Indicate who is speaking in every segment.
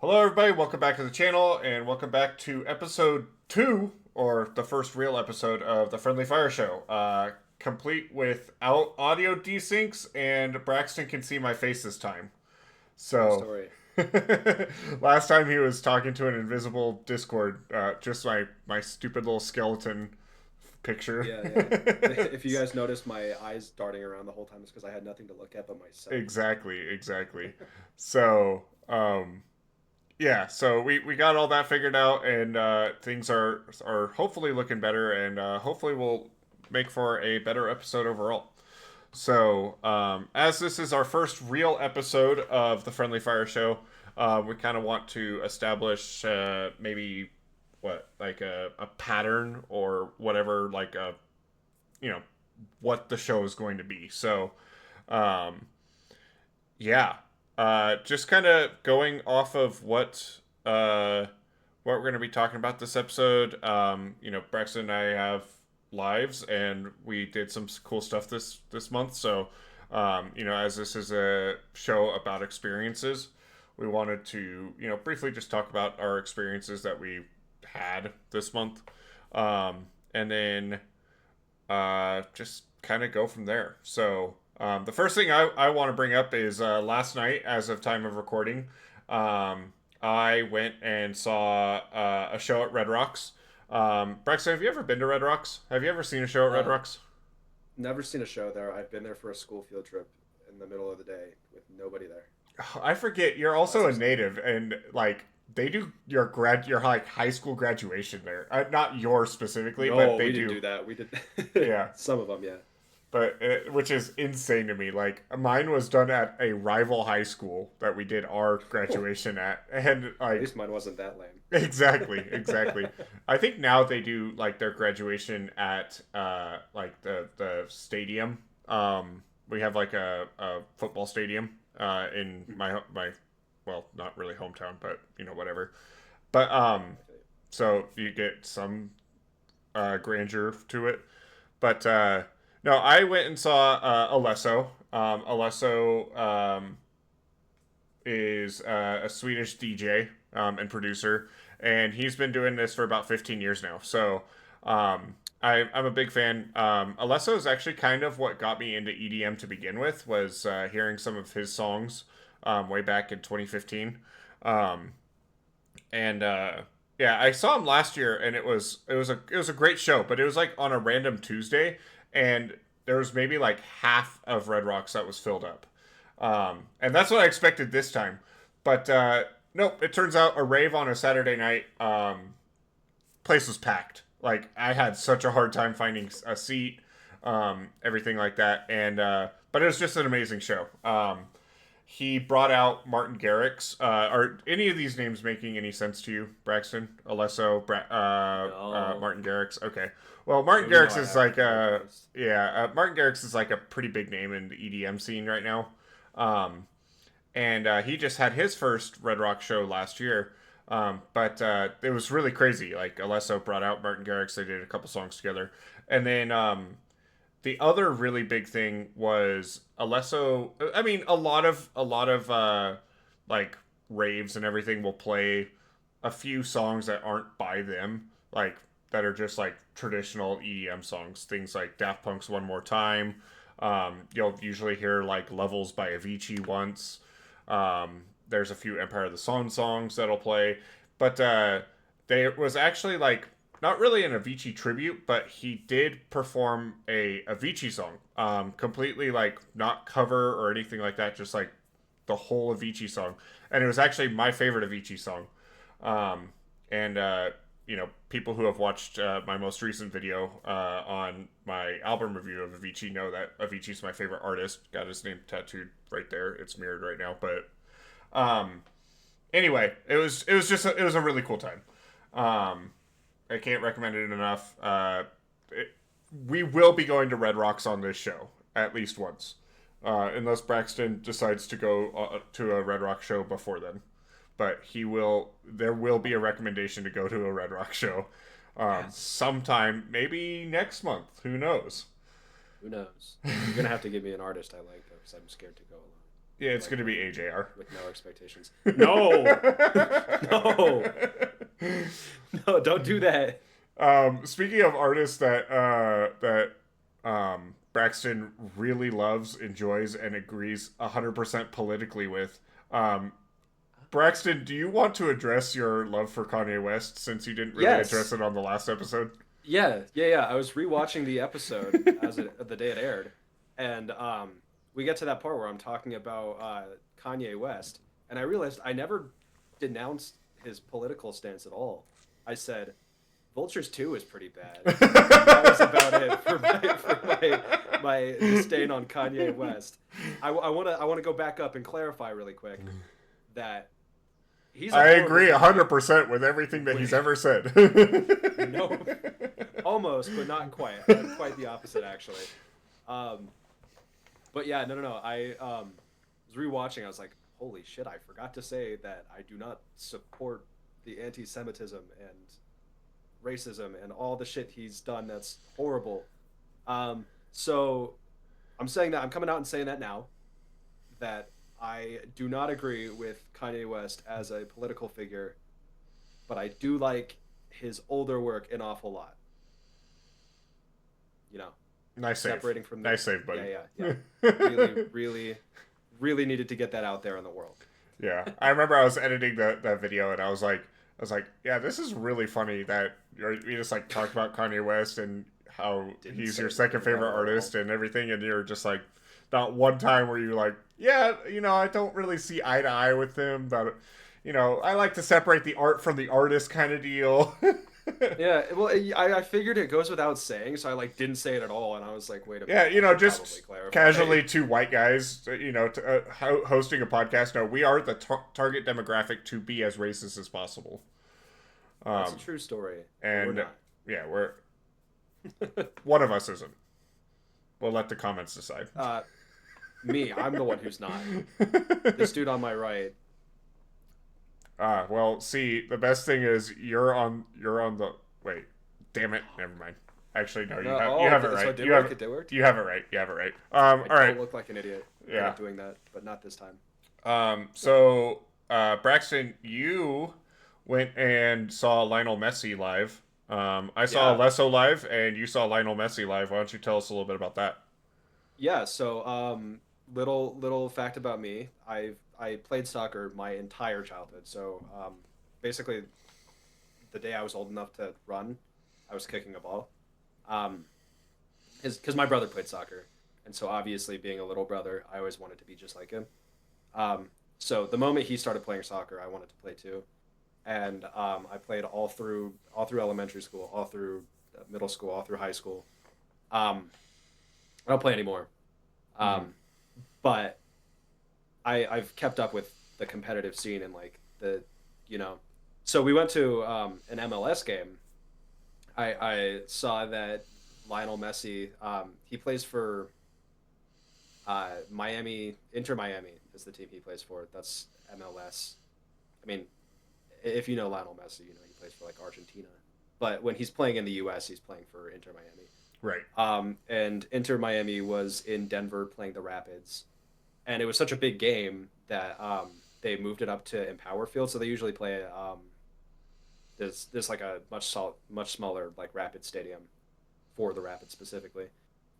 Speaker 1: Hello, everybody. Welcome back to the channel, and welcome back to episode 2, or the first real episode of the Friendly Fire Show. Complete without audio desyncs, and Braxton can see my face this time.
Speaker 2: True
Speaker 1: So,
Speaker 2: story.
Speaker 1: last time he was talking to an invisible Discord, just my stupid little skeleton picture.
Speaker 2: Yeah, yeah. If you guys noticed my eyes darting around the whole time, it's because I had nothing to look at but myself.
Speaker 1: Exactly. So, yeah, so we got all that figured out, and things are hopefully looking better, and hopefully we'll make for a better episode overall. So, as this is our first real episode of the Friendly Fire Show, we kind of want to establish maybe like a pattern or whatever, like you know what the show is going to be. So, um, yeah. Just kind of going off of what we're going to be talking about this episode. Braxton and I have lives, and we did some cool stuff this month. So, as this is a show about experiences, we wanted to briefly just talk about our experiences that we had this month, and then just kind of go from there. So, the first thing I want to bring up is last night, as of time of recording, I went and saw a show at Red Rocks. Braxton, have you ever been to Red Rocks? Have you ever seen a show at Red
Speaker 2: Uh,
Speaker 1: Rocks?
Speaker 2: Never seen a show there. I've been there for a school field trip in the middle of the day with nobody there.
Speaker 1: I forget you're
Speaker 2: That's
Speaker 1: also a
Speaker 2: what's up.
Speaker 1: native, and like they do your like high school graduation there. Not yours specifically, but
Speaker 2: No,
Speaker 1: they
Speaker 2: we didn't
Speaker 1: do.
Speaker 2: do that. We did
Speaker 1: Yeah.
Speaker 2: some of them, yeah.
Speaker 1: But which is insane to me. Like mine was done at a rival high school that we did our graduation at, and
Speaker 2: At
Speaker 1: like
Speaker 2: least mine wasn't that lame.
Speaker 1: exactly. I think now they do like their graduation at like the stadium. We have like a football stadium in my well, not really hometown, but whatever. But so you get some grandeur to it. But no, I went and saw Alesso. Alesso is a Swedish DJ and producer, and he's been doing this for about 15 years now. So I'm a big fan. Alesso is actually kind of what got me into EDM to begin with, was hearing some of his songs way back in 2015. Um, and yeah, I saw him last year, and it was a great show, but it was like on a random Tuesday, and there was maybe like half of Red Rocks that was filled up, and that's what I expected this time, but nope. It turns out a rave on a Saturday night, place was packed. Like I had such a hard time finding a seat, everything like that, and but it was just an amazing show. He brought out Martin Garrix. Are any of these names making any sense to you, Braxton? Alesso,
Speaker 2: No.
Speaker 1: Martin Garrix. Okay. Well, Martin
Speaker 2: Even though
Speaker 1: Garrix
Speaker 2: I
Speaker 1: is
Speaker 2: have
Speaker 1: like
Speaker 2: heard
Speaker 1: a
Speaker 2: those.
Speaker 1: yeah. Martin Garrix is like a pretty big name in the EDM scene right now. Um, and he just had his first Red Rock show last year. But it was really crazy. Like Alesso brought out Martin Garrix. They did a couple songs together, and then the other really big thing was Alesso. I mean, a lot of like raves and everything will play a few songs that aren't by them, like that are just like traditional EDM songs. Things like Daft Punk's "One More Time." You'll usually hear like "Levels" by Avicii once. There's a few Empire of the Sun songs that'll play, but there was actually like not really an Avicii tribute, but he did perform a Avicii song, completely like not cover or anything like that, just like the whole Avicii song, and it was actually my favorite Avicii song. And people who have watched my most recent video on my album review of Avicii know that Avicii's my favorite artist. Got his name tattooed right there. It's mirrored right now, but um, anyway, it was a really cool time. Um, I can't recommend it enough. It, we will be going to Red Rocks on this show at least once, unless Braxton decides to go to a Red Rock show before then. But he will. There will be a recommendation to go to a Red Rock show,
Speaker 2: Yes.
Speaker 1: sometime maybe next month. Who knows?
Speaker 2: Who knows? You're gonna have to give me an artist I like, because I'm scared to go alone.
Speaker 1: Yeah, it's going to be AJR.
Speaker 2: With no expectations. No, no, no! Don't do that.
Speaker 1: Speaking of artists that Braxton really loves, enjoys, and agrees 100% politically with, Braxton, do you want to address your love for Kanye West since you didn't really address
Speaker 2: Yes.
Speaker 1: it on the last episode?
Speaker 2: Yeah. I was rewatching the episode the day it aired, and we get to that part where I'm talking about Kanye West, and I realized I never denounced his political stance at all. I said Vultures 2 is pretty bad. And that was about it for my disdain on Kanye West. I wanna go back up and clarify really quick that he's a
Speaker 1: I
Speaker 2: horrible
Speaker 1: agree
Speaker 2: guy.
Speaker 1: 100% with everything that he's ever said.
Speaker 2: No, almost, but not quite. Quite the opposite, actually. Um, but yeah, no. I was rewatching. I was like, holy shit! I forgot to say that I do not support the anti-Semitism and racism and all the shit he's done. That's horrible. So I'm saying that I'm coming out and saying that now that I do not agree with Kanye West as a political figure, but I do like his older work an awful lot. You know,
Speaker 1: Nice save.
Speaker 2: separating from the
Speaker 1: Nice save, buddy.
Speaker 2: yeah. Really needed to get that out there in the world.
Speaker 1: Yeah, I remember I was editing that video and I was like, yeah, this is really funny that you just like talked about Kanye West and how
Speaker 2: Didn't
Speaker 1: he's
Speaker 2: say
Speaker 1: your second
Speaker 2: anything
Speaker 1: favorite
Speaker 2: about it at
Speaker 1: artist
Speaker 2: all.
Speaker 1: and everything, and you're just like, not one time where you're like, yeah, I don't really see eye to eye with him. But I like to separate the art from the artist kind of deal.
Speaker 2: Yeah, well, I figured it goes without saying, so I like didn't say it at all, and I was like, wait a
Speaker 1: Yeah,
Speaker 2: minute, I should probably
Speaker 1: just
Speaker 2: clarify.
Speaker 1: casually two white guys, hosting a podcast. No, we are the target demographic to be as racist as possible.
Speaker 2: That's a true story. But we're
Speaker 1: And
Speaker 2: not.
Speaker 1: yeah, we're one of us isn't. We'll let the comments decide.
Speaker 2: Me, I'm the one who's not. This dude on my right.
Speaker 1: Well, see, the best thing is you're on the wait. Damn it, never mind. Actually, no, you have it
Speaker 2: so
Speaker 1: right.
Speaker 2: it did
Speaker 1: You
Speaker 2: work.
Speaker 1: have
Speaker 2: It did work.
Speaker 1: you have it right. You have it right.
Speaker 2: I
Speaker 1: All right.
Speaker 2: don't look like an idiot.
Speaker 1: Yeah.
Speaker 2: Doing that, but not this time.
Speaker 1: So Braxton, you went and saw Lionel Messi live. I saw
Speaker 2: Yeah.
Speaker 1: Alesso live, and you saw Lionel Messi live. Why don't you tell us a little bit about that?
Speaker 2: Yeah. So, little fact about me. I played soccer my entire childhood. So, basically, the day I was old enough to run, I was kicking a ball. Um, because my brother played soccer, and so obviously being a little brother, I always wanted to be just like him. So the moment he started playing soccer, I wanted to play too, and I played all through elementary school, all through middle school, all through high school. I don't play anymore,
Speaker 1: Mm-hmm.
Speaker 2: um, but I've kept up with the competitive scene and like the you know. So we went to an MLS game. I saw that Lionel Messi he plays for Miami, Inter Miami is the team he plays for. That's MLS. I mean, if you know Lionel Messi, you know he plays for like Argentina. But when he's playing in the U.S., he's playing for Inter Miami.
Speaker 1: Right.
Speaker 2: And Inter Miami was in Denver playing the Rapids, and it was such a big game that they moved it up to Empower Field. So they usually play there's like a much smaller like Rapid Stadium for the Rapids specifically,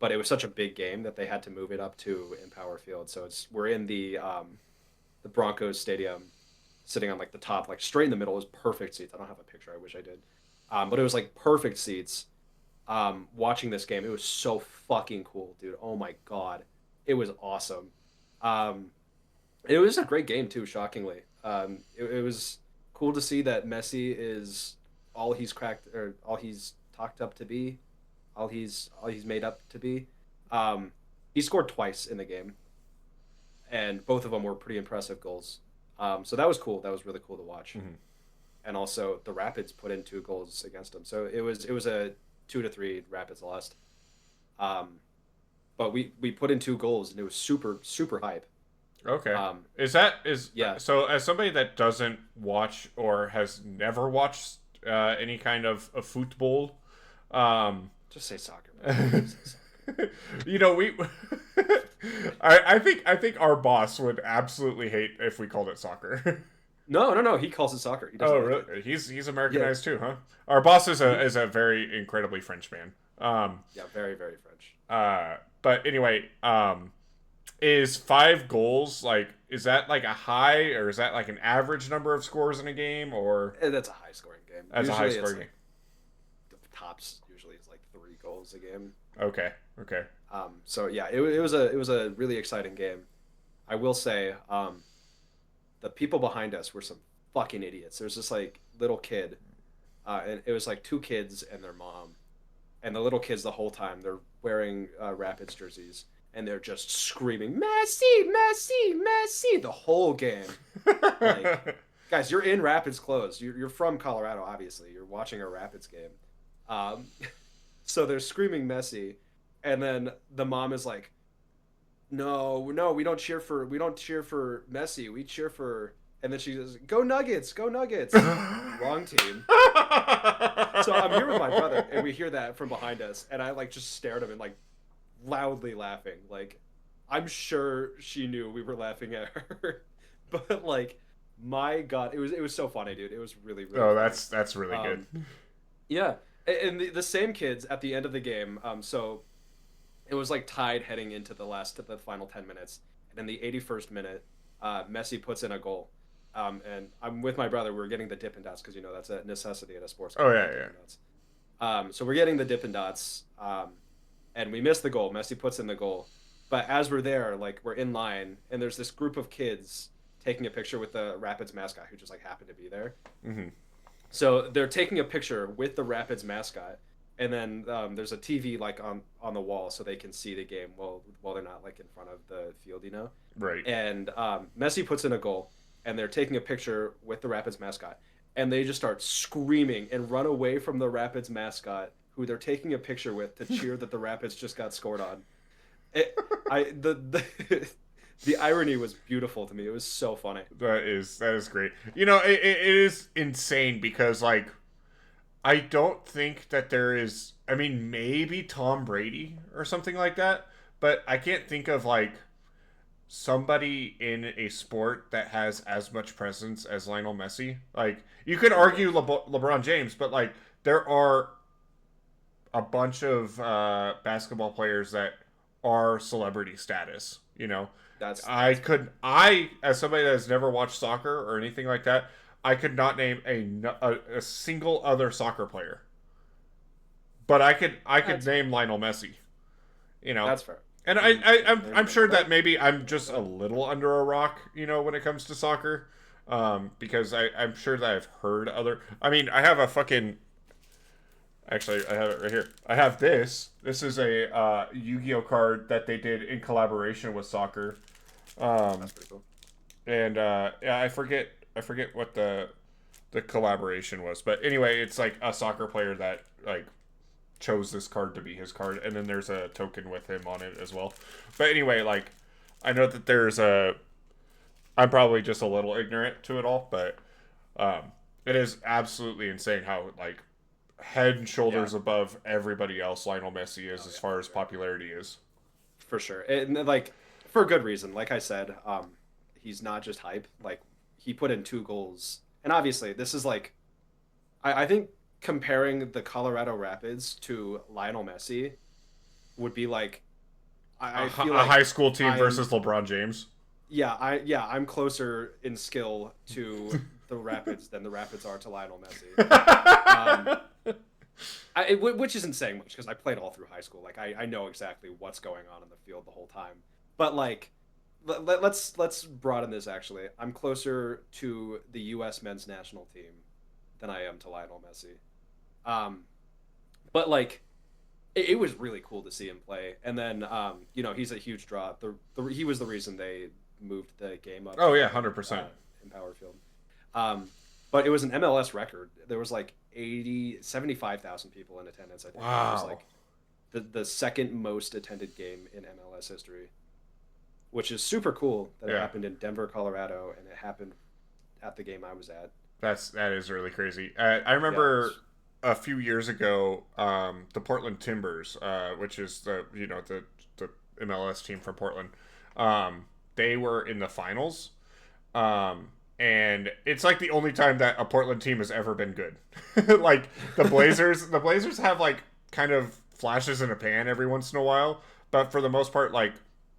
Speaker 2: but it was such a big game that they had to move it up to Empower Field. So we're in the Broncos Stadium, sitting on like the top, like straight in the middle. It was perfect seats. I don't have a picture. I wish I did, but it was like perfect seats. Watching this game, it was so fucking cool, dude. Oh my god, it was awesome. Um, it was a great game too. Shockingly, it was cool to see that Messi is all he's cracked or all he's talked up to be, all he's made up to be. He scored twice in the game, and both of them were pretty impressive goals. So that was cool. That was really cool to watch.
Speaker 1: Mm-hmm.
Speaker 2: And also the Rapids put in 2 goals against them, so it was a 2-3 Rapids lost. But we put in 2 goals, and it was super hype.
Speaker 1: Okay.
Speaker 2: Um,
Speaker 1: Is
Speaker 2: yeah,
Speaker 1: so as somebody that doesn't watch or has never watched any kind of football, um,
Speaker 2: just say soccer, man. Just say soccer.
Speaker 1: we I think our boss would absolutely hate if we called it soccer.
Speaker 2: No, no, no. He calls it soccer. He
Speaker 1: Oh,
Speaker 2: doesn't like it.
Speaker 1: really? He's
Speaker 2: Yeah.
Speaker 1: Americanized too, huh? Our boss is a
Speaker 2: Hmm.
Speaker 1: is a very incredibly French man.
Speaker 2: Yeah. Very, very French.
Speaker 1: But anyway, is 5 goals like is that like a high or is that like an average number of scores in a game or
Speaker 2: That's a high scoring game.
Speaker 1: as a high
Speaker 2: Usually, it's
Speaker 1: scoring game?
Speaker 2: like the tops. Usually, it's like 3 goals a game.
Speaker 1: Okay, okay.
Speaker 2: So yeah, it was a really exciting game. I will say, the people behind us were some fucking idiots. There's this like little kid, and it was like two kids and their mom, and the little kids the whole time they're wearing Rapids jerseys and they're just screaming Messi, Messi, Messi the whole game. Like, guys, you're in Rapids clothes. You're from Colorado, obviously. You're watching a Rapids game. Um, so they're screaming Messi, and then the mom is like, "No, no, we don't cheer for Messi. We cheer for." And then she says, "Go Nuggets, go Nuggets." Wrong team. So I'm here with my brother, and we hear that from behind us, and I like just stare at him and like loudly laughing. Like, I'm sure she knew we were laughing at her, but like, my God, it was so funny, dude. It was really really
Speaker 1: Oh,
Speaker 2: funny.
Speaker 1: that's really good.
Speaker 2: Yeah, and the same kids at the end of the game. So it was like tied heading into the final 10 minutes, and in the 81st minute, Messi puts in a goal. And I'm with my brother. We're getting the Dippin' Dots because that's a necessity at a sports game.
Speaker 1: Oh yeah,
Speaker 2: The
Speaker 1: yeah.
Speaker 2: Dippin' Dots. So we're getting the Dippin' Dots, and we miss the goal. Messi puts in the goal, but as we're there, like we're in line, and there's this group of kids taking a picture with the Rapids mascot who just like happened to be there.
Speaker 1: Hmm.
Speaker 2: So they're taking a picture with the Rapids mascot, and then there's a TV like on the wall so they can see the game while they're not like in front of the field.
Speaker 1: Right.
Speaker 2: And Messi puts in a goal, and they're taking a picture with the Rapids mascot, and they just start screaming and run away from the Rapids mascot, who they're taking a picture with to cheer that the Rapids just got scored on. The the irony was beautiful to me. It was so funny.
Speaker 1: That is great. It is insane because like I don't think that there is. I mean, maybe Tom Brady or something like that, but I can't think of like somebody in a sport that has as much presence as Lionel Messi. Like you could argue LeBron James, but like there are a bunch of basketball players that are celebrity status.
Speaker 2: That's fair.
Speaker 1: I as somebody that has never watched soccer or anything like that, I could not name a single other soccer player, but I could
Speaker 2: That's fair.
Speaker 1: name Lionel Messi. You know,
Speaker 2: That's fair.
Speaker 1: and I,
Speaker 2: And
Speaker 1: I I'm
Speaker 2: and
Speaker 1: I'm sure
Speaker 2: like,
Speaker 1: that maybe I'm just a little under a rock. When it comes to soccer, because I'm sure that I've heard other. I mean, I have a fucking. Actually, I have it right here. I have this. This is a Yu-Gi-Oh card that they did in collaboration with soccer. Um,
Speaker 2: that's pretty cool.
Speaker 1: and yeah, I forget what the collaboration was, but anyway, it's like a soccer player that like chose this card to be his card, and then there's a token with him on it as well. But anyway, like I know that there's a. I'm probably just a little ignorant to it all, but it is absolutely insane how like head and
Speaker 2: Yeah.
Speaker 1: shoulders above everybody else Lionel Messi is
Speaker 2: Oh
Speaker 1: as
Speaker 2: yeah,
Speaker 1: far
Speaker 2: for
Speaker 1: as
Speaker 2: sure.
Speaker 1: popularity is.
Speaker 2: For sure. And like for good reason. Like I said, he's not just hype. Like he put in 2 goals. And obviously this is like I think comparing the Colorado Rapids to Lionel Messi would be like I feel
Speaker 1: A high
Speaker 2: like
Speaker 1: school team
Speaker 2: I'm
Speaker 1: versus LeBron James.
Speaker 2: I'm closer in skill to the Rapids than the Rapids are to Lionel Messi. Um, which isn't saying much because I played all through high school. Like I know exactly what's going on in the field the whole time. But like, let's broaden this. Actually, I'm closer to the U.S. men's national team than I am to Lionel Messi. Um, but like, it was really cool to see him play. And then, he's a huge draw. He was the reason they moved the game up
Speaker 1: Oh yeah,
Speaker 2: uh,
Speaker 1: 100%.
Speaker 2: in Power Field. Um, but it was an MLS record. There was like 75,000 people in attendance, I think. And it was
Speaker 1: Wow.
Speaker 2: like the second most attended game in MLS history, which is super cool that it
Speaker 1: Yeah.
Speaker 2: happened in Denver, Colorado, and it happened at the game I was at.
Speaker 1: That is really crazy. I
Speaker 2: Yeah,
Speaker 1: remember a few years ago, the Portland Timbers, which is the MLS team from Portland. They were in the finals. Um, and it's like the only time that a Portland team has ever been good. Like the Blazers have like kind of flashes in a pan every once in a while, but for the most part, like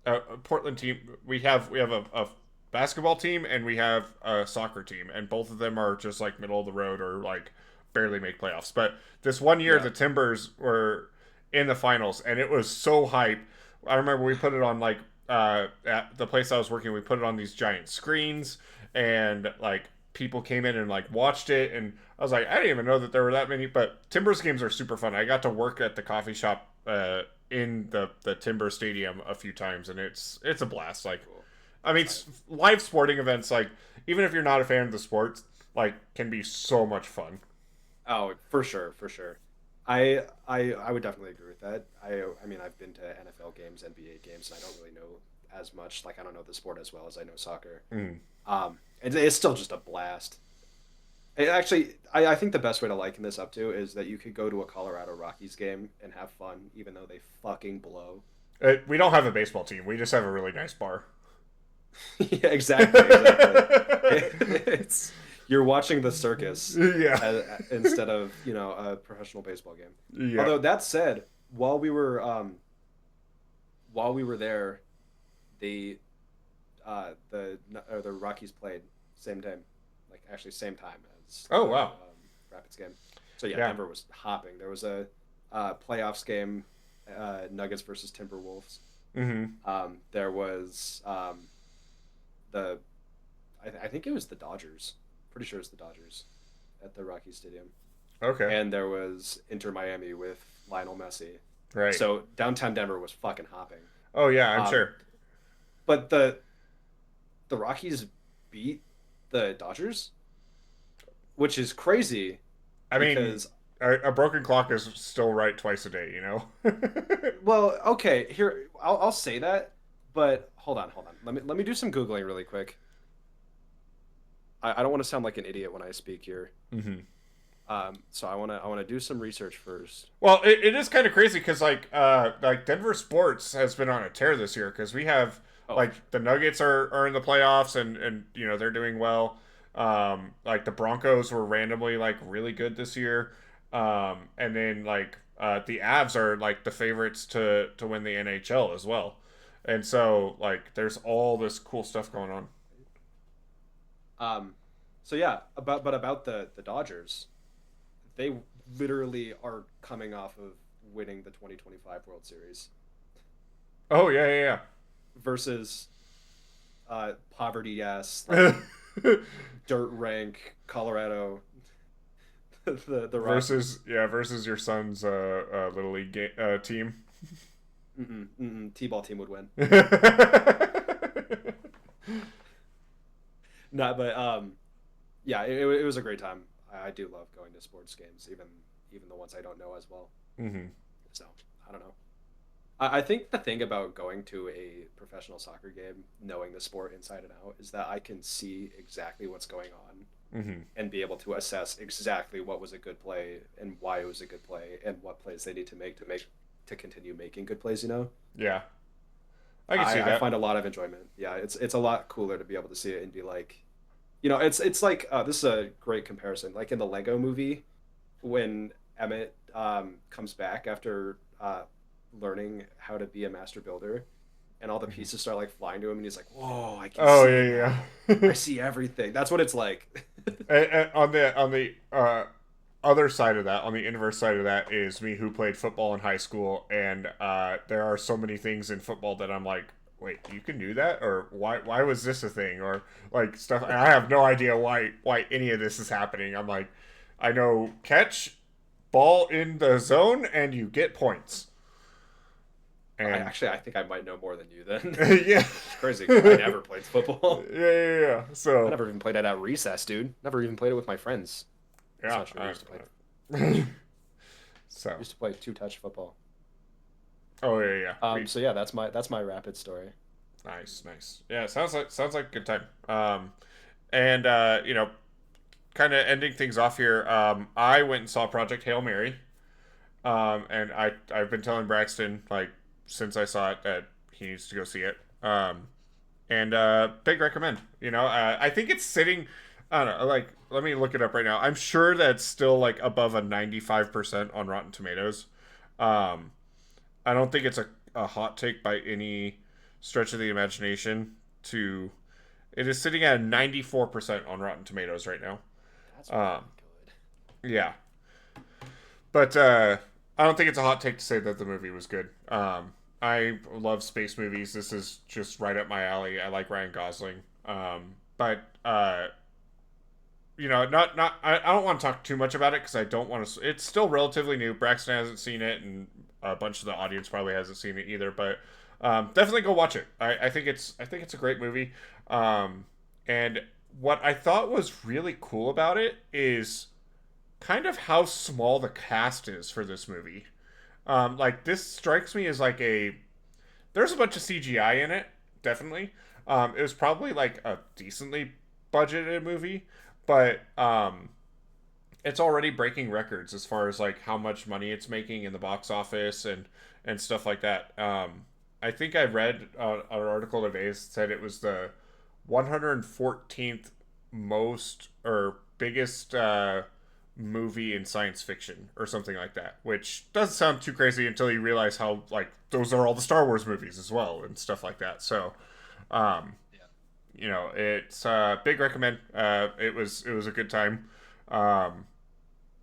Speaker 1: a Portland team, we have a basketball team and we have a soccer team, and both of them are just like middle of the road or like barely make playoffs. But this one year,
Speaker 2: Yeah.
Speaker 1: the Timbers were in the finals, and it was so hype. I remember we put it on like at the place I was working. We put it on these giant screens, and like people came in and like watched it, and I was like, I didn't even know that there were that many. But Timbers games are super fun. I got to work at the coffee shop in the Timber Stadium a few times, and it's a blast. Like,
Speaker 2: Cool.
Speaker 1: I mean, live sporting events, like even if you're not a fan of the sports, like can be so much fun.
Speaker 2: Oh, for sure, for sure. I would definitely agree with that. I mean, I've been to NFL games, NBA games, and I don't really know as much. Like, I don't know the sport as well as I know soccer.
Speaker 1: Mm.
Speaker 2: It's still just a blast. Actually, I think the best way to liken this up to is that you could go to a Colorado Rockies game and have fun, even though they fucking blow.
Speaker 1: We don't have a baseball team. We just have a really nice bar.
Speaker 2: Yeah, exactly, exactly. It's you're watching the circus
Speaker 1: Yeah.
Speaker 2: instead of a professional baseball game.
Speaker 1: Yeah.
Speaker 2: Although that said, while we were there, the the Rockies played same time, like actually same time as
Speaker 1: Oh
Speaker 2: the
Speaker 1: wow.
Speaker 2: Rapids game. So yeah,
Speaker 1: Yeah.
Speaker 2: Denver was hopping. There was a playoffs game, Nuggets versus Timberwolves.
Speaker 1: Mm-hmm.
Speaker 2: There was the I think it was the Dodgers. Pretty sure it's the Dodgers at the Rockies Stadium.
Speaker 1: Okay.
Speaker 2: And there was Inter Miami with Lionel Messi.
Speaker 1: Right.
Speaker 2: So downtown Denver was fucking hopping.
Speaker 1: Oh yeah, I'm
Speaker 2: Um,
Speaker 1: sure.
Speaker 2: but the Rockies beat the Dodgers, which is crazy
Speaker 1: I mean,
Speaker 2: because
Speaker 1: a broken clock is still right twice a day, you know?
Speaker 2: well, okay, here I'll say that, but hold on. Let me do some googling really quick. I don't want to sound like an idiot when I speak here.
Speaker 1: Mm-hmm.
Speaker 2: So I wanna do some research first.
Speaker 1: Well, it is kind of crazy because like Denver sports has been on a tear this year because we have
Speaker 2: Oh,
Speaker 1: like the Nuggets are in the playoffs and you know they're doing well. Like the Broncos were randomly like really good this year. And then like the Avs are like the favorites to win the NHL as well. And so like there's all this cool stuff going on.
Speaker 2: um, so yeah, about the Dodgers, they literally are coming off of winning the 2025 World Series
Speaker 1: Oh yeah,
Speaker 2: versus poverty ass like
Speaker 1: yeah.
Speaker 2: dirt rank Colorado. The Rockies.
Speaker 1: versus your son's little league team.
Speaker 2: T-ball team would win. No, but yeah, it was a great time. I do love going to sports games, even the ones I don't know as well.
Speaker 1: Hmm.
Speaker 2: So I don't know. I think the thing about going to a professional soccer game, knowing the sport inside and out, is that I can see exactly what's going on
Speaker 1: Hmm.
Speaker 2: and be able to assess exactly what was a good play and why it was a good play and what plays they need to continue making good plays.
Speaker 1: Yeah, I can see
Speaker 2: I
Speaker 1: that.
Speaker 2: find a lot of enjoyment. Yeah, it's a lot cooler to be able to see it and be like, it's like this is a great comparison. Like in the Lego Movie, when Emmett comes back after learning how to be a master builder, and all the
Speaker 1: Mhm.
Speaker 2: pieces start like flying to him, and he's like, "Whoa, I can
Speaker 1: Oh
Speaker 2: see
Speaker 1: yeah,
Speaker 2: it now.
Speaker 1: yeah.
Speaker 2: I see everything." That's what it's like.
Speaker 1: And on the other side of that, on the inverse side of that, is me who played football in high school, and there are so many things in football that I'm like, wait, you can do that, or why was this a thing, or like stuff. And I have no idea why any of this is happening. I'm like, I know catch ball in the zone and you get points. And
Speaker 2: I think I might know more than you then.
Speaker 1: yeah,
Speaker 2: It's crazy. I never played football.
Speaker 1: yeah.
Speaker 2: I
Speaker 1: So
Speaker 2: never even played it at recess, dude. Never even played it with my friends. That's
Speaker 1: yeah,
Speaker 2: not true. I used to play.
Speaker 1: so
Speaker 2: Used to play two-touch football.
Speaker 1: oh yeah.
Speaker 2: So yeah, that's my rapid story.
Speaker 1: Nice. Yeah, sounds like a good time. And kind of ending things off here. I went and saw Project Hail Mary. And I've been telling Braxton like since I saw it that he needs to go see it. And big recommend. I think it's sitting. I don't know. Like, let me look it up right now. I'm sure that's still like above a 95% on Rotten Tomatoes. Um, I don't think it's a hot take by any stretch of the imagination. To It is sitting at 94% on Rotten Tomatoes right now.
Speaker 2: That's really
Speaker 1: Um,
Speaker 2: good.
Speaker 1: yeah, but I don't think it's a hot take to say that the movie was good. I love space movies. This is just right up my alley. I like Ryan Gosling. But not I don't want to talk too much about it because I don't want to. It's still relatively new. Braxton hasn't seen it, and a bunch of the audience probably hasn't seen it either. But definitely go watch it. I think it's a great movie. And what I thought was really cool about it is kind of how small the cast is for this movie. Like this strikes me as like there's a bunch of CGI in it, definitely. It was probably like a decently budgeted movie, but it's already breaking records as far as like how much money it's making in the box office and stuff like that. I think I read an article today that said it was the 114th most or biggest movie in science fiction or something like that, which doesn't sound too crazy until you realize how like those are all the Star Wars movies as well and stuff like that. So, um,
Speaker 2: Yeah.
Speaker 1: it's big recommend. It was a good time,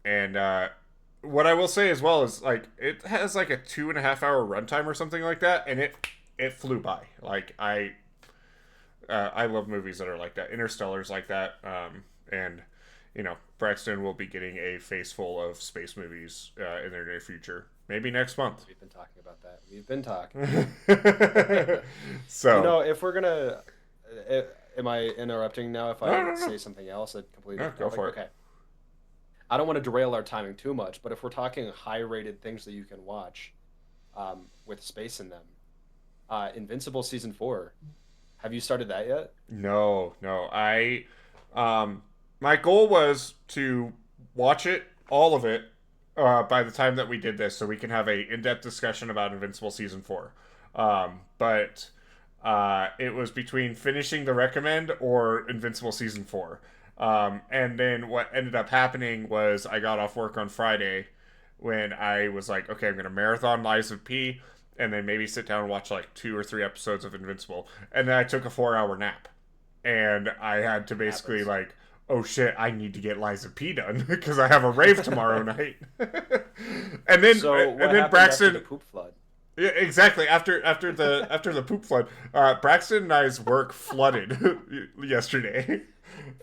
Speaker 1: and what I will say as well is like it has like a 2.5 hour runtime or something like that, and it flew by. Like I love movies that are like that. Interstellar's like that, and Braxton will be getting a face full of space movies in their near future. Maybe next month.
Speaker 2: We've been talking about that. We've been talking.
Speaker 1: So,
Speaker 2: If we're gonna, am I interrupting now? If I
Speaker 1: no, no, no.
Speaker 2: say something else, a completely
Speaker 1: No,
Speaker 2: different
Speaker 1: go
Speaker 2: topic?
Speaker 1: for it.
Speaker 2: Okay. I don't want to derail our timing too much, but if we're talking high-rated things that you can watch, with space in them, Invincible season 4. Have you started that yet?
Speaker 1: No, no. My goal was to watch it, all of it, by the time that we did this, so we can have a in-depth discussion about Invincible season 4. But it was between finishing the recommend or Invincible season 4. And then what ended up happening was I got off work on Friday when I was like, okay, I'm going to marathon Lies of P and then maybe sit down and watch like 2 or 3 episodes of Invincible. And then I took a 4 hour nap. And I had to basically
Speaker 2: Happens.
Speaker 1: like, oh shit, I need to get Lies of P done because I have a rave tomorrow night. and then
Speaker 2: So
Speaker 1: and
Speaker 2: what
Speaker 1: then
Speaker 2: happened after the
Speaker 1: Braxton.
Speaker 2: poop flood?
Speaker 1: Yeah, exactly. After the poop flood, Braxton and I's work flooded yesterday,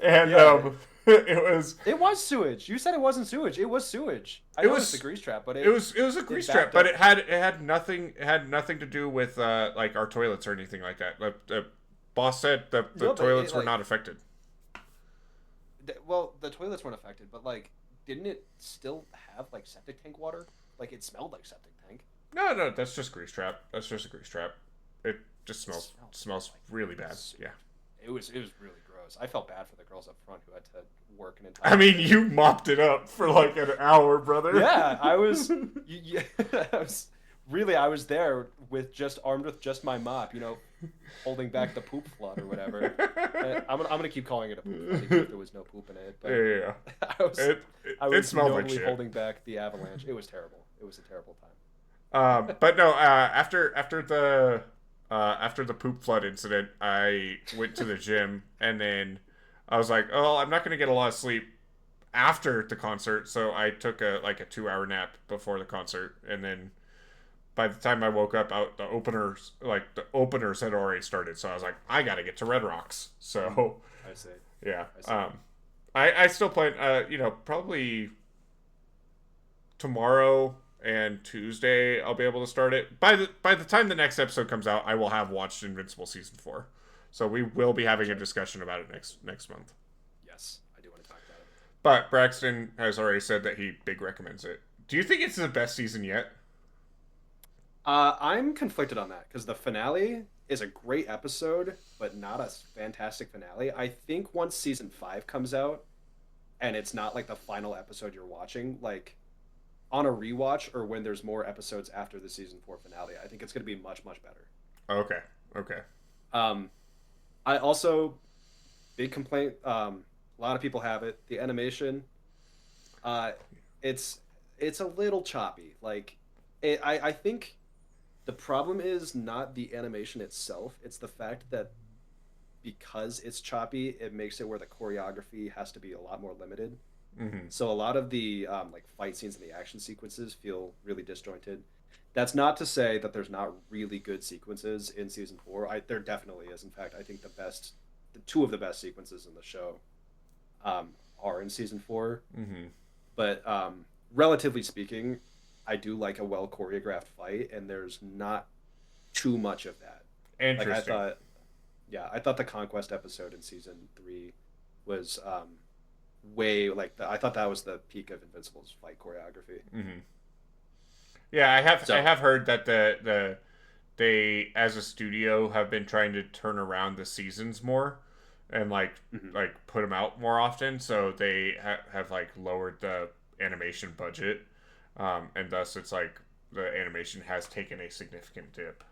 Speaker 1: and
Speaker 2: Yeah,
Speaker 1: it
Speaker 2: it was sewage. You said it wasn't sewage. It was sewage. I know it's the
Speaker 1: was
Speaker 2: grease trap, but
Speaker 1: it was a grease trap,
Speaker 2: backed
Speaker 1: but
Speaker 2: up.
Speaker 1: it had nothing to do with like our toilets or anything like that. The boss said the
Speaker 2: No, but it
Speaker 1: toilets were
Speaker 2: like
Speaker 1: not affected.
Speaker 2: well, the toilets weren't affected, but like, didn't it still have like septic tank water? Like it smelled like septic tank.
Speaker 1: No, no, that's just grease trap. That's just a grease trap. It just
Speaker 2: It
Speaker 1: smells
Speaker 2: like
Speaker 1: really bad.
Speaker 2: sewage.
Speaker 1: Yeah.
Speaker 2: It was really gross. I felt bad for the girls up front who had to work an
Speaker 1: I
Speaker 2: entire
Speaker 1: mean,
Speaker 2: shift.
Speaker 1: you mopped it up for like an hour, brother.
Speaker 2: Yeah, I was. I was really. I was there with just armed with just my mop, holding back the poop flood or whatever. And I'm gonna keep calling it a poop flood even if there was no poop in it.
Speaker 1: Yeah,
Speaker 2: But
Speaker 1: yeah, yeah.
Speaker 2: I was I
Speaker 1: It
Speaker 2: was
Speaker 1: smelled like
Speaker 2: nobly
Speaker 1: shit.
Speaker 2: holding back the avalanche. It was terrible. It was a terrible time.
Speaker 1: But no, after the poop flood incident, I went to the gym and then I was like, oh, I'm not gonna get a lot of sleep after the concert, so I took a 2 hour nap before the concert, and then by the time I woke up, out the openers had already started, so I was like, I gotta get to Red Rocks. So
Speaker 2: I see.
Speaker 1: yeah,
Speaker 2: I see.
Speaker 1: I still plan, probably tomorrow and Tuesday I'll be able to start it. By the time the next episode comes out, I will have watched Invincible season 4. So we will be having a discussion about it next month.
Speaker 2: Yes, I do want to talk about it.
Speaker 1: But Braxton has already said that he big recommends it. Do you think it's the best season yet?
Speaker 2: I'm conflicted on that because the finale is a great episode, but not a fantastic finale. I think once season 5 comes out, and it's not like the final episode you're watching, like on a rewatch or when there's more episodes after the season 4 finale, I think it's going to be much, much better.
Speaker 1: Okay. Okay.
Speaker 2: Um, I also big complaint. A lot of people have it. The animation, uh, it's it's a little choppy. Like, I think the problem is not the animation itself. It's the fact that because it's choppy, it makes it where the choreography has to be a lot more limited.
Speaker 1: Mm-hmm.
Speaker 2: So a lot of the like fight scenes and the action sequences feel really disjointed. That's not to say that there's not really good sequences in season four. There definitely is. In fact, I think the two of the best sequences in the show are in season four.
Speaker 1: Mm-hmm.
Speaker 2: But relatively speaking, I do like a well choreographed fight, and there's not too much of that. Like I
Speaker 1: Interesting.
Speaker 2: thought, yeah, I thought the conquest episode in season three was way like I thought that was the peak of Invincible's fight choreography.
Speaker 1: Mm-hmm. Yeah, I
Speaker 2: So
Speaker 1: have heard that they as a studio have been trying to turn around the seasons more and
Speaker 2: mhm.
Speaker 1: like put them out more often, so they have like lowered the animation budget, and thus it's like the animation has taken a significant dip.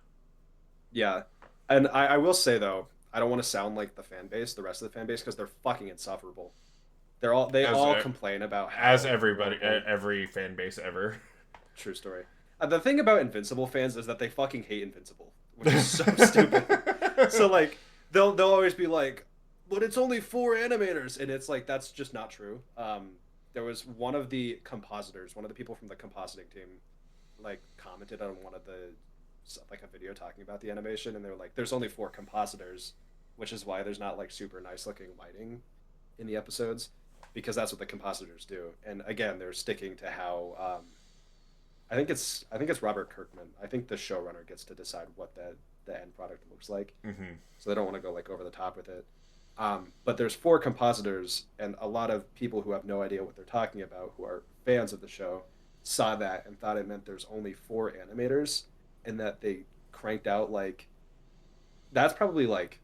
Speaker 2: Yeah, and I will say though, I don't want to sound like the fan base, the rest of the fan base, because they're fucking insufferable. They
Speaker 1: As
Speaker 2: all complain about
Speaker 1: as
Speaker 2: how
Speaker 1: everybody,
Speaker 2: horrible.
Speaker 1: every fan base ever.
Speaker 2: True story. The thing about Invincible fans is that they fucking hate Invincible, which is so stupid. So like they'll always be like, "But it's only four animators," and it's like that's just not true. There was one of the compositors, one of the people from the compositing team, like commented on one of the like a video talking about the animation, and they were like, "There's only four compositors, which is why there's not like super nice looking lighting in the episodes." Because that's what the compositors do, and again, they're sticking to how I think it's Robert Kirkman. I think the showrunner gets to decide what the end product looks like.
Speaker 1: Mm-hmm.
Speaker 2: So they don't want to go like over the top with it. But there's four compositors, and a lot of people who have no idea what they're talking about, who are fans of the show, saw that and thought it meant there's only four animators, and that they cranked out like that's probably like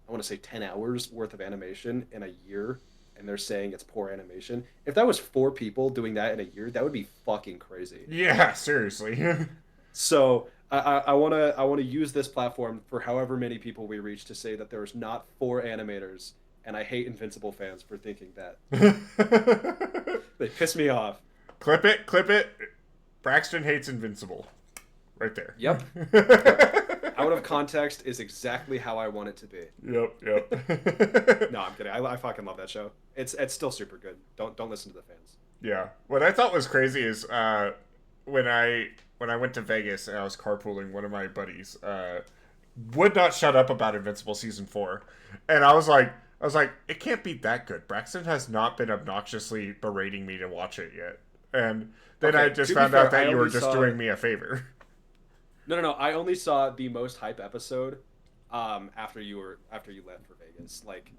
Speaker 2: I want to say 10 hours worth of animation in a year, and they're saying it's poor animation. If that was four people doing that in a year, that would be fucking crazy.
Speaker 1: Yeah, seriously.
Speaker 2: So I want to use this platform for however many people we reach to say that there's not four animators, and I hate Invincible fans for thinking that. They piss me off.
Speaker 1: Clip it, clip it. Braxton hates Invincible. Right there.
Speaker 2: Yep, yep. Out of context is exactly how I want it to be.
Speaker 1: Yep, yep.
Speaker 2: No, I'm kidding. I fucking love that show. It's still super good. Don't listen to the fans.
Speaker 1: Yeah. What I thought was crazy is when I went to Vegas and I was carpooling, one of my buddies would not shut up about Invincible season 4. And I was like, it can't be that good. Braxton has not been obnoxiously berating me to watch it yet. And then I
Speaker 2: Okay,
Speaker 1: just
Speaker 2: to be
Speaker 1: found out
Speaker 2: fair, I
Speaker 1: that you were
Speaker 2: only
Speaker 1: just
Speaker 2: saw
Speaker 1: doing me a favor.
Speaker 2: no. I only saw the most hype episode after you left for Vegas. Like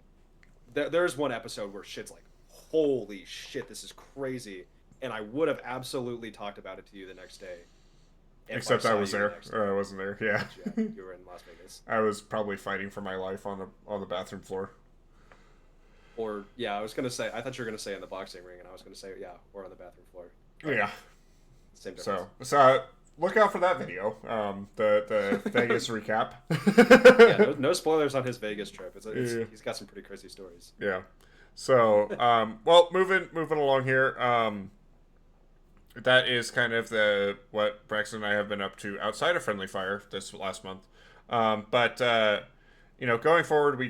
Speaker 2: there's one episode where shit's like, holy shit, this is crazy, and I would have absolutely talked about it to you the next day if I
Speaker 1: Except I
Speaker 2: saw
Speaker 1: was
Speaker 2: you the
Speaker 1: there.
Speaker 2: next
Speaker 1: Or
Speaker 2: day.
Speaker 1: I wasn't there. Yeah.
Speaker 2: But yeah, you were in Las Vegas.
Speaker 1: I was probably fighting for my life on the bathroom floor.
Speaker 2: Or yeah, I was gonna say I thought you were gonna say in the boxing ring, and I was gonna say yeah, or on the bathroom floor. But
Speaker 1: Yeah.
Speaker 2: same difference.
Speaker 1: So look out for that video. The Vegas recap.
Speaker 2: Yeah, no spoilers on his Vegas trip.
Speaker 1: Yeah.
Speaker 2: He's got some pretty crazy stories.
Speaker 1: Yeah. So well, moving along here. That is kind of the what Braxton and I have been up to outside of Friendly Fire this last month. But you know, going forward, we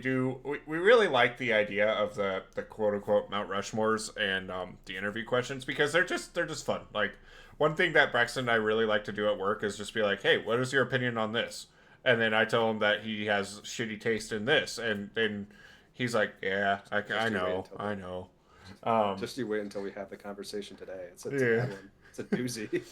Speaker 1: really like the idea of the quote unquote Mount Rushmores and the interview questions because they're just fun. Like one thing that Braxton and I really like to do at work is just be like, hey, what is your opinion on this? And then I tell him that he has shitty taste in this, and then he's like, yeah, I know, I know.
Speaker 2: Just you wait until we have the conversation today. It's a
Speaker 1: Yeah.
Speaker 2: bad one. It's a doozy.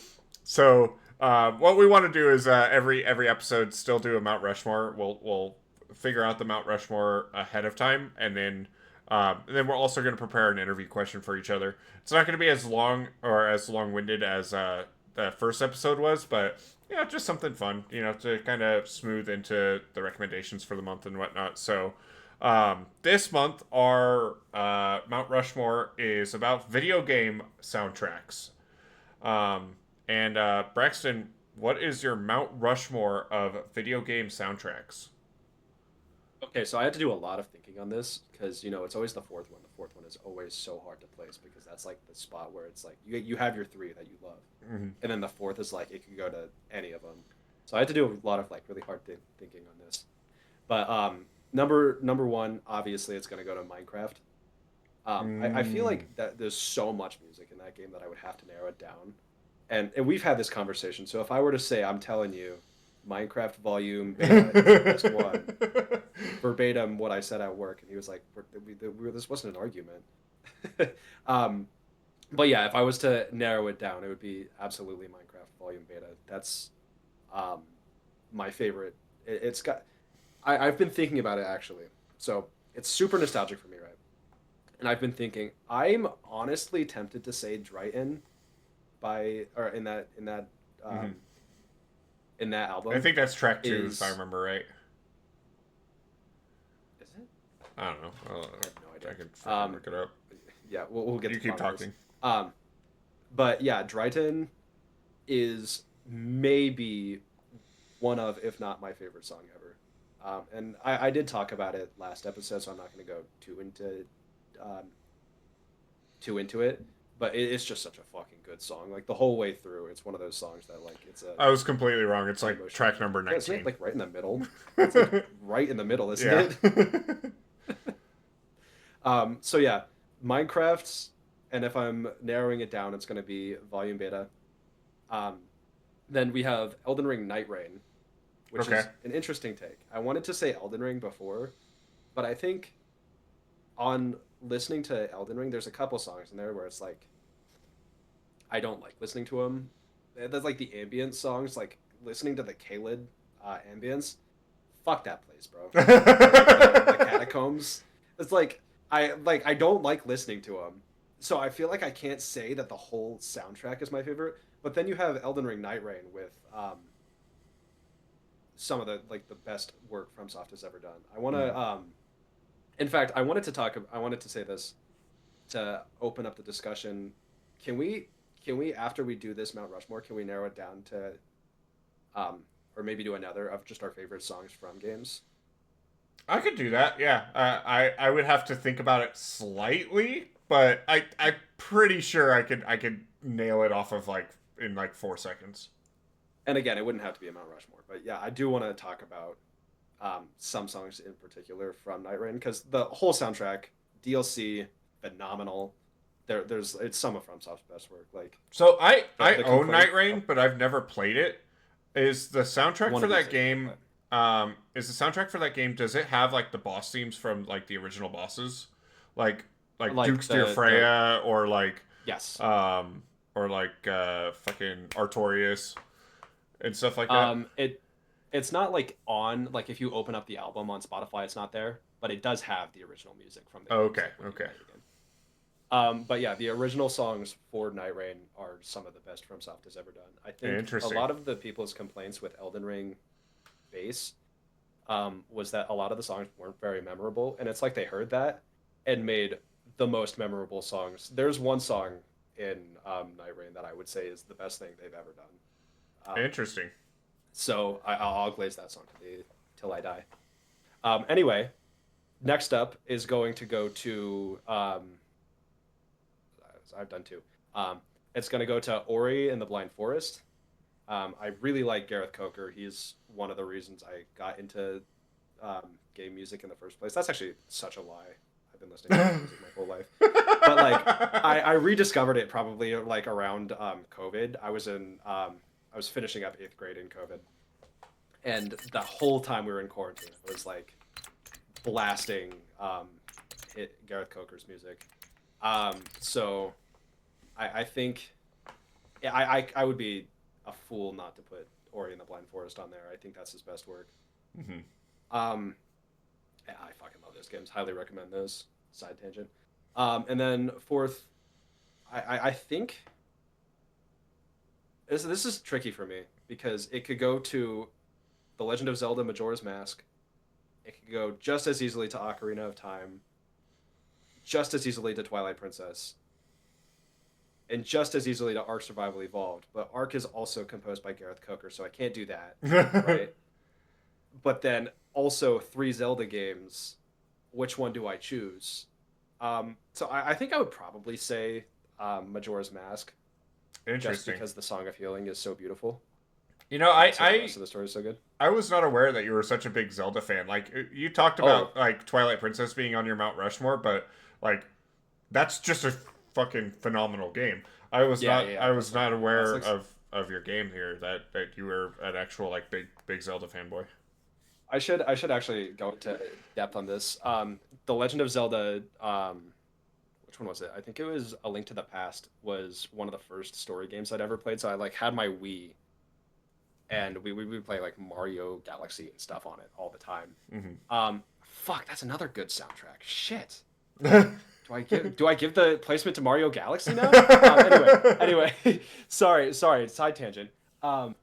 Speaker 1: So what we want to do is every episode still do a Mount Rushmore. We'll figure out the Mount Rushmore ahead of time, and then we're also going to prepare an interview question for each other. It's not going to be as long or as long winded as the first episode was, but yeah, just something fun, you know, to kind of smooth into the recommendations for the month and whatnot. So. This month, our Mount Rushmore is about video game soundtracks. And Braxton, What is your Mount Rushmore of video game soundtracks?
Speaker 2: Okay, so I had to do a lot of thinking on this because it's always the fourth one. The fourth one is always so hard to place because that's like the spot where it's like you have your three that you love,
Speaker 1: Hmm.
Speaker 2: and then the fourth is like it could go to any of them. So I had to do a lot of like really hard thinking on this. But number one, obviously, it's gonna go to Minecraft. I feel
Speaker 1: Mm.
Speaker 2: like that there's so much music in that game that I would have to narrow it down. And we've had this conversation. So if I were to say, I'm telling you, Minecraft Volume Beta is the best one, verbatim what I said at work, and he was like, "This wasn't an argument." um, but yeah, if I was to narrow it down, it would be absolutely Minecraft Volume Beta. That's um, my favorite. It's got. I've been thinking about it actually. So it's super nostalgic for me, right? And I've been thinking, I'm honestly tempted to say Drighton by or
Speaker 1: Hmm.
Speaker 2: um, in that
Speaker 1: I
Speaker 2: album
Speaker 1: think that's track two, if I
Speaker 2: is
Speaker 1: remember right.
Speaker 2: is it?
Speaker 1: I don't know.
Speaker 2: I have no
Speaker 1: I
Speaker 2: idea.
Speaker 1: can fucking
Speaker 2: Um,
Speaker 1: look it up.
Speaker 2: yeah, we'll get
Speaker 1: You
Speaker 2: to the
Speaker 1: keep
Speaker 2: bottom of this.
Speaker 1: talking.
Speaker 2: Um, but yeah, Drighton is maybe one of, if not my favorite song ever. And I did talk about it last episode, so I'm not going to go um, too into it. But it's just such a fucking good song. Like the whole way through, it's one of those songs that like
Speaker 1: I was completely wrong. It's
Speaker 2: an
Speaker 1: like
Speaker 2: emotional
Speaker 1: track
Speaker 2: journey.
Speaker 1: number
Speaker 2: Yeah, isn't it
Speaker 1: 19.
Speaker 2: like right in the middle? It's like right in the middle, isn't
Speaker 1: Yeah.
Speaker 2: it? So yeah, Minecraft's, and if I'm narrowing it down, it's going to be Volume Beta. Um, then we have Elden Ring Night Rain, which
Speaker 1: Okay.
Speaker 2: is an interesting take. I wanted to say Elden Ring before, but I think on listening to Elden Ring, there's a couple songs in there where it's like I don't like listening to them. That's like the ambient songs, like listening to the Kaled ambience. Fuck that place, bro. Like the catacombs. It's like I don't like listening to them, so I feel like I can't say that the whole soundtrack is my favorite. But then you have Elden Ring Night Rain with some of the like the best work FromSoft has ever done. I want
Speaker 1: Mhm.
Speaker 2: to in fact, I wanted to say this to open up the discussion. Can we after we do this Mount Rushmore, can we narrow it down to um or maybe do another of just our favorite songs from games?
Speaker 1: I could do that. Yeah. I would have to think about it slightly, but I'm pretty sure I could nail it off of like in like 4 seconds.
Speaker 2: And again, it wouldn't have to be a Mount Rushmore, but yeah, I do want to talk about some songs in particular from Night Rain because the whole soundtrack, DLC, phenomenal. There's it's some of FromSoft's best work. Like
Speaker 1: So I
Speaker 2: the
Speaker 1: own
Speaker 2: complaint.
Speaker 1: Night
Speaker 2: Oh,
Speaker 1: Rain, but I've never played it. Is the soundtrack
Speaker 2: one
Speaker 1: for
Speaker 2: of these
Speaker 1: that
Speaker 2: days I'll
Speaker 1: game?
Speaker 2: play.
Speaker 1: Is the soundtrack for that game? Does it have like the boss themes from like the original bosses, like like
Speaker 2: Like
Speaker 1: Duke's Dear
Speaker 2: the
Speaker 1: Freya
Speaker 2: yes.
Speaker 1: um or like fucking Artorias and stuff like that?
Speaker 2: It's not like on like if you open up the album on Spotify, it's not there, but it does have the original music from the
Speaker 1: Oh,
Speaker 2: games
Speaker 1: okay,
Speaker 2: like when you
Speaker 1: okay.
Speaker 2: play the game. But yeah, the original songs for Night Rain are some of the best FromSoft has ever done. I think a
Speaker 1: Interesting.
Speaker 2: lot of the people's complaints with Elden Ring bass was that a lot of the songs weren't very memorable, and it's like they heard that and made the most memorable songs. There's one song in Night Rain that I would say is the best thing they've ever done.
Speaker 1: Interesting.
Speaker 2: So I'll glaze that song till I die. Anyway, next up is going to go to I've done two. It's going to go to Ori and the Blind Forest. I really like Gareth Coker. He's one of the reasons I got into game music in the first place. That's actually such a lie. I've been listening to game music my whole life, but like I rediscovered it probably like around COVID. I was finishing up eighth grade in COVID, and the whole time we were in quarantine, I was like blasting Gareth Coker's music. So I think I would be a fool not to put Ori and the Blind Forest on there. I think that's his best work.
Speaker 1: Hmm.
Speaker 2: Um, yeah, I fucking love those games. Highly recommend those. Side tangent. And then fourth, I think this is tricky for me because it could go to The Legend of Zelda Majora's Mask. It could go just as easily to Ocarina of Time, just as easily to Twilight Princess, and just as easily to Ark Survival Evolved. But Ark is also composed by Gareth Coker, so I can't do that, right? But then also 3 Zelda games. Which one do I choose? So I think I would probably say Majora's Mask, just
Speaker 1: Interesting.
Speaker 2: because the Song of Healing is so beautiful,
Speaker 1: You know,
Speaker 2: and also the rest of the story is so good.
Speaker 1: I was not aware that you were such a big Zelda fan. Like you talked
Speaker 2: Oh,
Speaker 1: about like Twilight Princess being on your Mount Rushmore, but like that's just a fucking phenomenal game.
Speaker 2: yeah, yeah,
Speaker 1: I
Speaker 2: yeah.
Speaker 1: was not
Speaker 2: That's
Speaker 1: aware
Speaker 2: like
Speaker 1: of your game here that you were an actual like big Zelda fanboy.
Speaker 2: I should actually go into depth on this. The Legend of Zelda. Which one was it? I think it was A Link to the Past. Was one of the first story games I'd ever played. So I like had my Wii, and we would play like Mario Galaxy and stuff on it all the time. Fuck, that's another good soundtrack. Shit. Do I give the placement to Mario Galaxy now? Anyway, sorry, side tangent. Um,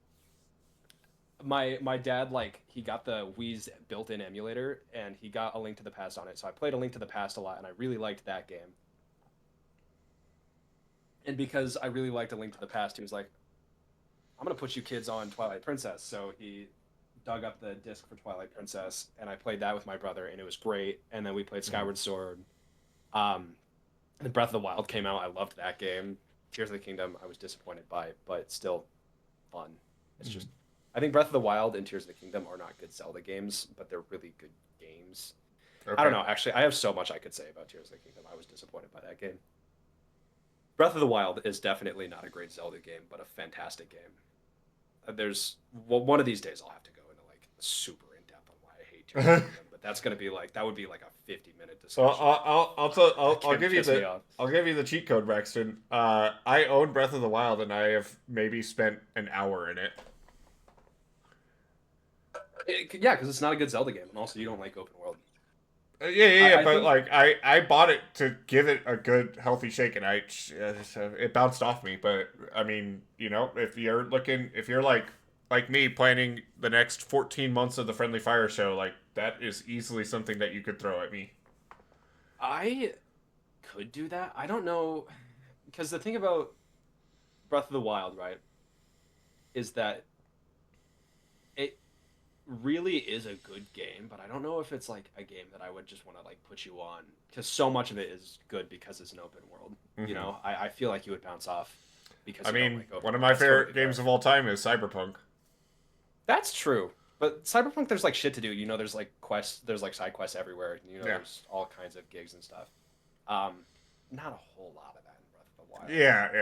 Speaker 2: my dad, like, he got the Wii's built-in emulator, and he got A Link to the Past on it. So I played A Link to the Past a lot, and I really liked that game. And because I really liked A Link to the Past, he was like, "I'm gonna put you kids on Twilight Princess." So he dug up the disc for Twilight Princess, and I played that with my brother, and it was great. And then we played Skyward Sword. Um, and Breath of the Wild came out. I loved that game. Tears of the Kingdom, I was disappointed by, but still fun. It's just, I think Breath of the Wild and Tears of the Kingdom are not good Zelda games, but they're really good games. I don't
Speaker 1: Okay.
Speaker 2: know. Actually, I have so much I could say about Tears of the Kingdom. I was disappointed by that game. Breath of the Wild is definitely not a great Zelda game, but a fantastic game. There's well, one of these days I'll have to go into like super in depth on why I hate Tears of the Kingdom, but that's gonna be like that would be like a 50-minute
Speaker 1: Well,
Speaker 2: discussion.
Speaker 1: I'll
Speaker 2: That game
Speaker 1: give you
Speaker 2: pissed me
Speaker 1: the
Speaker 2: off.
Speaker 1: cheat code, Braxton. I own Breath of the Wild, and I have maybe spent an hour in it.
Speaker 2: Yeah, because it's not a good Zelda game, and also you don't like open world.
Speaker 1: Yeah,
Speaker 2: I
Speaker 1: but
Speaker 2: think
Speaker 1: like I bought it to give it a good healthy shake, and it bounced off me. But I mean, you know, if you're like me planning the next 14 months of the Friendly Fire show, like that is easily something that you could throw at me.
Speaker 2: I could do that. I don't know, because the thing about Breath of the Wild, right, is that it really is a good game, but I don't know if it's like a game that I would just want to like put you on because so much of it is good because it's an open world. You
Speaker 1: Hmm.
Speaker 2: know, I feel like you would bounce off because
Speaker 1: I
Speaker 2: you don't
Speaker 1: mean,
Speaker 2: like open
Speaker 1: one of
Speaker 2: world.
Speaker 1: my
Speaker 2: That's totally
Speaker 1: favorite games
Speaker 2: fair.
Speaker 1: of all time is Cyberpunk.
Speaker 2: That's true. But Cyberpunk, there's like shit to do. You know, there's like quests, there's like side quests everywhere. You know,
Speaker 1: Yeah,
Speaker 2: there's all kinds of gigs and stuff. Um, Not a whole lot of that in Breath of the Wild. A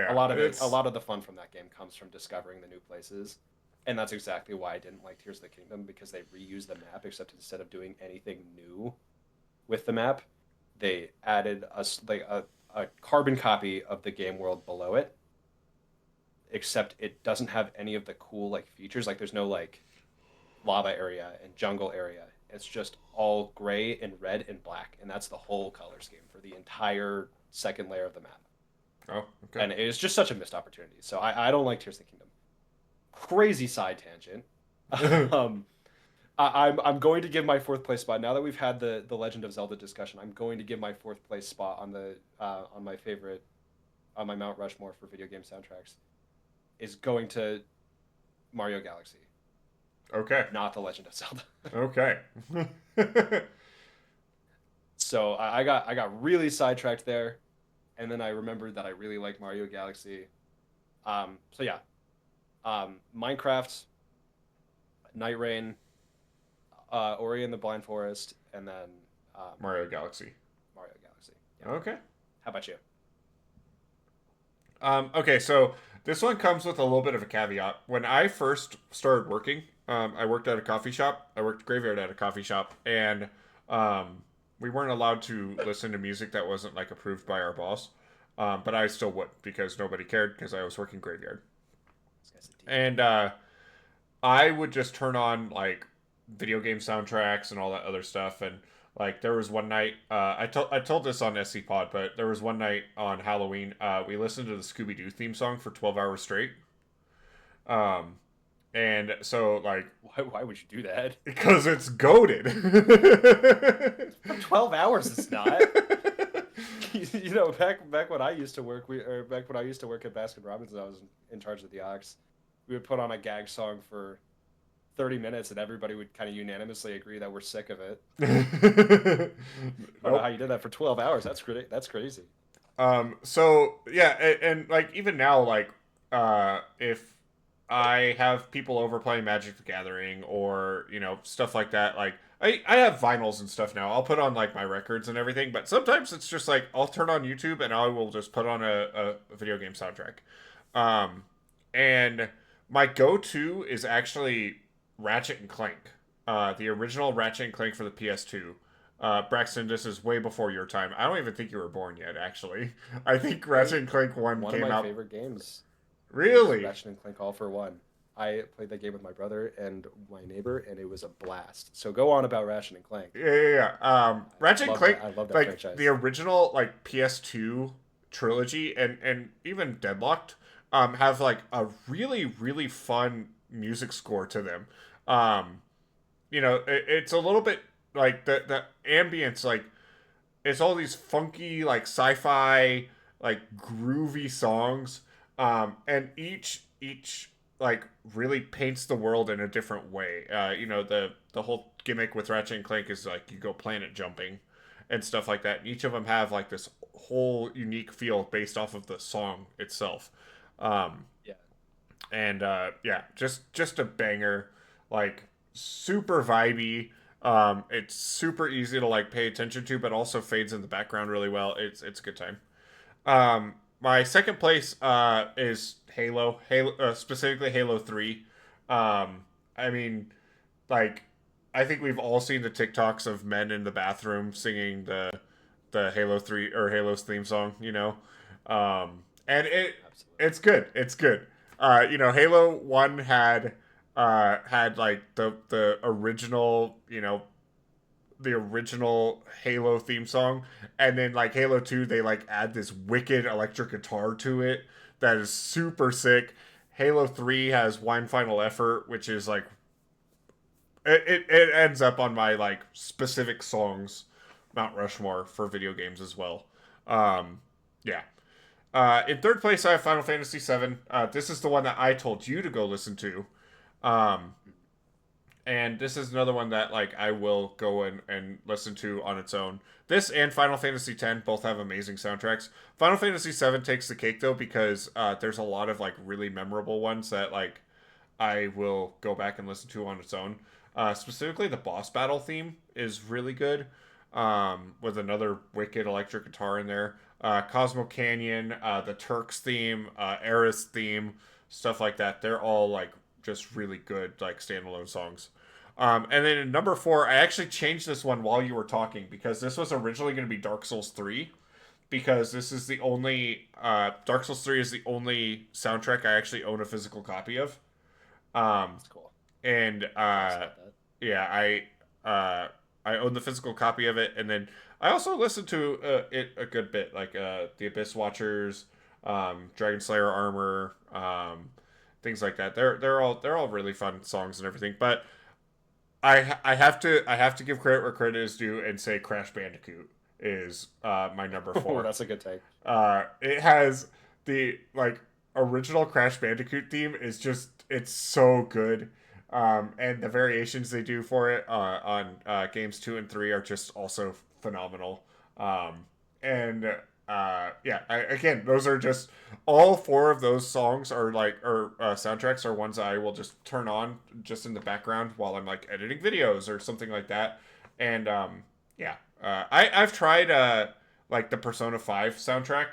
Speaker 1: yeah.
Speaker 2: lot of it, a
Speaker 1: It's
Speaker 2: lot of the fun from that game comes from discovering the new places, and that's exactly why I didn't like Tears of the Kingdom because they reused the map. Except instead of doing anything new with the map, they added a carbon copy of the game world below it. Except it doesn't have any of the cool like features. Like there's no like lava area and jungle area. It's just all gray and red and black, and that's the whole color scheme for the entire second layer of the map.
Speaker 1: oh okay.
Speaker 2: And it's just such a missed opportunity. So I don't like Tears of the Kingdom. Crazy side tangent. um, I'm going to give my fourth place spot now that we've had the Legend of Zelda discussion. I'm going to give my fourth place spot on my favorite on my Mount Rushmore for video game soundtracks is going to Mario Galaxy,
Speaker 1: Okay,
Speaker 2: not the Legend of Zelda.
Speaker 1: okay.
Speaker 2: So I got really sidetracked there, and then I remembered that I really like Mario Galaxy. So yeah, Minecraft, Night Rain, Ori and the Blind Forest, and then
Speaker 1: Mario Galaxy.
Speaker 2: Mario Galaxy. Yeah.
Speaker 1: Okay.
Speaker 2: How about you?
Speaker 1: Okay, so this one comes with a little bit of a caveat. When I first started working, I worked at a coffee shop. I worked graveyard at a coffee shop, and we weren't allowed to listen to music that wasn't like approved by our boss. But I still would because nobody cared because I was working graveyard,
Speaker 2: This guy's a DJ.
Speaker 1: and I would just turn on like video game soundtracks and all that other stuff. And like there was one night, I told this on SCPod, but there was one night on Halloween, we listened to the Scooby Doo theme song for 12 hours straight. Um, and so like
Speaker 2: Why would you do that?
Speaker 1: because it's goaded.
Speaker 2: For 12 hours, it's not. back when I used to work, back when I used to work at Baskin Robbins, and I was in charge of the aux. We would put on a gag song for 30 minutes, and everybody would kind of unanimously agree that we're sick of it. I don't know how
Speaker 1: Nope.
Speaker 2: you did that for 12 hours. That's crazy.
Speaker 1: So yeah, and like even now, like if I have people over playing Magic the Gathering or stuff like that, like I have vinyls and stuff now. I'll put on like my records and everything, but sometimes it's just like I'll turn on YouTube and I will just put on a video game soundtrack. Um, and my go-to is actually Ratchet and Clank, the original Ratchet and Clank for the PS2. Braxton, this is way before your time. I don't even think you were born yet, actually. I think Ratchet
Speaker 2: Hey,
Speaker 1: and Clank 1
Speaker 2: one of
Speaker 1: came
Speaker 2: my
Speaker 1: out.
Speaker 2: favorite games is
Speaker 1: Really?
Speaker 2: Ratchet and Clank All for One. I played that game with my brother and my neighbor, and it was a blast. So go on about Ratchet and Clank.
Speaker 1: Yeah. Ratchet and Clank,
Speaker 2: I love that
Speaker 1: like the
Speaker 2: franchise.
Speaker 1: original, like PS2 trilogy, and even Deadlocked, have like a really really fun music score to them. Um, it's a little bit like the ambience, like it's all these funky like sci-fi like groovy songs, and each like really paints the world in a different way. The whole gimmick with Ratchet and Clank is like you go planet jumping and stuff like that, and each of them have like this whole unique feel based off of the song itself. um,
Speaker 2: Yeah.
Speaker 1: and yeah, just a banger, like super vibey. It's super easy to like pay attention to, but also fades in the background really well. It's a good time. My second place is Halo, specifically Halo 3. I mean, like, I think we've all seen the TikToks of men in the bathroom singing the Halo 3 or Halo's theme song. And
Speaker 2: Absolutely.
Speaker 1: it's good. It's good. Halo 1 had like the original, the original Halo theme song, and then like Halo 2 they like add this wicked electric guitar to it that is super sick. Halo 3 has Wine Final Effort, which is like it ends up on my like specific songs Mount Rushmore for video games as well. Um, yeah. In third place, I have Final Fantasy VII. This is the one that I told you to go listen to. Um, and this is another one that like I will go and listen to on its own. This and Final Fantasy X both have amazing soundtracks. Final Fantasy VII takes the cake though because there's a lot of like really memorable ones that like I will go back and listen to on its own. Specifically, the boss battle theme is really good, with another wicked electric guitar in there. Cosmo Canyon, the Turks theme, Eris theme, stuff like that. They're all like just really good like standalone songs. And then in number four, I actually changed this one while you were talking because this was originally going to be Dark Souls 3, because this is the only Dark Souls 3 is the only soundtrack I actually own a physical copy of. Um,
Speaker 2: That's cool.
Speaker 1: and
Speaker 2: That's nice about that.
Speaker 1: yeah, I own the physical copy of it, and then I also listened to it a good bit, like the Abyss Watchers, Dragon Slayer Armor, things like that. They're all really fun songs and everything. But I have to give credit where credit is due and say Crash Bandicoot is my number
Speaker 2: Oh,
Speaker 1: four.
Speaker 2: that's a good take.
Speaker 1: It has the like original Crash Bandicoot theme is just it's so good. And the variations they do for it on games 2 and 3 are just also phenomenal. And yeah, again, those are just all four of those songs are like or soundtracks are ones I will just turn on just in the background while I'm like editing videos or something like that. And yeah, I've tried like the Persona 5 soundtrack,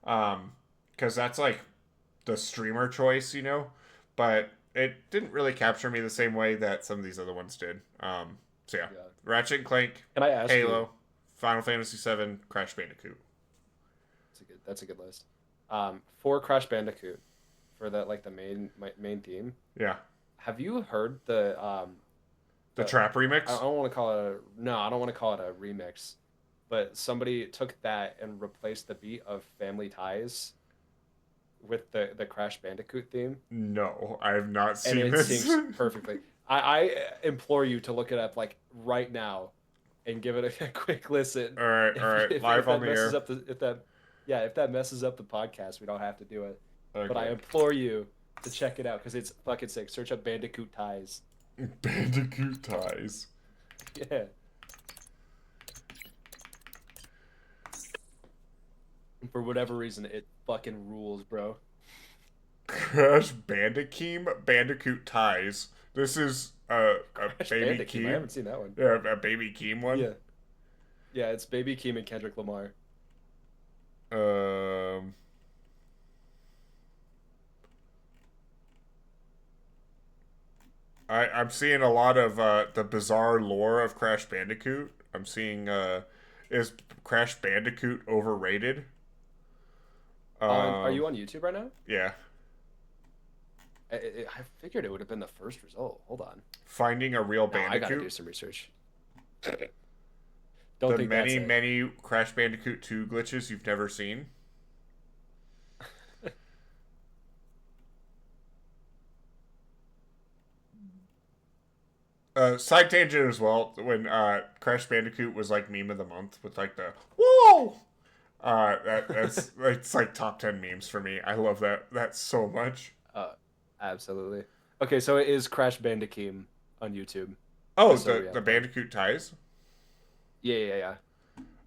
Speaker 1: because that's like the streamer choice, but it didn't really capture me the same way that some of these other ones did. So yeah,
Speaker 2: Yeah.
Speaker 1: Ratchet and Clank,
Speaker 2: Can I ask you?
Speaker 1: Halo, Final Fantasy VII, Crash Bandicoot.
Speaker 2: That's a good list. For Crash Bandicoot, for that like the main theme.
Speaker 1: Yeah,
Speaker 2: Have you heard
Speaker 1: the
Speaker 2: the
Speaker 1: Trap
Speaker 2: I
Speaker 1: remix.
Speaker 2: don't want to call it a no, I don't want to call it a remix, but somebody took that and replaced the beat of Family Ties with the Crash Bandicoot theme,
Speaker 1: No, I have not
Speaker 2: and
Speaker 1: seen
Speaker 2: it
Speaker 1: this.
Speaker 2: syncs perfectly. I implore you to look it up like right now. and give it a quick listen.
Speaker 1: All right,
Speaker 2: If
Speaker 1: live on
Speaker 2: that
Speaker 1: the
Speaker 2: messes
Speaker 1: air.
Speaker 2: up the if that yeah, if that messes up the podcast, we don't have to do it. But I
Speaker 1: Okay.
Speaker 2: implore you to check it out because it's fucking sick. Search up Bandicoot Ties.
Speaker 1: Bandicoot ties.
Speaker 2: Yeah. For whatever reason, it fucking rules, bro.
Speaker 1: Crash Bandicoot ties. This is a
Speaker 2: Crash
Speaker 1: baby
Speaker 2: Bandicoot. I
Speaker 1: Keem.
Speaker 2: haven't seen that one.
Speaker 1: Yeah, a baby Keem one.
Speaker 2: Yeah. Yeah, it's Baby Keem and Kendrick Lamar.
Speaker 1: Um, I'm seeing a lot of the bizarre lore of Crash Bandicoot. I'm seeing is Crash Bandicoot overrated?
Speaker 2: Are
Speaker 1: Um,
Speaker 2: you on YouTube right now?
Speaker 1: yeah.
Speaker 2: I figured it would have been the first result. Hold on.
Speaker 1: Finding a real
Speaker 2: No, I gotta do
Speaker 1: Bandicoot.
Speaker 2: some research. Don't
Speaker 1: The
Speaker 2: think that's it.
Speaker 1: many Crash Bandicoot 2 glitches you've never seen. Side tangent as well. When Crash Bandicoot was like meme of the month with like the whoa, that's it's like top 10 memes for me. I love that so much.
Speaker 2: Uh, absolutely. Okay, so it is Crash Bandicoot on YouTube.
Speaker 1: Oh,
Speaker 2: Just so we
Speaker 1: the
Speaker 2: have that.
Speaker 1: Bandicoot ties.
Speaker 2: Yeah.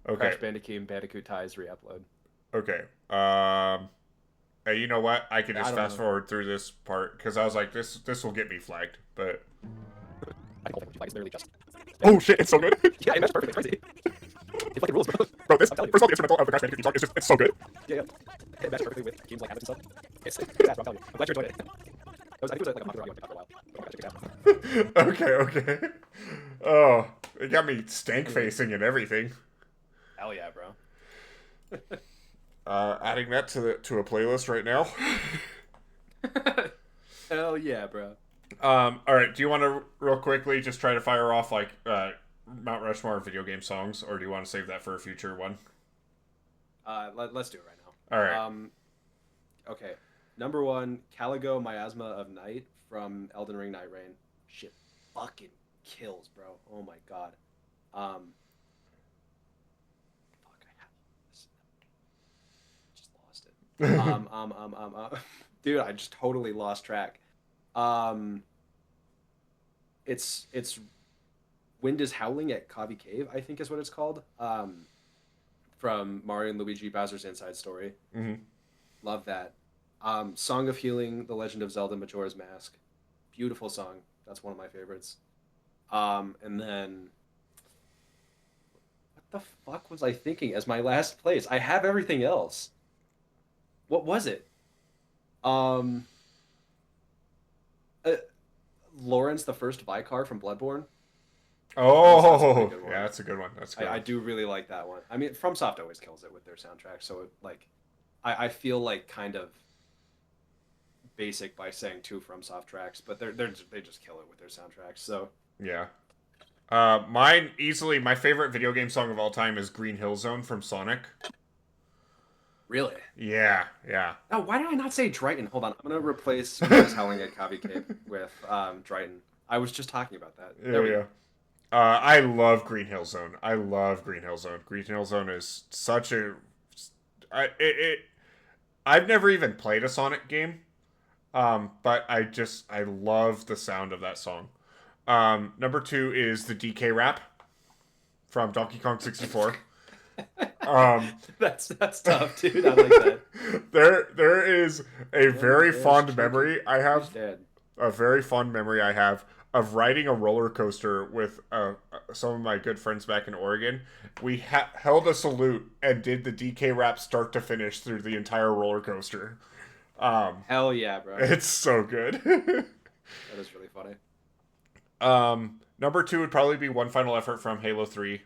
Speaker 1: Okay,
Speaker 2: Crash Bandicoot, Bandicoot Ties re-upload.
Speaker 1: okay. Hey, you know what? I could
Speaker 2: I
Speaker 1: just
Speaker 2: don't
Speaker 1: fast
Speaker 2: know.
Speaker 1: forward through this part because I was like, this will get me flagged. But
Speaker 2: I don't think it's literally just.
Speaker 1: oh shit, it's so good.
Speaker 2: Yeah, it matched perfectly. Crazy. It fucking rules, bro.
Speaker 1: Bro, this
Speaker 2: I'm telling
Speaker 1: first
Speaker 2: you.
Speaker 1: of all, the instrumental of the Crash Bandicoot song is just it's so good.
Speaker 2: Yeah. It matched perfectly with games like Alesso and stuff. It's sad, bro, I'm telling you. I'm glad you enjoyed it. I think it was like a popular audio TikTok for a while. I'm gonna check it out.
Speaker 1: Okay. Oh, it got me stank facing and everything.
Speaker 2: Hell yeah, bro.
Speaker 1: Adding that to a playlist right now.
Speaker 2: Hell yeah, bro.
Speaker 1: All right. Do you want to real quickly just try to fire off like Mount Rushmore video game songs, or do you want to save that for a future one?
Speaker 2: Let's do it right
Speaker 1: All right.
Speaker 2: now. Okay. Number one, Caligo Miasma of Night from Elden Ring Night Rain. Shit fucking kills, bro. Oh my god. Fuck, I have this. Just lost it. Dude, I just totally lost track. Um, it's Wind is Howling at Kavi Cave, I think is what it's called. From Mario and Luigi Bowser's Inside Story.
Speaker 1: Mm-hmm.
Speaker 2: Love that. Song of Healing, The Legend of Zelda Majora's Mask. Beautiful song. That's one of my favorites. And then what the fuck was I thinking as my last place? I have everything else. What was it? Um, uh, Lawrence the First Vicar from Bloodborne. That's a pretty
Speaker 1: Oh,
Speaker 2: good one.
Speaker 1: yeah, that's a good one. That's a good
Speaker 2: I
Speaker 1: one.
Speaker 2: do really like that one. I mean, FromSoft always kills it with their soundtrack, so like, I feel like kind of basic by saying two FromSoft tracks, but they just kill it with their soundtracks. So
Speaker 1: Yeah. Mine easily my favorite video game song of all time is Green Hill Zone from Sonic.
Speaker 2: really,
Speaker 1: Yeah, yeah.
Speaker 2: oh, why did I not say Drighton? Hold on, I'm gonna replace Who's Howling at Kavi Cave with Drighton. I was just talking about that. There we
Speaker 1: Yeah.
Speaker 2: go.
Speaker 1: I love Green Hill Zone. I love Green Hill Zone. Green Hill Zone is such a. I've never even played a Sonic game, but I love the sound of that song. Number two is the DK rap from Donkey Kong 64.
Speaker 2: That's tough, dude. I like that.
Speaker 1: There is a very
Speaker 2: There's
Speaker 1: fond
Speaker 2: Chunky.
Speaker 1: memory I
Speaker 2: He's
Speaker 1: have
Speaker 2: dead.
Speaker 1: a very fond memory I have of riding a roller coaster with some of my good friends back in Oregon. We held a salute and did the DK rap start to finish through the entire roller coaster.
Speaker 2: Hell yeah, bro.
Speaker 1: It's so good.
Speaker 2: That is really funny.
Speaker 1: Number two would probably be One Final Effort from Halo 3.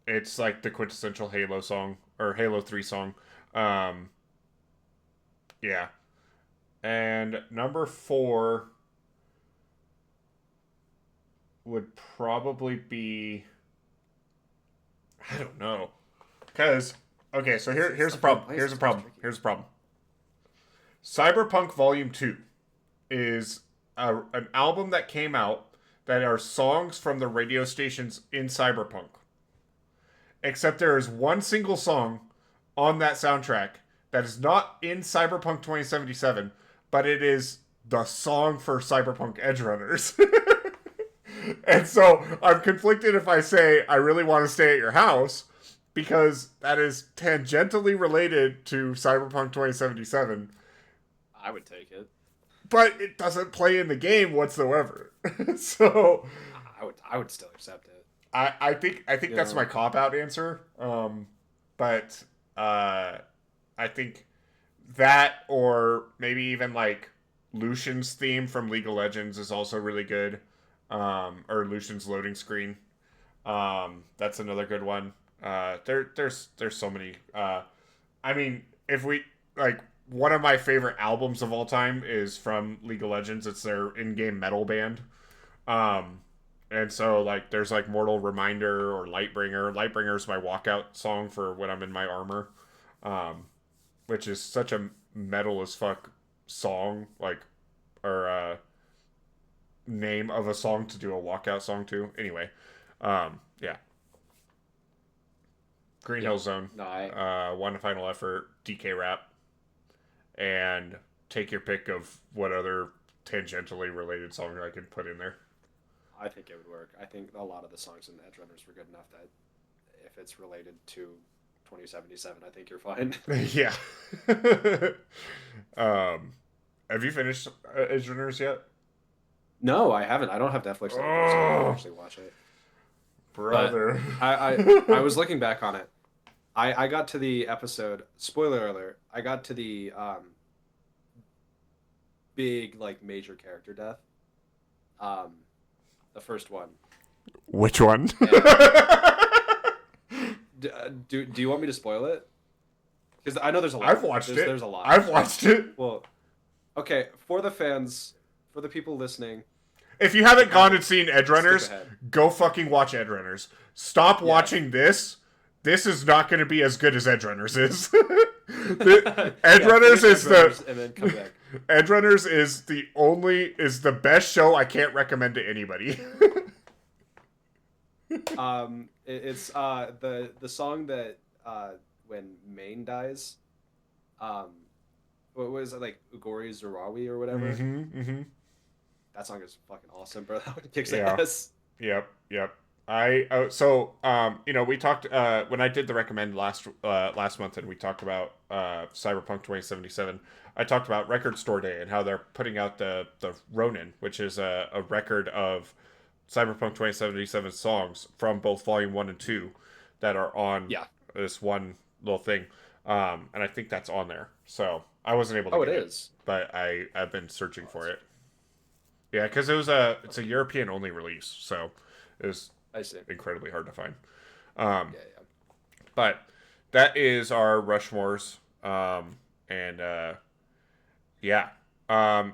Speaker 1: It's like the quintessential Halo song, or Halo 3 song. Yeah. And number four would probably be, I don't know, because okay, so here's the problem. Here's the problem. Here's the problem. Cyberpunk Volume 2 is an album that came out that are songs from the radio stations in Cyberpunk. Except there is one single song on that soundtrack that is not in Cyberpunk 2077, but it is the song for Cyberpunk Edge Runners. And so I'm conflicted if I say I really want to stay at your house because that is tangentially related to Cyberpunk 2077.
Speaker 2: I would take it.
Speaker 1: But it doesn't play in the game whatsoever. So
Speaker 2: I would still accept it.
Speaker 1: I think that's my cop out answer. But I think that, or maybe even like Lucian's theme from League of Legends is also really good. Or Lucian's loading screen. That's another good one. There's so many. I mean, if we like, one of my favorite albums of all time is from League of Legends. It's their in-game metal band. And so like there's like Mortal Reminder or Lightbringer. Lightbringer is my walkout song for when I'm in my armor. Which is such a metal as fuck song, like, or name of a song to do a walkout song to. Anyway, yeah. Green Hill Zone.
Speaker 2: No,
Speaker 1: One Final Effort, DK Rap, and take your pick of what other tangentially related song I can put in there.
Speaker 2: I think it would work. I think a lot of the songs in Edge Runners were good enough that if it's related to 2077, I think you're fine.
Speaker 1: Yeah. Have you finished Edge Runners yet?
Speaker 2: No, I haven't. I don't have Netflix anymore, so I can't actually watch it.
Speaker 1: Brother.
Speaker 2: I was looking back on it. I got to the episode, spoiler alert, I got to the big, like, major character death. The first one.
Speaker 1: Which one?
Speaker 2: Do you want me to spoil it? Because I know there's a lot.
Speaker 1: I've watched it.
Speaker 2: There's a lot.
Speaker 1: I've watched it.
Speaker 2: Well, okay, for the fans, for the people listening.
Speaker 1: If you haven't gone and seen Edge Runners, go fucking watch Edge Runners. Stop watching this. This is not going to be as good as Edge Runners is. Edge Runners is the
Speaker 2: and then come back.
Speaker 1: Edge Runners is the best show I can't recommend to anybody.
Speaker 2: It's the song that when Maine dies, what was it, like Ugori Zurawi or whatever?
Speaker 1: Mm-hmm.
Speaker 2: That song is fucking awesome, bro. That one kicks ass.
Speaker 1: Yep. We talked when I did the recommend last month, and we talked about Cyberpunk 2077. I talked about Record Store Day and how they're putting out the Ronin, which is a record of Cyberpunk 2077 songs from both Volume 1 and 2 that are on this one little thing. And I think that's on there. So I wasn't able to get it, but I've been searching for it. Yeah, because it's a European only release, so it was incredibly hard to find. But that is our Rushmores.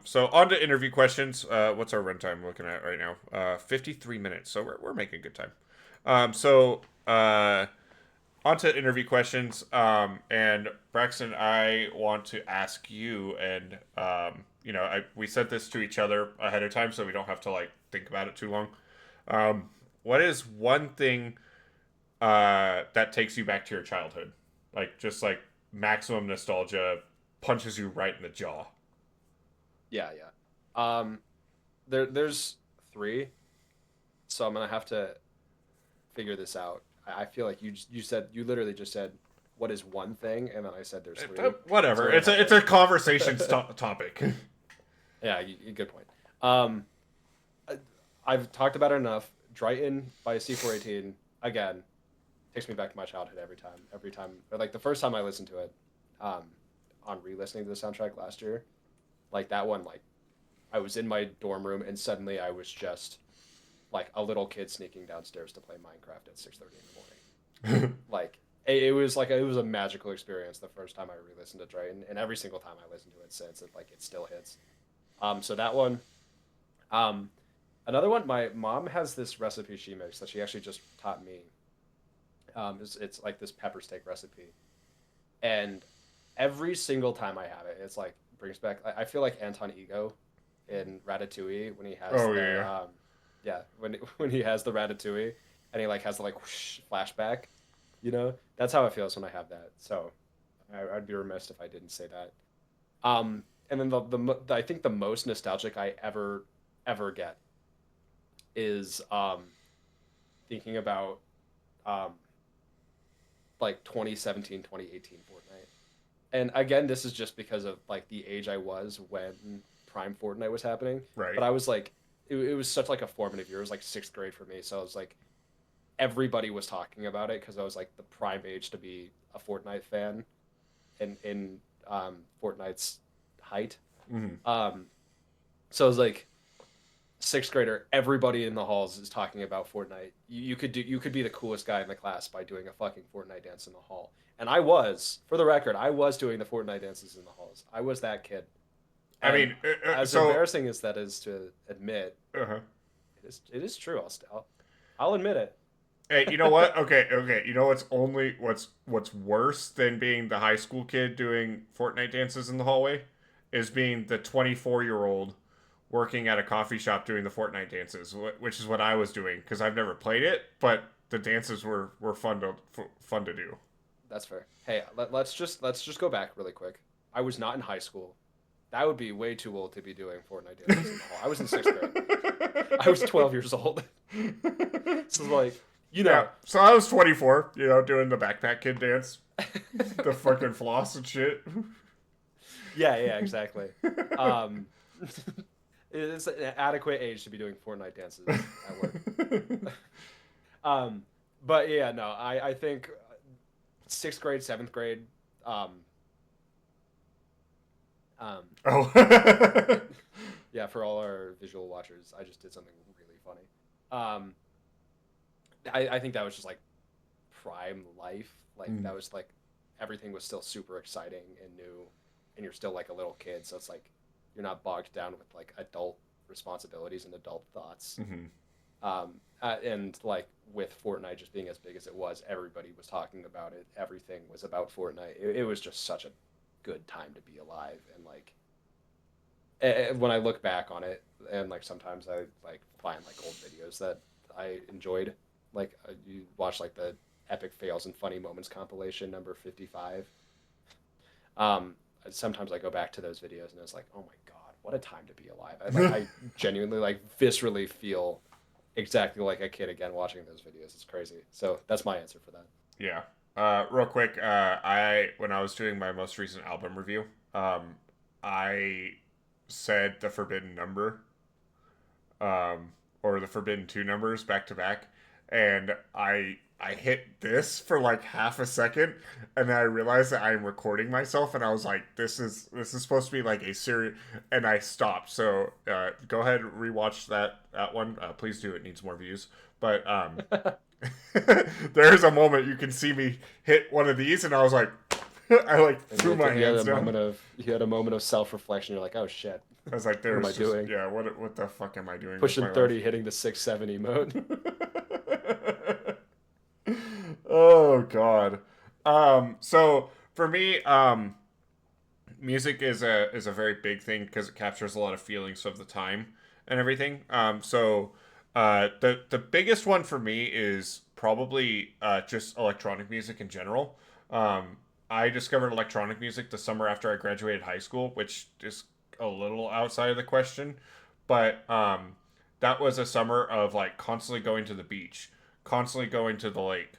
Speaker 1: So on to interview questions. What's our runtime looking at right now? 53 minutes. So we're making good time. On to interview questions. And Braxton, I want to ask you, and we said this to each other ahead of time, so we don't have to like think about it too long. What is one thing that takes you back to your childhood? Like just like maximum nostalgia, punches you right in the jaw.
Speaker 2: Yeah. There's 3, so I'm gonna have to figure this out. I feel like you literally just said, what is one thing, and then I said there's 3.
Speaker 1: Whatever. So it's a conversation topic.
Speaker 2: Yeah, good point. I've talked about it enough. Drighton by C418 again takes me back to my childhood every time. Or like the first time I listened to it, on re-listening to the soundtrack last year, like that one, like I was in my dorm room and suddenly I was just like a little kid sneaking downstairs to play Minecraft at 6:30 in the morning. Like it was a magical experience the first time I re-listened to Drayton, and every single time I listen to it since, it still hits. So that one. Another one, my mom has this recipe she makes that she actually just taught me. It's like this pepper steak recipe, and every single time I have it, it's like brings back. I feel like Anton Ego in Ratatouille when he has Yeah, when he has the Ratatouille and he like has the like whoosh flashback, you know, that's how it feels when I have that. So I'd be remiss if I didn't say that. And then I think the most nostalgic I ever get is thinking about um like 2017 2018 Fortnite. And again, this is just because of like the age I was when Prime Fortnite was happening.
Speaker 1: Right.
Speaker 2: But I was like, it was such like a formative year. It was like sixth grade for me, so I was like, everybody was talking about it because I was like the prime age to be a Fortnite fan in Fortnite's height.
Speaker 1: Mm-hmm.
Speaker 2: Um, so I was like sixth grader. Everybody in the halls is talking about Fortnite. You could be the coolest guy in the class by doing a fucking Fortnite dance in the hall. And I was, for the record, I was doing the Fortnite dances in the halls. I was that kid.
Speaker 1: I
Speaker 2: And
Speaker 1: mean,
Speaker 2: as
Speaker 1: so
Speaker 2: embarrassing as that is to admit,
Speaker 1: uh-huh.
Speaker 2: it is true. I'll admit it.
Speaker 1: Hey, you know what? Okay, okay. You know what's worse than being the high school kid doing Fortnite dances in the hallway is being the 24-year-old working at a coffee shop doing the Fortnite dances, which is what I was doing because I've never played it, but the dances were fun to do.
Speaker 2: That's fair. Hey, let's just go back really quick. I was not in high school. That would be way too old to be doing Fortnite dances in the hall. I was in sixth grade. I was 12 years old. So like, you
Speaker 1: Yeah,
Speaker 2: know,
Speaker 1: so I was 24, doing the backpack kid dance, the fucking floss and shit.
Speaker 2: yeah, exactly. Um, it's an adequate age to be doing Fortnite dances at work. Um, but yeah, no, I think sixth grade, seventh grade, um, um,
Speaker 1: Oh.
Speaker 2: yeah, for all our visual watchers, I just did something really funny. Um, I think that was just like prime life. Like
Speaker 1: Mm.
Speaker 2: that was like everything was still super exciting and new, and you're still like a little kid, so it's like you're not bogged down with like adult responsibilities and adult thoughts.
Speaker 1: Mm-hmm.
Speaker 2: And like with Fortnite just being as big as it was, everybody was talking about it. Everything was about Fortnite. It was just such a good time to be alive. And like when I look back on it, and like sometimes I like find like old videos that I enjoyed. Like you watch like the epic fails and funny moments compilation number 55. Um, Sometimes I go back to those videos and it's like, oh my God, what a time to be alive. I genuinely like viscerally feel exactly like a kid again watching those videos. It's crazy. So that's my answer for that.
Speaker 1: Yeah. Real quick, I when I was doing my most recent album review, I said the forbidden number, um, or the forbidden two numbers back to back, and I hit this for like half a second, and then I realized that I'm recording myself, and I was like, this is supposed to be like a serious, and I stopped. So go ahead and rewatch that one. Please do. It needs more views, but there's a moment you can see me hit one of these, and I was like, I like
Speaker 2: And
Speaker 1: threw my hands down.
Speaker 2: you had a moment of self reflection. You're like, oh shit,
Speaker 1: I was like,
Speaker 2: what am I
Speaker 1: there's just
Speaker 2: doing?
Speaker 1: yeah, what the fuck am I doing with
Speaker 2: Pushing
Speaker 1: my life?
Speaker 2: 30, hitting the 670 mode.
Speaker 1: Oh God. So for me, music is a very big thing because it captures a lot of feelings of the time and everything. The biggest one for me is probably just electronic music in general. Um, I discovered electronic music the summer after I graduated high school, which is a little outside of the question, but that was a summer of like constantly going to the beach, constantly going to the lake,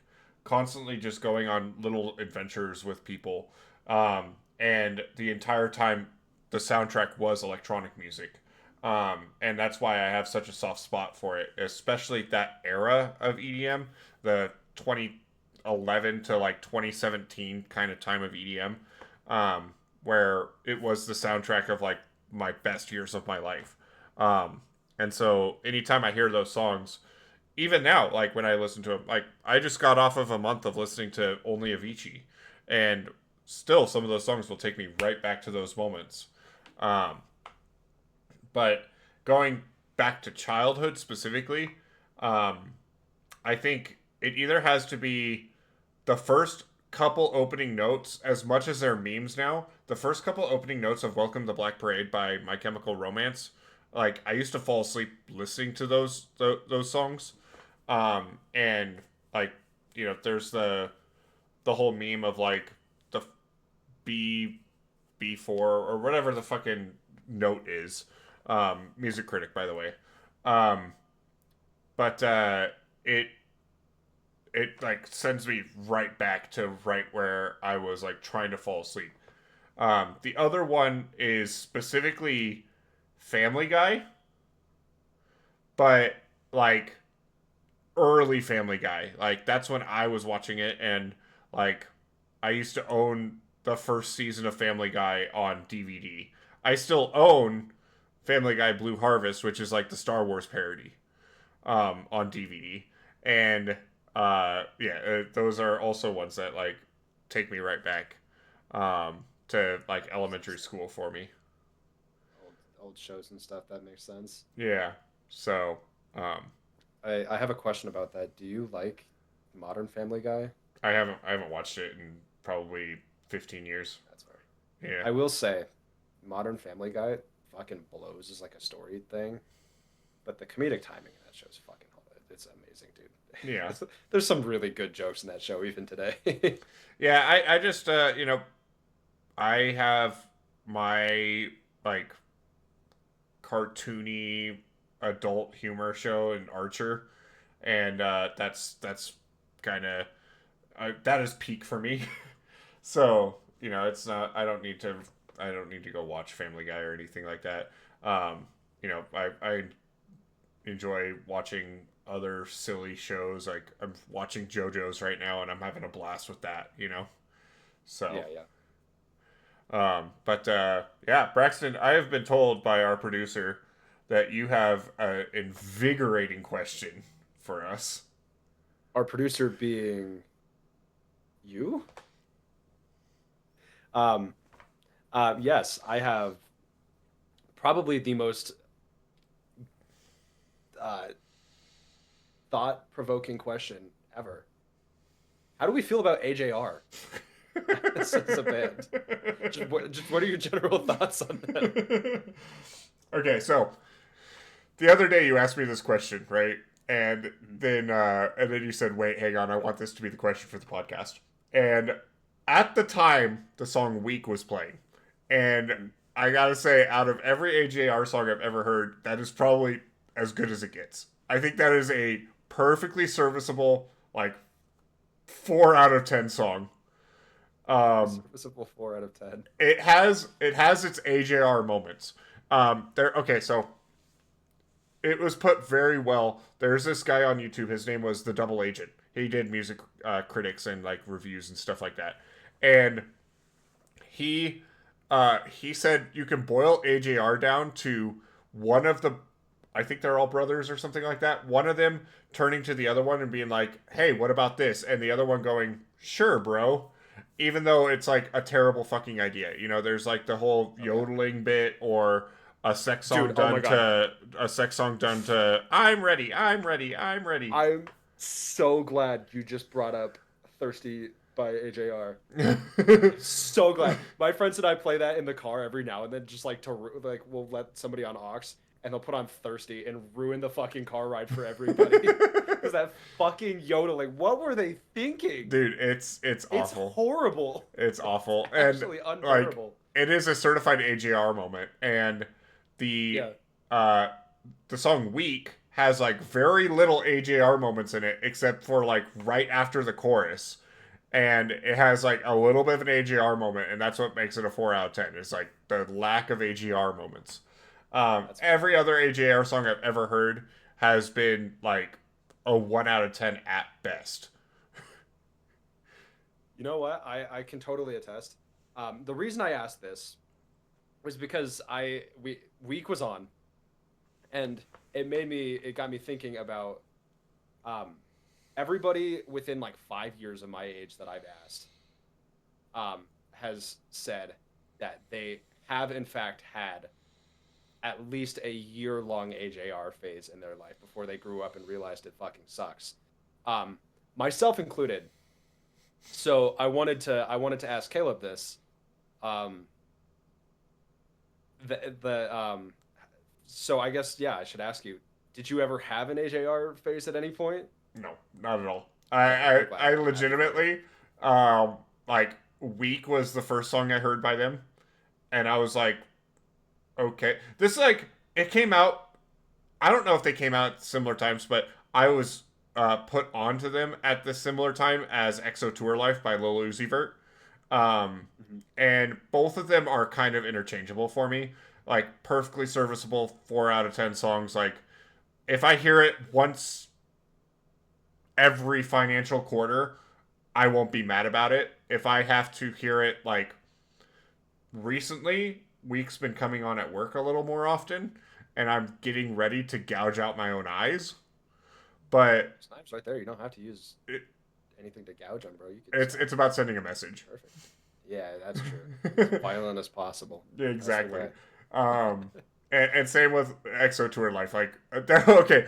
Speaker 1: constantly just going on little adventures with people. And the entire time, the soundtrack was electronic music. And that's why I have such a soft spot for it, especially that era of EDM, the 2011 to like 2017 kind of time of EDM, where it was the soundtrack of like my best years of my life. And so anytime I hear those songs, even now, like when I listen to them, like I just got off of a month of listening to only Avicii, and still some of those songs will take me right back to those moments. Um, but going back to childhood specifically, um, I think it either has to be the first couple opening notes, as much as they're memes now. The first couple opening notes of "Welcome to Black Parade" by My Chemical Romance, like I used to fall asleep listening to those songs. And like, there's the whole meme of like the B B4 or whatever the fucking note is. Music critic, by the way. Um, but it it like sends me right back to right where I was like trying to fall asleep. The other one is specifically Family Guy, but like early Family Guy. Like that's when I was watching it, and like I used to own the first season of Family Guy on DVD. I still own Family Guy Blue Harvest, which is like the Star Wars parody, on DVD. And yeah, those are also ones that like take me right back to like elementary school for me.
Speaker 2: Old shows and stuff. That makes sense.
Speaker 1: Yeah. So um,
Speaker 2: I have a question about that. Do you like Modern Family Guy?
Speaker 1: I haven't watched it in probably 15 years.
Speaker 2: That's fair.
Speaker 1: Yeah.
Speaker 2: I will say, Modern Family Guy fucking blows as like a story thing, but the comedic timing in that show is fucking it's amazing,
Speaker 1: Yeah.
Speaker 2: dude. There's some really good jokes in that show even today.
Speaker 1: Yeah, I just I have my like cartoony adult humor show in Archer, and that's kind of that is peak for me. So it's not. I don't need to go watch Family Guy or anything like that. I enjoy watching other silly shows. Like I'm watching JoJo's right now, and I'm having a blast with that. So.
Speaker 2: Yeah, yeah.
Speaker 1: But yeah, Braxton, I have been told by our producer that you have an invigorating question for us.
Speaker 2: Our producer being you? Um, yes, I have probably the most uh, thought-provoking question ever. How do we feel about AJR as a band? Just what are your general thoughts on them?
Speaker 1: Okay, so the other day you asked me this question, right? And then you said, "Wait, hang on, I want this to be the question for the podcast." And at the time, the song "Weak" was playing, and I gotta say, out of every AJR song I've ever heard, that is probably as good as it gets. I think that is a perfectly serviceable, like 4 out of 10 song.
Speaker 2: Serviceable 4 out of 10.
Speaker 1: It has its AJR moments. Okay, so it was put very well. There's this guy on YouTube. His name was the Double Agent. He did music critics and like reviews and stuff like that. And he said you can boil AJR down to one of the, I think they're all brothers or something like that. One of them turning to the other one and being like, "Hey, what about this?" And the other one going, "Sure, bro." Even though it's like a terrible fucking idea. There's like the whole yodeling bit, or a sex song
Speaker 2: Dude, oh my God.
Speaker 1: done to "I'm ready, I'm ready, I'm ready."
Speaker 2: I'm so glad you just brought up Thirsty by AJR. So glad. My friends and I play that in the car every now and then, just like like we'll let somebody on aux and they'll put on Thirsty and ruin the fucking car ride for everybody. Because that fucking yodeling, what were they thinking?
Speaker 1: Dude, it's awful.
Speaker 2: It's horrible.
Speaker 1: It's awful. And
Speaker 2: Actually
Speaker 1: like
Speaker 2: unbearable.
Speaker 1: it is a certified AJR moment. And the
Speaker 2: Yeah.
Speaker 1: uh the song "Weak" has like very little AJR moments in it, except for like right after the chorus. And it has like a little bit of an AJR moment, and that's what makes it a 4 out of 10. It's like the lack of AJR moments. Every other AJR song I've ever heard has been like a 1 out of 10 at best.
Speaker 2: You know what? I can totally attest. The reason I asked this was because week was on, and it got me thinking about um, everybody within like 5 years of my age that I've asked has said that they have in fact had at least a year-long AJR phase in their life before they grew up and realized it fucking sucks. Myself included. So I wanted to ask Caleb this. Um, the So I guess yeah, I should ask you: did you ever have an AJR phase at any point?
Speaker 1: No, not at all.
Speaker 2: Okay, I'm glad.
Speaker 1: I
Speaker 2: I'm happy for you.
Speaker 1: legitimately, like Weak was the first song I heard by them, and I was like, okay, this is like it came out. I don't know if they came out at similar times, but I was put onto them at the similar time as EXO Tour Life by Lil Uzi Vert. Um,
Speaker 2: Hmm.
Speaker 1: and both of them are kind of interchangeable for me. Like perfectly serviceable 4 out of 10 songs. Like if I hear it once every financial quarter, I won't be mad about it. If I have to hear it like recently, Week's been coming on at work a little more often, and I'm getting ready to gouge out my own eyes. But
Speaker 2: Snipes right there. You don't have to use
Speaker 1: it,
Speaker 2: anything to gouge on, bro. You could
Speaker 1: it's
Speaker 2: snap
Speaker 1: it's about sending a message.
Speaker 2: perfect. Yeah, that's true. As violent as possible. That's the
Speaker 1: Exactly.
Speaker 2: way.
Speaker 1: Um, and same with EXO Tour Life. Like, okay.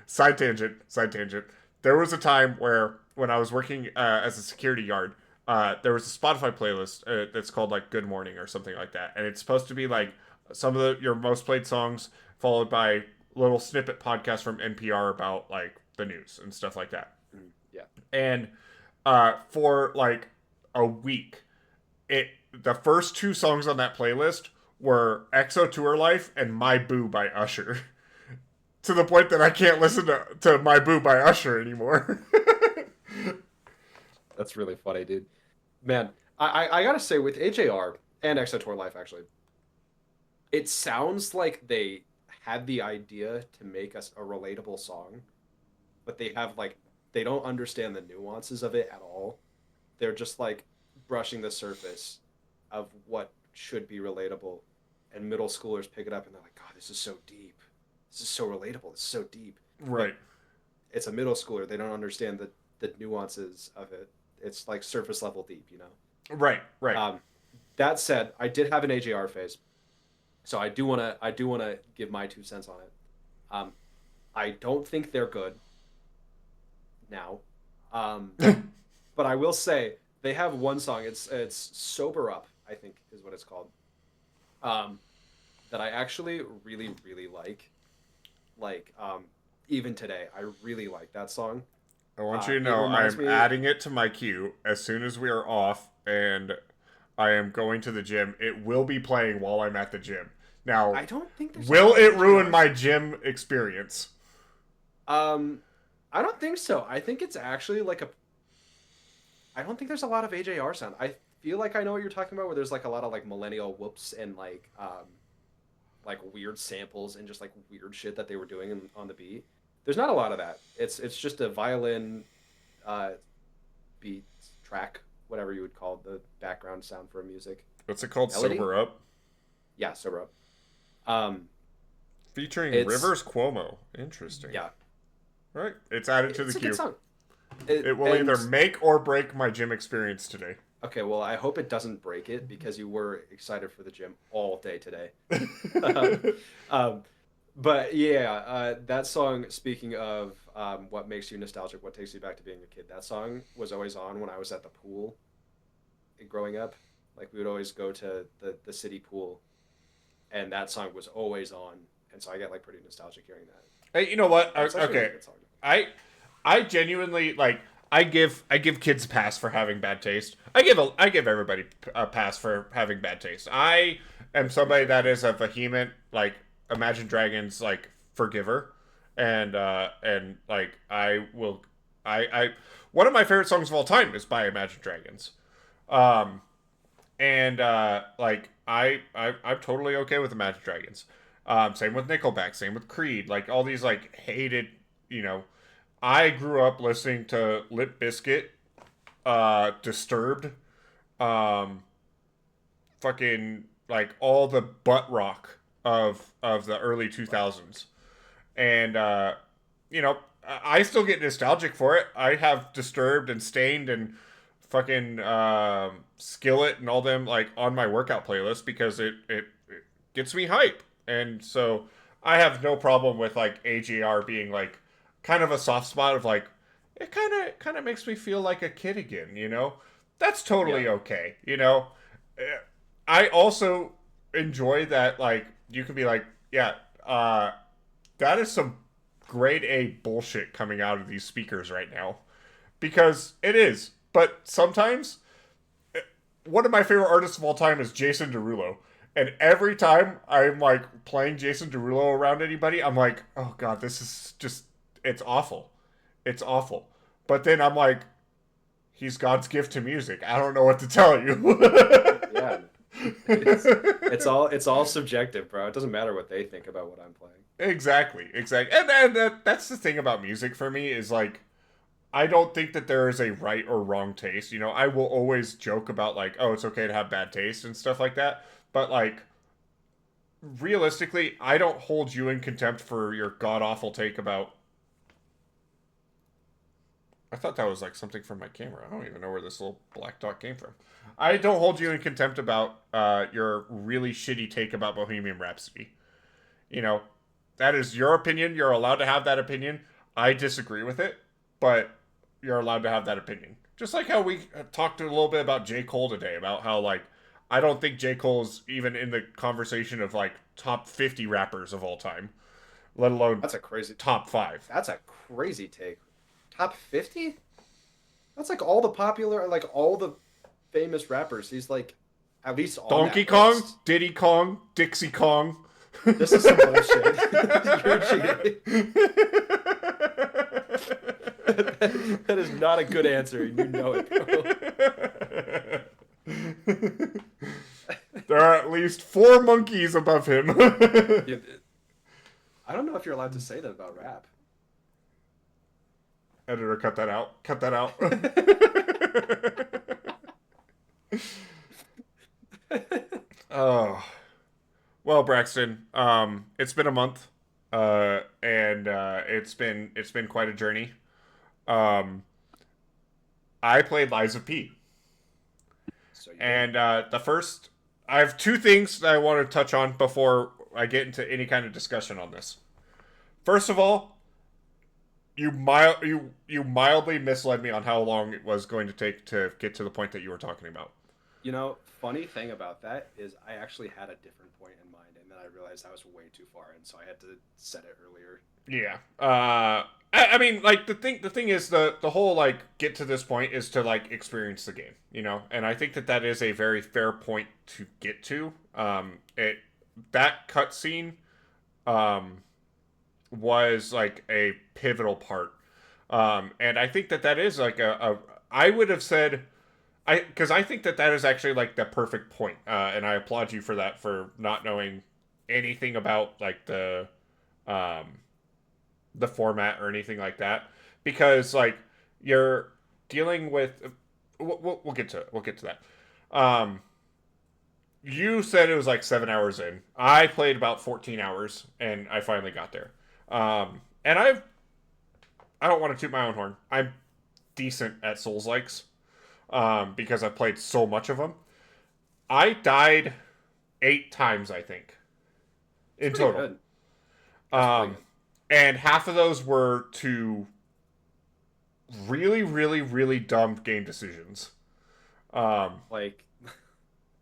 Speaker 1: Side tangent. Side tangent. There was a time where when I was working as a security guard, there was a Spotify playlist that's called like Good Morning or something like that, and it's supposed to be like some of your most played songs, followed by little snippet podcasts from NPR about like the news and stuff like that.
Speaker 2: Mhm. Yeah.
Speaker 1: And for like a week, it the first two songs on that playlist were EXO Tour Life and My Boo by Usher. To the point that I can't listen to My Boo by Usher anymore.
Speaker 2: That's really funny, dude. Man, I gotta say with AJR and Exotor Life actually, it sounds like they had the idea to make us a relatable song, but they have like they don't understand the nuances of it at all. They're just like brushing the surface of what should be relatable, and middle schoolers pick it up and they're like, "God, this is so deep. This is so relatable. It's so deep." But
Speaker 1: Right.
Speaker 2: it's a middle schooler. They don't understand the nuances of it. It's like surface level deep, you know.
Speaker 1: Right. Right.
Speaker 2: Um, that said, I did have an AJR phase, so I do wanna give my 2 cents on it. Um, I don't think they're good now, um, but I will say they have one song. It's sober up, I think is what it's called. Um, that I actually really like. Like even today, I really like that song.
Speaker 1: I want you to
Speaker 2: It
Speaker 1: know I
Speaker 2: reminds
Speaker 1: am
Speaker 2: me.
Speaker 1: adding it to my queue as soon as we are off and I am going to the gym. It will be playing while I'm at the gym. Now,
Speaker 2: I don't think there's a
Speaker 1: will
Speaker 2: lot of
Speaker 1: it ruin
Speaker 2: AJR
Speaker 1: my
Speaker 2: songs.
Speaker 1: gym experience?
Speaker 2: Um, I don't think so. I think it's actually like a. I don't think there's a lot of AJR sound. I feel like I know what you're talking about, where there's like a lot of like millennial whoops and like weird samples and just like weird shit that they were doing on the beat. There's not a lot of that. It's just a violin, uh, beat track, whatever you would call the background sound for a music
Speaker 1: What's it called?
Speaker 2: melody.
Speaker 1: Sober Up?
Speaker 2: Yeah, so bro. Um,
Speaker 1: Featuring
Speaker 2: it's
Speaker 1: Rivers Cuomo. Interesting.
Speaker 2: yeah,
Speaker 1: Right. It's added to the
Speaker 2: it's a good
Speaker 1: queue.
Speaker 2: song.
Speaker 1: It will either
Speaker 2: And
Speaker 1: make or break my gym experience today.
Speaker 2: okay, well, I hope it doesn't break it because you were excited for the gym all day today. um, but yeah, that song. Speaking of what makes you nostalgic, what takes you back to being a kid, that song was always on when I was at the pool growing up. Like we would always go to the city pool, and that song was always on, and so I get like pretty nostalgic hearing that.
Speaker 1: Hey, you know what?
Speaker 2: It's actually a really
Speaker 1: Okay,
Speaker 2: good song.
Speaker 1: I I genuinely like. I give kids a pass for having bad taste. I give everybody a pass for having bad taste. I am somebody
Speaker 2: Appreciate
Speaker 1: that
Speaker 2: that.
Speaker 1: is a vehement like Imagine Dragons like forgiver, and like I will I one of my favorite songs of all time is by Imagine Dragons. Um, and like I'm totally okay with Imagine Dragons. Same with Nickelback, same with Creed, like all these like hated, you know. I grew up listening to Limp Bizkit, Disturbed, um, fucking like all the butt rock of the early 2000s, and you know I still get nostalgic for it. I have Disturbed and Stained and fucking Skillet and all them like on my workout playlist because it gets me hype, and so I have no problem with like AGR being like kind of a soft spot of like it kind of makes me feel like a kid again, you know. That's
Speaker 2: Yeah.
Speaker 1: totally okay, you know. I also enjoy that like you can be like yeah, that is some grade A bullshit coming out of these speakers right now. Because it is. But sometimes, one of my favorite artists of all time is Jason Derulo. And every time I'm like playing Jason Derulo around anybody, I'm like, oh god, this is just, it's awful. It's awful. But then I'm like, he's God's gift to music. I don't know what to tell you.
Speaker 2: Yeah, it's all subjective, bro. It doesn't matter what they think about what I'm playing.
Speaker 1: Exactly, exactly. And that's the thing about music for me is like, I don't think that there is a right or wrong taste. You know, I will always joke about like, oh, it's okay to have bad taste and stuff like that. But like, realistically, I don't hold you in contempt for your god awful take about. I thought that was like something from my camera. I don't even know where this little black dot came from. I don't hold you in contempt about your really shitty take about Bohemian Rhapsody. You know, that is your opinion. You're allowed to have that opinion. I disagree with it, but you're allowed to have that opinion. Just like how we talked a little bit about J. Cole today, about how, like, I don't think J. Cole's even in the conversation of, like, top 50 rappers of all time, let alone
Speaker 2: That's a crazy.
Speaker 1: top 5.
Speaker 2: That's a crazy take. Top 50? That's like all the popular, like all the famous rappers. He's like at least on
Speaker 1: Donkey
Speaker 2: that
Speaker 1: Kong,
Speaker 2: list.
Speaker 1: Diddy Kong, Dixie Kong.
Speaker 2: This is some bullshit. You're cheating. That is not a good answer, and you know it, bro.
Speaker 1: There are at least 4 monkeys above him.
Speaker 2: I don't know if you're allowed to say that about rap.
Speaker 1: Editor, cut that out. Cut that out. Oh. Well, Braxton, it's been a month, and it's been quite a journey. Um, I played Lies of P,
Speaker 2: So you did.
Speaker 1: and the first, I have 2 things that I want to touch on before I get into any kind of discussion on this. First of all, you mildly misled me on how long it was going to take to get to the point that you were talking about.
Speaker 2: You know, funny thing about that is I actually had a different point in mind, and then I realized I was way too far in, so I had to set it earlier.
Speaker 1: Yeah. I mean, like the thing is the whole like get to this point is to like experience the game, you know, and I think that that is a very fair point to get to. It that cutscene, um, was like a pivotal part, and I think that that is like a I would have said. Because I think that that is actually like the perfect point, and I applaud you for that for not knowing anything about like um, the format or anything like that, because like you're dealing with. We'll get to it. We'll get to that. Um, you said it was like 7 hours in. I played about 14 hours, and I finally got there. And I don't want to toot my own horn. I'm decent at Souls likes, because I played so much of them. I died 8 times, I think,
Speaker 2: It's
Speaker 1: in
Speaker 2: pretty
Speaker 1: total.
Speaker 2: good. That's pretty
Speaker 1: Um,
Speaker 2: good.
Speaker 1: and half of those were to really, really, really dumb game decisions. Um,
Speaker 2: Like,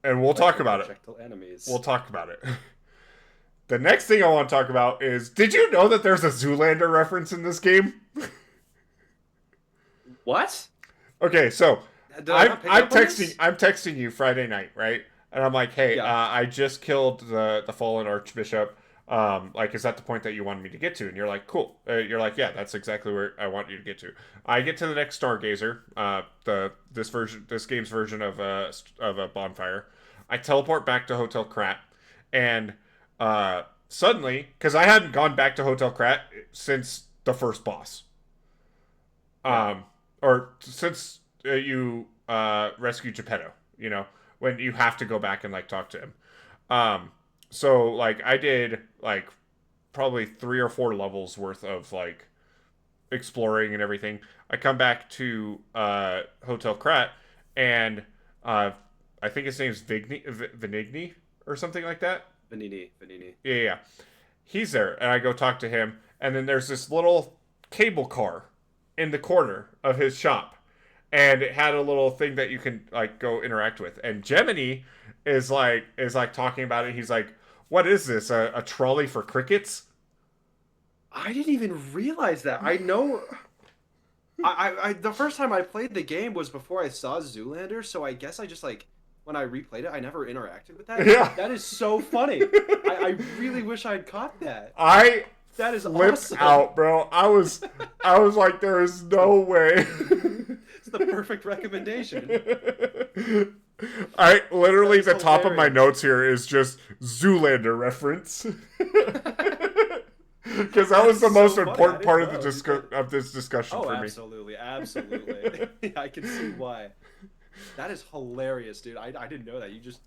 Speaker 1: and we'll
Speaker 2: like
Speaker 1: talk
Speaker 2: the
Speaker 1: about it.
Speaker 2: projectile enemies.
Speaker 1: We'll talk about it. The next thing I want to talk about is: did you know that there's a Zoolander reference in this game?
Speaker 2: What?
Speaker 1: Okay, so
Speaker 2: Did I not pick
Speaker 1: I'm
Speaker 2: up on this?
Speaker 1: texting you Friday night, right? And I'm like, hey,
Speaker 2: Yeah.
Speaker 1: I just killed the fallen archbishop. Like, is that the point that you wanted me to get to? And you're like, cool. You're like, yeah, that's exactly where I want you to get to. I get to the next Stargazer, this game's version of a bonfire. I teleport back to Hotel Krat, and suddenly, because I hadn't gone back to Hotel Krat since the first boss,
Speaker 2: Yeah.
Speaker 1: or since you rescue Geppetto, you know, when you have to go back and like talk to him. Um, so like I did like probably 3 or 4 levels worth of like exploring and everything. I come back to Hotel Krat, and uh, I think his name's Venigni or something like that.
Speaker 2: Vanini. Vanini.
Speaker 1: Yeah, yeah. He's there, and I go talk to him, and then there's this little cable car in the corner of his shop, and it had a little thing that you can like go interact with. And Gemini is like talking about it. He's like, What is this? A trolley for crickets?
Speaker 2: I didn't even realize that. I know. The first time I played the game was before I saw Zoolander, so I guess I just like when I replayed it, I never interacted with that.
Speaker 1: Yeah.
Speaker 2: That is so funny. I really wish I'd caught that.
Speaker 1: I
Speaker 2: That is
Speaker 1: flipped
Speaker 2: awesome.
Speaker 1: out, bro. I was like, there is no way.
Speaker 2: It's the perfect recommendation.
Speaker 1: I literally the
Speaker 2: That is
Speaker 1: top of my
Speaker 2: hilarious.
Speaker 1: notes here is just Zoolander reference. Because that was
Speaker 2: That's
Speaker 1: the
Speaker 2: so
Speaker 1: most
Speaker 2: funny. I
Speaker 1: important
Speaker 2: didn't
Speaker 1: part of
Speaker 2: know.
Speaker 1: of this discussion
Speaker 2: Oh,
Speaker 1: for me.
Speaker 2: absolutely, absolutely. Yeah, I can see why. That is hilarious, dude. I didn't know that. You just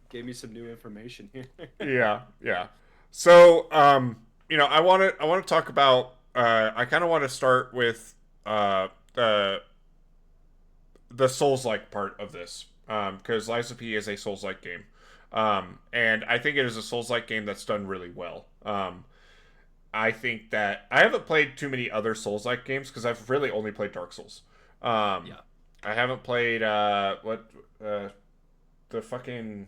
Speaker 2: gave me some new information here.
Speaker 1: Yeah, yeah. So, I want to talk about. I kind of want to start with the Souls-like part of this, because Lies of P is a Souls-like game, and I think it is a Souls-like game that's done really well. I think that I haven't played too many other Souls-like games because I've really only played Dark Souls.
Speaker 2: Yeah.
Speaker 1: I haven't played the fucking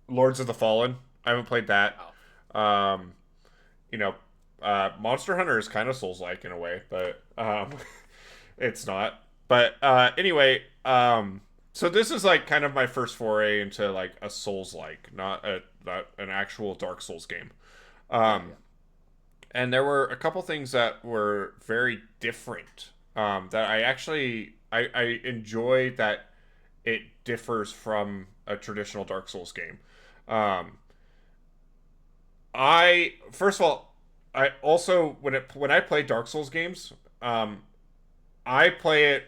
Speaker 1: Lords of the Fallen. I haven't played that.
Speaker 2: Oh.
Speaker 1: Um, you know, Monster Hunter is kind of Souls-like in a way, but it's not. But anyway, so this is like kind of my first foray into like a Souls-like, not an actual Dark Souls game.
Speaker 2: Yeah,
Speaker 1: Um, and there were a couple things that were very different, that I enjoy that it differs from a traditional Dark Souls game. Um, I first of all, I also when I play Dark Souls games, I play it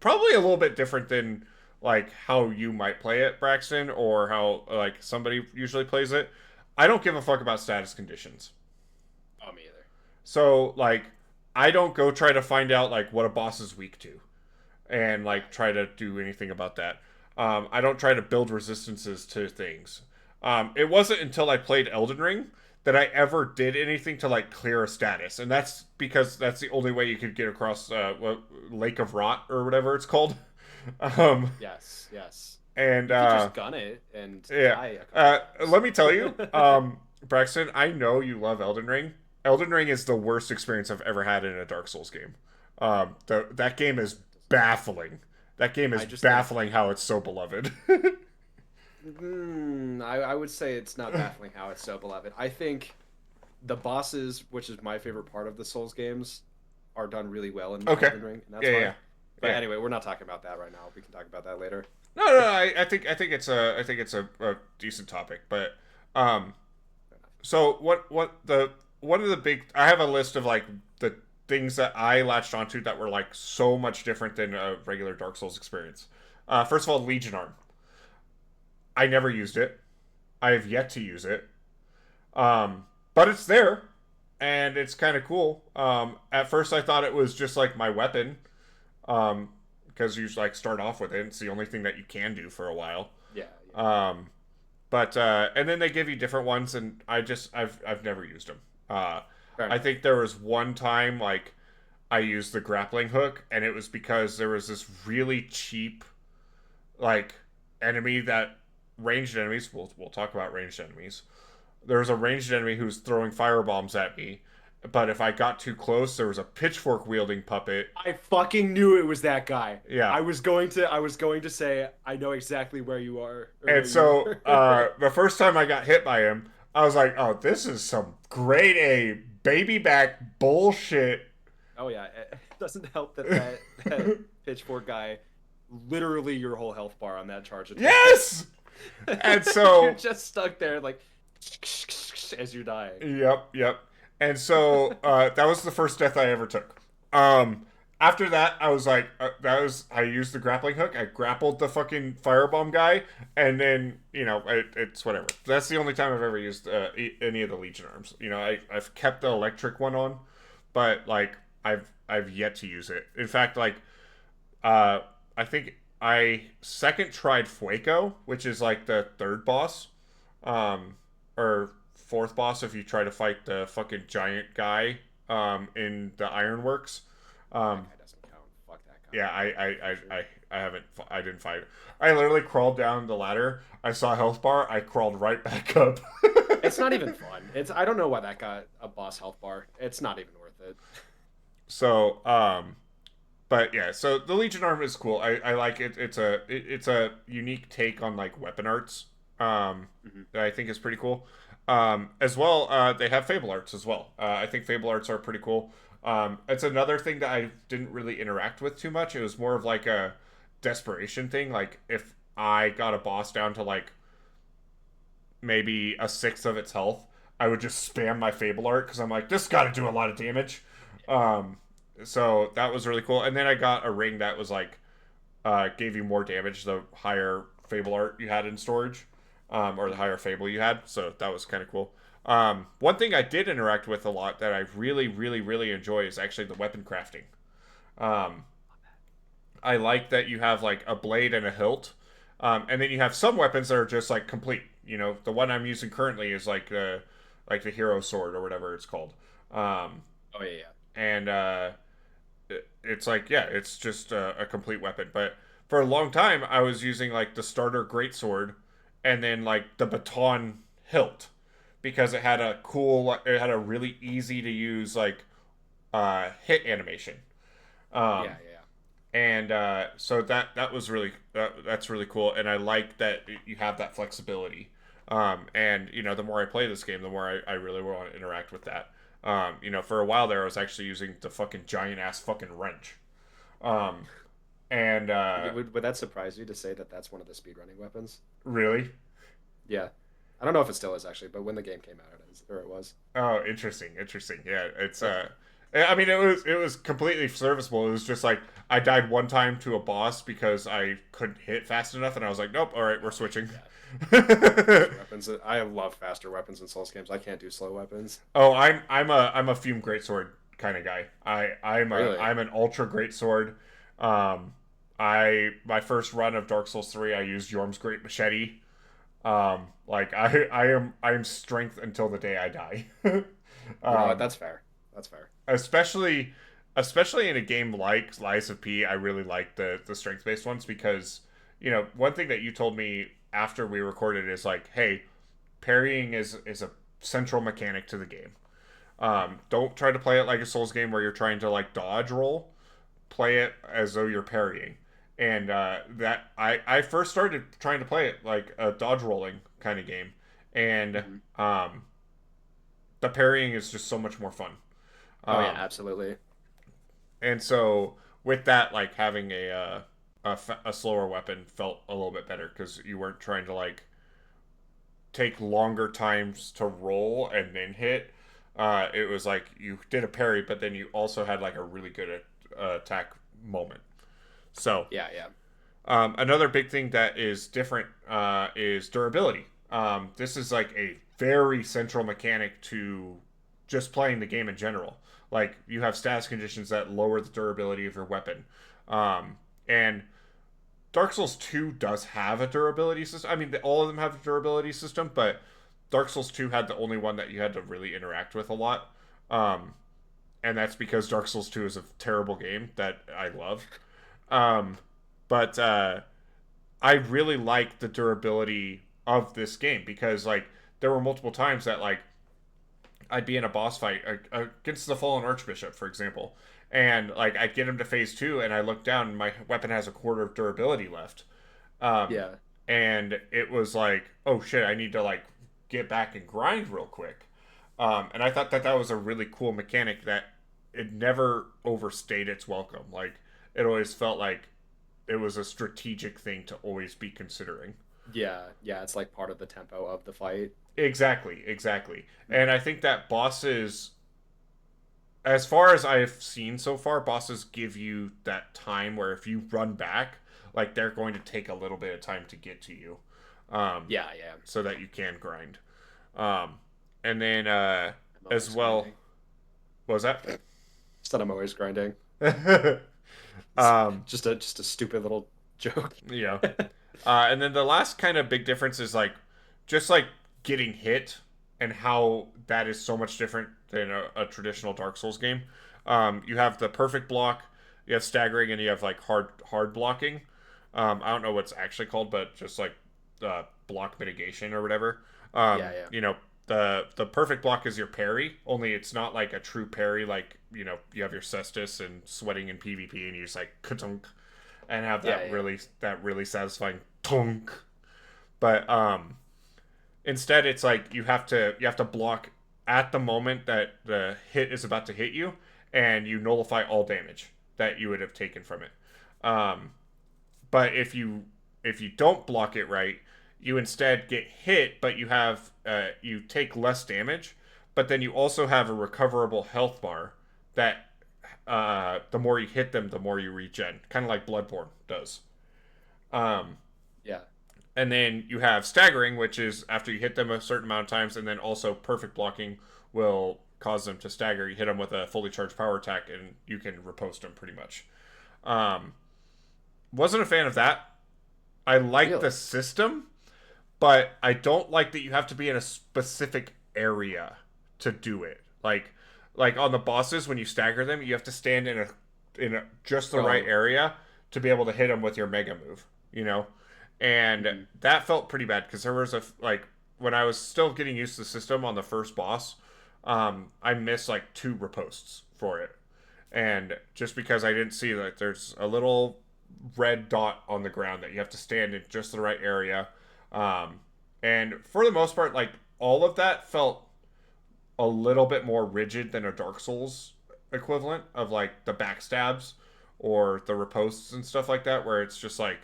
Speaker 1: probably a little bit different than like how you might play it, Braxton, or how like somebody usually plays it. I don't give a fuck about status conditions.
Speaker 2: yeah. Oh, me either.
Speaker 1: So like I don't go try to find out like what a boss is weak to and like try to do anything about that. I don't try to build resistances to things. It wasn't until I played Elden Ring that I ever did anything to like clear a status, and that's because that's the only way you could get across Lake of Rot or whatever it's called. um,
Speaker 2: Yes, yes.
Speaker 1: and
Speaker 2: You could just gun it and
Speaker 1: yeah,
Speaker 2: die a couple
Speaker 1: let me tell you,
Speaker 2: times.
Speaker 1: Braxton, I know you love Elden Ring. Elden Ring is the worst experience I've ever had in a Dark Souls game. That game is baffling. That game is
Speaker 2: I just think
Speaker 1: baffling how it's so beloved.
Speaker 2: I would say it's not baffling how it's so beloved. I think the bosses, which is my favorite part of the Souls games, are done really well in
Speaker 1: Okay.
Speaker 2: Elden Ring, and that's
Speaker 1: Yeah,
Speaker 2: why.
Speaker 1: yeah,
Speaker 2: But
Speaker 1: yeah.
Speaker 2: anyway, we're not talking about that right now. We can talk about that later.
Speaker 1: No, no, no, I think it's a decent topic, but um,
Speaker 2: Fair enough.
Speaker 1: so one of the big I have a list of like the things that I latched onto that were like so much different than a regular Dark Souls experience. First of all, Legion Arm. I never used it. I have yet to use it. But it's there, and it's kind of cool. At first, I thought it was just like my weapon, because you like start off with it. It's the only thing that you can do for a while.
Speaker 2: Yeah, yeah.
Speaker 1: Um, but and then they give you different ones, and I've never used them.
Speaker 2: Fair
Speaker 1: I
Speaker 2: enough.
Speaker 1: think there was one time like I used the grappling hook, and it was because there was this really cheap like enemy that ranged enemies. We'll talk about ranged enemies. There was a ranged enemy who was throwing fire bombs at me, but if I got too close, there was a pitchfork wielding puppet.
Speaker 2: I fucking knew it was that guy.
Speaker 1: Yeah,
Speaker 2: I was going to say I know exactly where you are. Or
Speaker 1: and
Speaker 2: where you
Speaker 1: so
Speaker 2: were.
Speaker 1: the first time I got hit by him, I was like, "Oh, this is some grade A baby back bullshit."
Speaker 2: Oh yeah, it doesn't help that pitchfork guy, literally your whole health bar on that charge attack.
Speaker 1: Yes, and
Speaker 2: You're
Speaker 1: so
Speaker 2: just stuck there like as you're dying.
Speaker 1: yep, yep. And so that was the first death I ever took. After that, I was like, I used the grappling hook. I grappled the fucking firebomb guy, and then it's whatever. That's the only time I've ever used any of the Legion arms. I've kept the electric one on, but like I've yet to use it. In fact, like I think I second tried Fueco, which is like the third boss, or fourth boss if you try to fight the fucking giant guy in the Ironworks.
Speaker 2: That
Speaker 1: Um,
Speaker 2: guy doesn't count. Fuck that guy.
Speaker 1: yeah, I didn't fight. I literally crawled down the ladder. I saw a health bar. I crawled right back up.
Speaker 2: It's not even fun. It's I don't know why that got a boss health bar. It's not even worth it.
Speaker 1: So, but yeah, so the Legion arm is cool. I like it. It's a unique take on like weapon arts.
Speaker 2: Hmm.
Speaker 1: That I think is pretty cool. As well, they have Fable arts as well. I think Fable arts are pretty cool. It's another thing that I didn't really interact with too much. It was more of like a desperation thing. Like if I got a boss down to like maybe a sixth of its health, I would just spam my Fable art because I'm like, this got to do a lot of damage. Um, so that was really cool. And then I got a ring that was like gave you more damage the higher Fable art you had in storage, or the higher Fable you had. So that was kind of cool. One thing I did interact with a lot that I really, really, really enjoy is actually the weapon crafting. Um, I like that you have like a blade and a hilt, and then you have some weapons that are just like complete. You know, the one I'm using currently is like the hero sword or whatever it's called. Um,
Speaker 2: Oh yeah, yeah.
Speaker 1: and it's like yeah, it's just a complete weapon. But for a long time, I was using like the starter greatsword, and then like the baton hilt because it had a really easy to use like hit animation.
Speaker 2: Yeah,
Speaker 1: Um,
Speaker 2: yeah,
Speaker 1: and so that was that's really cool, and I like that you have that flexibility. And you know, the more I play this game, the more I really want to interact with that. You know, for a while there, I was actually using the fucking giant ass fucking wrench. Um, and
Speaker 2: yeah. Would that surprise you to say that that's one of the speedrunning weapons?
Speaker 1: really,
Speaker 2: Yeah. I don't know if it still is actually, but when the game came out, it is, or it was.
Speaker 1: oh, interesting, interesting. Yeah, it's I mean, it was completely serviceable. It was just like I died one time to a boss because I couldn't hit fast enough, and I was like, nope, all right, we're switching.
Speaker 2: Yeah. Faster weapons. I love faster weapons in Souls games. I can't do slow weapons.
Speaker 1: Oh, I'm a fume greatsword kind of guy.
Speaker 2: Really?
Speaker 1: I'm an ultra greatsword. I my first run of Dark Souls 3, I used Yorm's great machete. Like I am strength until the day I die.
Speaker 2: You know what?
Speaker 1: um,
Speaker 2: That's fair. That's fair.
Speaker 1: especially especially in a game like Lies of P, I really like the strength based ones because you know one thing that you told me after we recorded is like, hey, parrying is a central mechanic to the game. Don't try to play it like a Souls game where you're trying to like dodge roll. Play it as though you're parrying. And that I first started trying to play it like a dodge rolling kind of game, and
Speaker 2: Hmm.
Speaker 1: um, the parrying is just so much more fun.
Speaker 2: Oh yeah,
Speaker 1: Um,
Speaker 2: absolutely.
Speaker 1: and so with that, like having a slower weapon felt a little bit better because you weren't trying to like take longer times to roll and then hit. It was like you did a parry, but then you also had like a really good attack moment. So
Speaker 2: Yeah, yeah.
Speaker 1: another big thing that is different is durability. This is like a very central mechanic to just playing the game in general. Like you have status conditions that lower the durability of your weapon, and Dark Souls 2 does have a durability system. I mean, all of them have a durability system, but Dark Souls 2 had the only one that you had to really interact with a lot. Um, and that's because Dark Souls 2 is a terrible game that I love. Um, but I really like the durability of this game because, like, there were multiple times that, like, I'd be in a boss fight against the Fallen Archbishop, for example, and, like, I'd get him to phase 2, and I look down, and my weapon has a quarter of durability left. Um,
Speaker 2: Yeah.
Speaker 1: and it was like, oh shit, I need to like get back and grind real quick. And I thought that that was a really cool mechanic that it never overstayed its welcome. Like it always felt like it was a strategic thing to always be considering.
Speaker 2: Yeah, yeah, it's like part of the tempo of the fight.
Speaker 1: Exactly, exactly.
Speaker 2: Mhm.
Speaker 1: And I think that bosses, as far as I've seen so far, bosses give you that time where if you run back, like they're going to take a little bit of time to get to you. Um,
Speaker 2: Yeah, yeah.
Speaker 1: so that you can grind. Um, and then
Speaker 2: I'm
Speaker 1: as
Speaker 2: always
Speaker 1: well,
Speaker 2: grinding.
Speaker 1: what was that?
Speaker 2: Instead, I'm always grinding. It's
Speaker 1: um,
Speaker 2: just a stupid little joke.
Speaker 1: you know, and then the last kind of big difference is like just like getting hit and how that is so much different than a traditional Dark Souls game. You have the perfect block, you have staggering, and you have like hard blocking. I don't know what's actually called, but just like block mitigation or whatever.
Speaker 2: Yeah, yeah,
Speaker 1: You know, the perfect block is your parry, only it's not like a true parry. Like, you know, you have your cestus and sweating in PvP, and you just like ka-tunk, and have
Speaker 2: yeah, yeah.
Speaker 1: that really satisfying tunk. But instead, it's like you have to block at the moment that the hit is about to hit you, and you nullify all damage that you would have taken from it. Um, but if you don't block it right, you instead get hit, but you take less damage. But then you also have a recoverable health bar that the more you hit them, the more you regen, kind of like Bloodborne does. Um,
Speaker 2: Yeah.
Speaker 1: and then you have staggering, which is after you hit them a certain amount of times, and then also perfect blocking will cause them to stagger. You hit them with a fully charged power attack, and you can riposte them pretty much. Um, wasn't a fan of that. I like
Speaker 2: Really?
Speaker 1: the system, but I don't like that you have to be in a specific area to do it. Like on the bosses, when you stagger them, you have to stand in just the right
Speaker 2: Oh.
Speaker 1: area to be able to hit them with your mega move. You know, and
Speaker 2: Mhm.
Speaker 1: that felt pretty bad because there was a like when I was still getting used to the system on the first boss, I missed like two riposts for it, and just because I didn't see that there's a little red dot on the ground that you have to stand in just the right area. Um, and for the most part, like all of that felt a little bit more rigid than a Dark Souls equivalent of like the backstabs or the riposts and stuff like that, where it's just like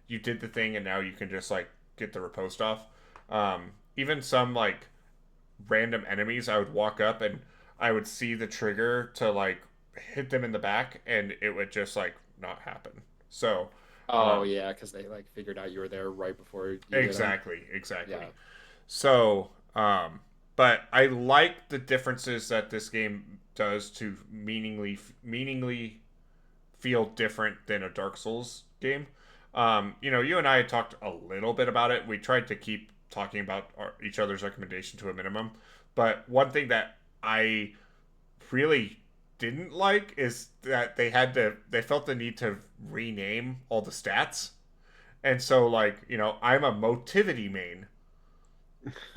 Speaker 1: you did the thing and now you can just like get the riposte off. Even some like random enemies, I would walk up and I would see the trigger to like hit them in the back, and it would just like not happen. So,
Speaker 2: Oh
Speaker 1: um,
Speaker 2: yeah, because they like figured out you were there right before you hit them.
Speaker 1: exactly.
Speaker 2: Yeah.
Speaker 1: So, but I like the differences that this game does to meaningly feel different than a Dark Souls game. You know, you and I had talked a little bit about it. We tried to keep talking about each other's recommendation to a minimum. But one thing that I really didn't like is that they felt the need to rename all the stats. And so like, you know, I'm a motivity main,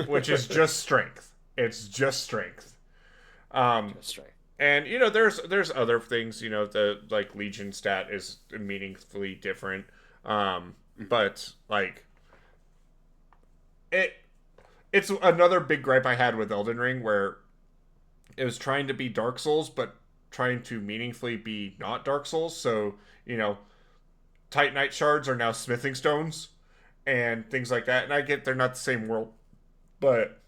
Speaker 1: which is just strength. It's just strength. Um
Speaker 2: Just right.
Speaker 1: and you know, there's other things, you know, the like Legion stat is meaningfully different. Um
Speaker 2: Mhm.
Speaker 1: but like it it's another big gripe I had with Elden Ring where it was trying to be Dark Souls but trying to meaningfully be not Dark Souls. So, you know, Titanite shards are now smithing stones and things like that. And I get they're not the same world, but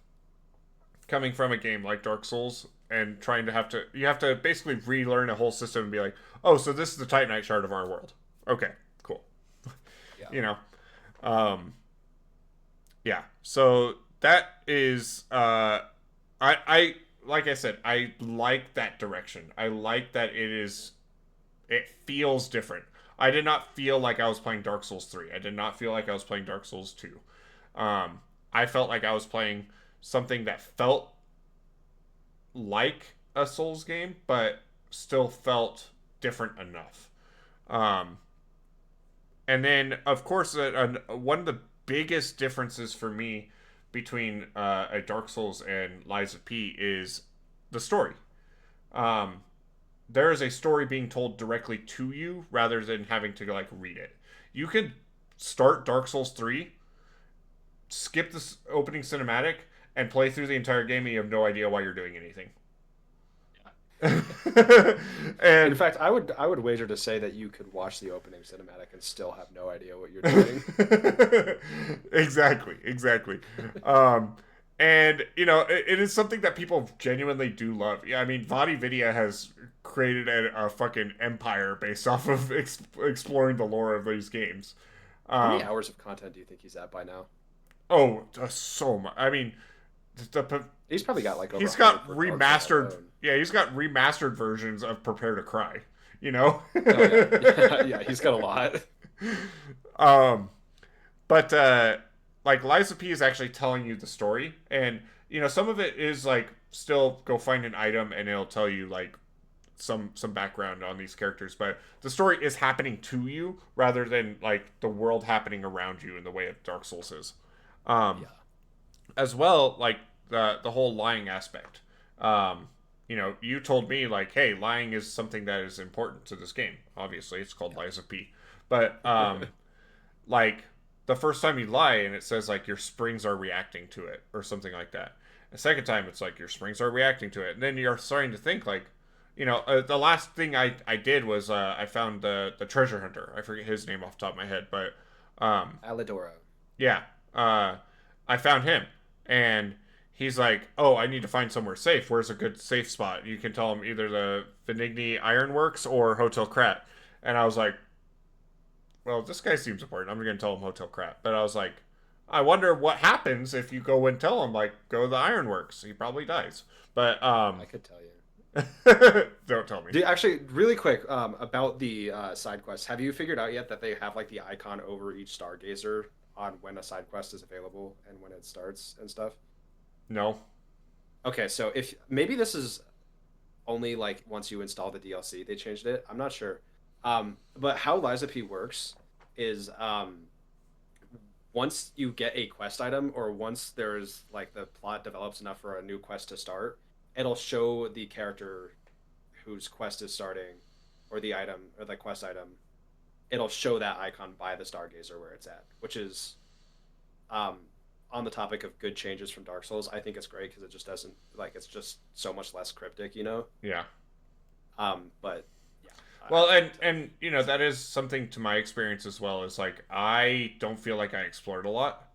Speaker 1: coming from a game like Dark Souls and trying to you have to basically relearn a whole system and be like, oh, so this is the Titanite shard of our world. Okay, cool.
Speaker 2: Yeah.
Speaker 1: You know, um, yeah. So that is I like I said, I like that direction. I like that it feels different. I did not feel like I was playing Dark Souls 3. I did not feel like I was playing Dark Souls 2. I felt like I was playing something that felt like a Souls game, but still felt different enough. Um, and then, of course, one of the biggest differences for me between a Dark Souls and Lies of P is the story. Um, there is a story being told directly to you rather than having to like read it. You could start Dark Souls 3, skip this opening cinematic, and play through the entire game and you have no idea why you're doing anything.
Speaker 2: In
Speaker 1: and
Speaker 2: fact, I would wager to say that you could watch the opening cinematic and still have no idea what you're doing.
Speaker 1: exactly. Um, and you know, it is something that people genuinely do love. Yeah, I mean, Vadi Vidya has created a fucking empire based off of exploring the lore of these games.
Speaker 2: How many
Speaker 1: Um,
Speaker 2: hours of content do you think he's at by now?
Speaker 1: oh, so much. I mean, the
Speaker 2: He's probably got like over
Speaker 1: he's
Speaker 2: 100
Speaker 1: got
Speaker 2: for Dark Souls
Speaker 1: remastered.
Speaker 2: alone.
Speaker 1: Yeah, he's got remastered versions of Prepare to Cry. You know.
Speaker 2: Oh yeah, yeah, yeah. He's got a lot.
Speaker 1: um, but like Liza P is actually telling you the story, and you know some of it is like still go find an item and it'll tell you like some background on these characters, but the story is happening to you rather than like the world happening around you in the way of Dark Souls is. Um,
Speaker 2: Yeah.
Speaker 1: as well, like the whole lying aspect. Um, you told me like, hey, lying is something that is important to this game. Obviously, it's called Lies of P. But like the first time you lie and it says like your springs are reacting to it or something like that. The second time it's like your springs are reacting to it, and then you're starting to think like, the last thing I did was I found the treasure hunter. I forget his name off the top of my head, but
Speaker 2: Alidoro.
Speaker 1: yeah, I found him, and he's like, "Oh, I need to find somewhere safe. Where's a good safe spot?" You can tell him either the Venigni Ironworks or Hotel Krat, and I was like, "Well, this guy seems important. I'm gonna tell him Hotel Krat." But I was like, "I wonder what happens if you go and tell him like go to the Ironworks. He probably dies." But
Speaker 2: I could tell you.
Speaker 1: don't tell me.
Speaker 2: Actually, really quick, about the side quests. Have you figured out yet that they have like the icon over each stargazer on when a side quest is available and when it starts and stuff?
Speaker 1: No.
Speaker 2: Okay, so if maybe this is only like once you install the DLC, they changed it. I'm not sure. But how Lies of P works is once you get a quest item or once there's like the plot develops enough for a new quest to start, it'll show the character whose quest is starting or the item or the quest item. It'll show that icon by the stargazer where it's at, which is on the topic of good changes from Dark Souls. I think it's great because it just doesn't like it's just so much less cryptic, you know.
Speaker 1: Yeah.
Speaker 2: But yeah.
Speaker 1: Well, and that is something to my experience as well. Is like I don't feel like I explored a lot.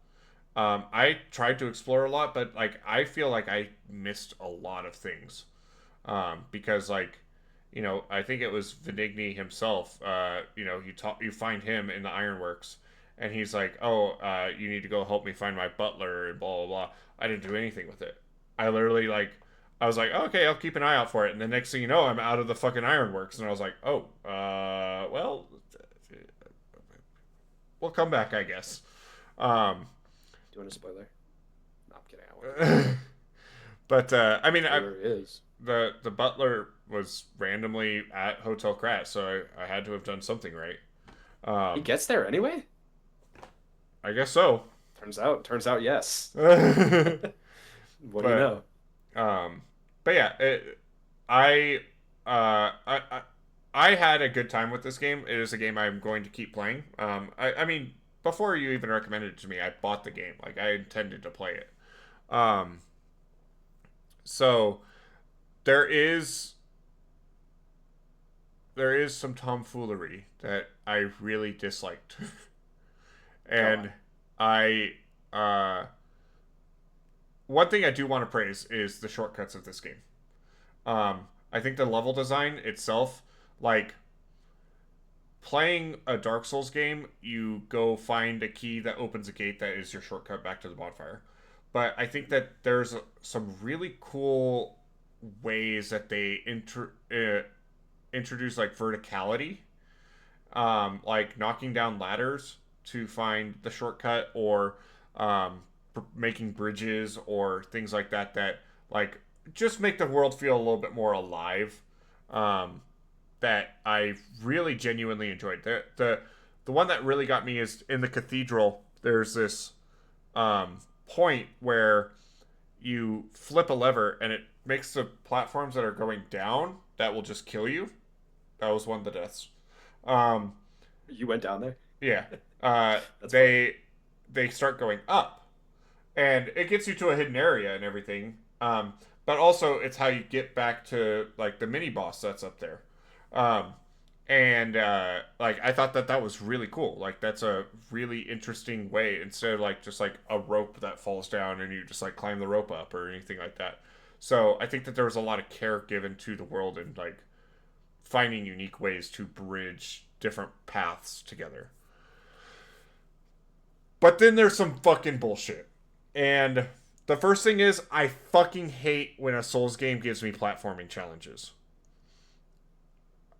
Speaker 1: I tried to explore a lot, but like I feel like I missed a lot of things. Because like, I think it was Venigni himself. You find him in the Ironworks, and he's like, "Oh, you need to go help me find my butler," and blah blah blah. I didn't do anything with it. I literally like, I was like, "Okay, I'll keep an eye out for it," and the next thing you know, I'm out of the fucking Ironworks, and I was like, "Oh, well, we'll come back, I guess." Um,
Speaker 2: Do you want a spoiler? No, I'm kidding. I won't.
Speaker 1: but I mean,
Speaker 2: Spoiler is.
Speaker 1: the butler was randomly at Hotel Krat, so I had to have done something right.
Speaker 2: He
Speaker 1: Um,
Speaker 2: gets there anyway.
Speaker 1: I guess so.
Speaker 2: Turns out, yes.
Speaker 1: but
Speaker 2: What do you know?
Speaker 1: um, but yeah, I I had a good time with this game. It is a game I'm going to keep playing. I mean, before you even recommended it to me, I bought the game. Like I intended to play it. Um, so there is some tomfoolery that I really disliked,
Speaker 2: Go on.
Speaker 1: and I one thing I do want to praise is the shortcuts of this game. I think the level design itself, like playing a Dark Souls game, you go find a key that opens a gate that is your shortcut back to the bonfire. But I think that there's some really cool ways that they introduce like verticality, like knocking down ladders to find the shortcut, or making bridges or things like that that like just make the world feel a little bit more alive. Um, that I really genuinely enjoyed. The one that really got me is in the cathedral. There's this point where you flip a lever and it makes the platforms that are going down that will just kill you. That was one of the deaths. Um,
Speaker 2: You went down there.
Speaker 1: yeah.
Speaker 2: That's funny.
Speaker 1: They start going up, and it gets you to a hidden area and everything. But also it's how you get back to like the mini boss that's up there. Um, and like I thought that was really cool. Like that's a really interesting way instead of like just like a rope that falls down and you just like climb the rope up or anything like that. So I think that there was a lot of care given to the world and like finding unique ways to bridge different paths together. But then there's some fucking bullshit. And the first thing is I fucking hate when a Souls game gives me platforming challenges.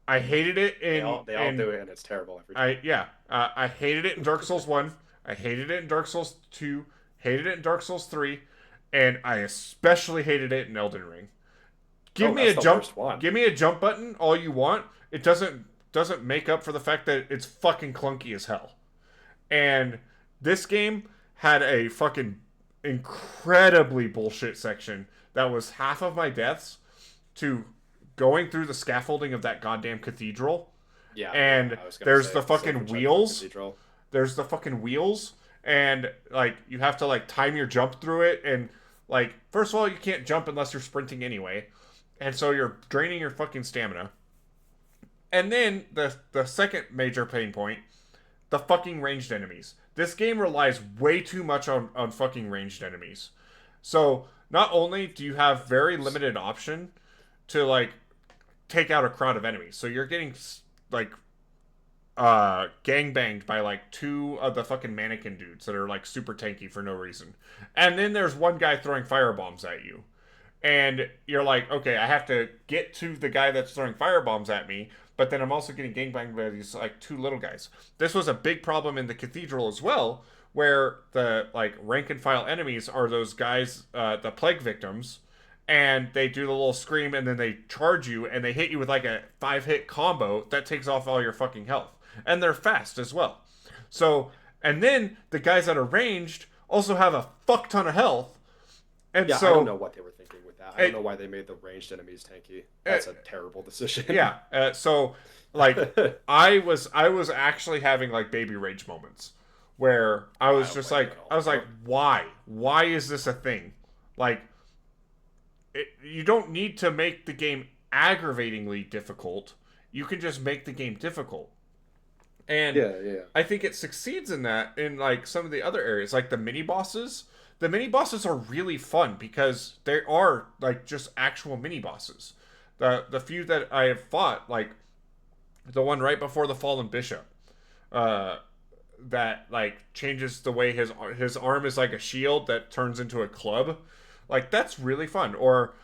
Speaker 1: I hated it
Speaker 2: They all do it, and it's terrible every time.
Speaker 1: I hated it in Dark Souls 1. I hated it in Dark Souls 2. Hated it in Dark Souls 3, and I especially hated it in Elden Ring. give
Speaker 2: Oh,
Speaker 1: me a
Speaker 2: that's the
Speaker 1: jump,
Speaker 2: worst one.
Speaker 1: give me a jump button all you want. It doesn't make up for the fact that it's fucking clunky as hell. And this game had a fucking incredibly bullshit section that was half of my deaths to going through the scaffolding of that goddamn cathedral.
Speaker 2: Yeah, yeah.
Speaker 1: And
Speaker 2: I was gonna
Speaker 1: there's
Speaker 2: say
Speaker 1: the
Speaker 2: the
Speaker 1: fucking
Speaker 2: Sacred Cyberpunk
Speaker 1: wheels.
Speaker 2: Cathedral.
Speaker 1: There's the fucking wheels. And, like, you have to, like, time your jump through it. And, like, first of all, you can't jump unless you're sprinting anyway. And so you're draining your fucking stamina. And then the second major pain point, the fucking ranged enemies. This game relies way too much on fucking ranged enemies. So not only do you have very limited option to like take out a crowd of enemies, so you're getting like gang banged by like two of the fucking mannequin dudes that are like super tanky for no reason, and then there's one guy throwing fire bombs at you, and you're like, okay, I have to get to the guy that's throwing fire bombs at me, but then I'm also getting gangbanged by these like two little guys. This was a big problem in the cathedral as well, where the like rank and file enemies are those guys, the plague victims, and they do the little scream and then they charge you and they hit you with like a 5-hit combo that takes off all your fucking health, and they're fast as well. So, and then the guys that are ranged also have a fuck ton of health, and
Speaker 2: Yeah,
Speaker 1: so
Speaker 2: I don't know what they were thinking with that. I don't
Speaker 1: it,
Speaker 2: know why they made the ranged enemies tanky. That's a terrible decision.
Speaker 1: yeah. So like I was actually having like baby rage moments where I
Speaker 2: I
Speaker 1: was
Speaker 2: don't
Speaker 1: just
Speaker 2: blame you
Speaker 1: like
Speaker 2: at
Speaker 1: I
Speaker 2: all.
Speaker 1: was like, why is this a thing? Like you don't need to make the game aggravatingly difficult. You can just make the game difficult. And
Speaker 2: Yeah, yeah.
Speaker 1: I think it succeeds in that in like some of the other areas, like the mini bosses. The mini bosses are really fun because they are like just actual mini bosses. The few that I have fought, like the one right before the fallen bishop, uh, that like changes the way his arm is like a shield that turns into a club, like that's really fun. Or